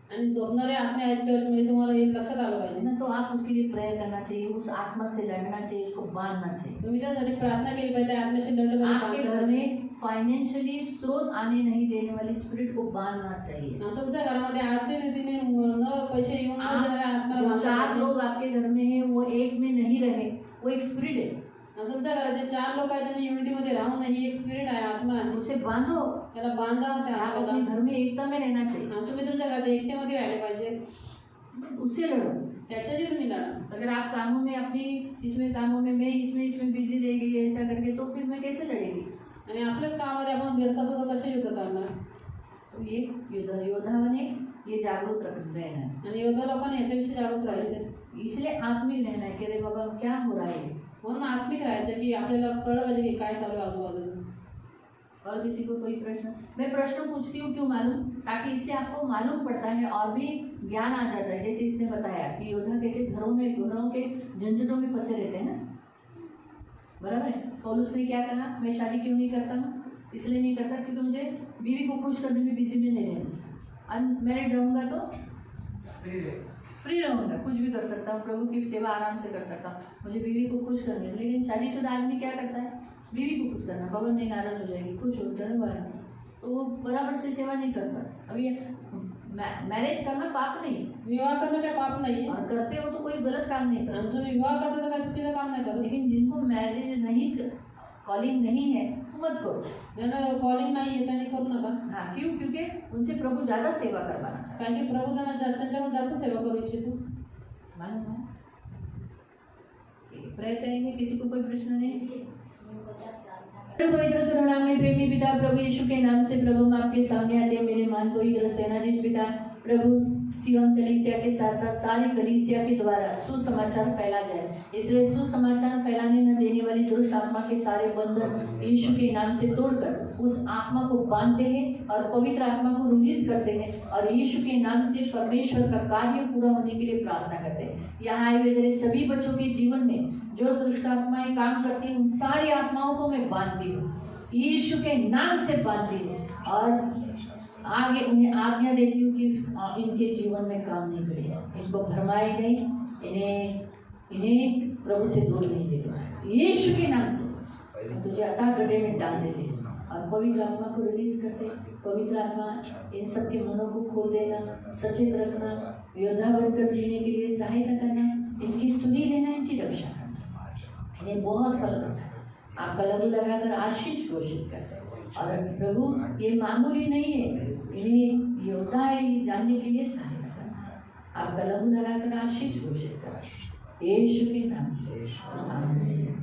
आणि झोपणारे आत्मे आहेत चर्चमध्ये, तुम्हाला हे लक्षात आलं पाहिजे ना. ना, तो आप उसके लिए प्रेयर करना चाहिए, उस आत्मा से लड़ना चाहिए, उसको बांधना चाहिए। तुम्ही त्यासाठी प्रार्थना केली पाहिजे, त्या आत्म्याशी लढलं आपके पाहिजे. घर में फाइनेंशियली स्रोत आने नहीं देने वाली स्पिरिट को बांधना चाहिए। आणि तुमच्या घरामध्ये आर्थिक रीतीने न पैसे येऊन न देणाऱ्या आत्म्याला जो बांधलं 4 पाहिजे. लोग आपके घर में हैं वो एक में नहीं रहे, वो एक स्पिरिट है, आणि तुमच्या घरात जे 4 लोक आहेत त्यांनी युनिटीमध्ये राहून ही एक स्पिरिट आहे, आत्मा आहे. उसे बांधो। त्याला बांधा त्या आप आत्म्याला. अपने घर में एकता में रहना चाहिए, आणि तुम्ही तुमच्या घरात एकतेमध्ये राहिले पाहिजे, उससे लड़ो। त्याच्याशी तुम्ही लढा. अगर आप कामों में अपनी इसमें कामों में मैं इसमें बिजी रह गई ऐसा करके, तो फिर मैं कैसे लड़ेगी? आणि आपल्याच कामामध्ये आपण व्यस्त असतो तर कसे युद्ध करणार. तो ये योद्धा ने ये जागरूक रहना है, आणि योद्धा लोकांना याच्याविषयी जागरूक राहायचे. इसलिए आत्मिक रहना है कि अरे बाबा क्या हो रहा है। म्हणून आत्मिक राहायचं की आपल्याला कळलं पाहिजे की काय चालू आहे आजूबाजूला. और किसी को कोई प्रश्न? मैं प्रश्न पूछती हूँ क्यों मालूम, ताकि इससे आपको मालूम पड़ता है और भी ज्ञान आ जाता है। जैसे इसने बताया कि योद्धा कैसे घरों के झंझटों में फंसे रहते हैं ना, बराबर है। पौलुस ने क्या कहा, मैं शादी क्यों नहीं करता हूँ? इसलिए नहीं करता क्योंकि मुझे बीवी को खुश करने में बिजी में नहीं रहना। अनमैरिड रहूँगा तो फ्री रहूँगा, कुछ भी कर सकता हूँ, प्रभु की सेवा आराम से कर सकता हूँ, मुझे बीवी को खुश करने। लेकिन शादीशुदा आदमी क्या करता है, बीवी को खुश करना, पवन नहीं नाराज हो जाएगी, कुछ हो डर हुआ है, तो वो बराबर से सेवा नहीं कर पाता। अब ये मैरिज करना पाप नहीं, विवाह करणं काय पाप नाही, और करते हो तो कोई गलत काम नहीं करते। आणि तुम्ही विवाह करता तर काय चुकीचं काम नाही करत. लेकिन जिनको मैरिज नहीं, कॉलिंग नहीं है, मत करो। ज्यांना कॉलिंग नाही आहे त्यांनी करू नका. हाँ, क्यों? क्योंकि उनसे प्रभु ज्यादा सेवा करवाना चाहता कारण की प्रभू त्यांच्याकडून जास्त सेवा करू इच्छितो. है, मालूम है? प्रेयर करेंगे, किसी को कोई प्रश्न नहीं? पवित्र करुणा में प्रेमी पिता प्रभु यीशु के नाम से प्रभु हम आपके सामने आते हैं। मेरे मन को ग्रस्त है ना जिस पिता प्रभु सियोन कलीसिया के साथ साथ सारी कलीसिया के द्वारा सुसमाचार फैला जाए, इसलिए सुसमाचार फैलाने न देने वाली दुष्ट आत्मा के सारे बंधन यीशु के नाम से तोड़कर उस आत्मा को बांधते हैं और पवित्र आत्मा को रिलीज करते हैं और यीशु के नाम से परमेश्वर का कार्य पूरा होने के लिए प्रार्थना करते हैं। यहाँ आए हुए तेरे सभी बच्चों के जीवन में जो दुष्ट आत्माएं काम करती हैं, उन सारी आत्माओं को मैं बांधती हूँ, यीशु के नाम से बांधती हूँ और आगे उन्हें आज्ञा देती हूँ कि इनके जीवन में काम नहीं करेगा, इनको भरमाए नहीं, इन्हें प्रभु से दूर नहीं देगा। यीशु के नाम से तुझे अथाह गड्ढे में डाल देते हैं और पवित्र आत्मा को रिलीज करते। पवित्र आत्मा इन सब के मनों को खोल देना, सचेत रखना, योद्धा बनकर जीने के लिए सहायता करना, इनकी सुनी लेना, इनकी रक्षा करना, इन्हें बहुत फल करना। आपका लहू लगाकर आशीष घोषित करते और प्रभु ये मामूली नहीं है, इन्हें योद्धा है ये जानने के लिए सहायता करना। आपका लहू लगाकर आशीष घोषित करना, यीशु के नाम से आमीन।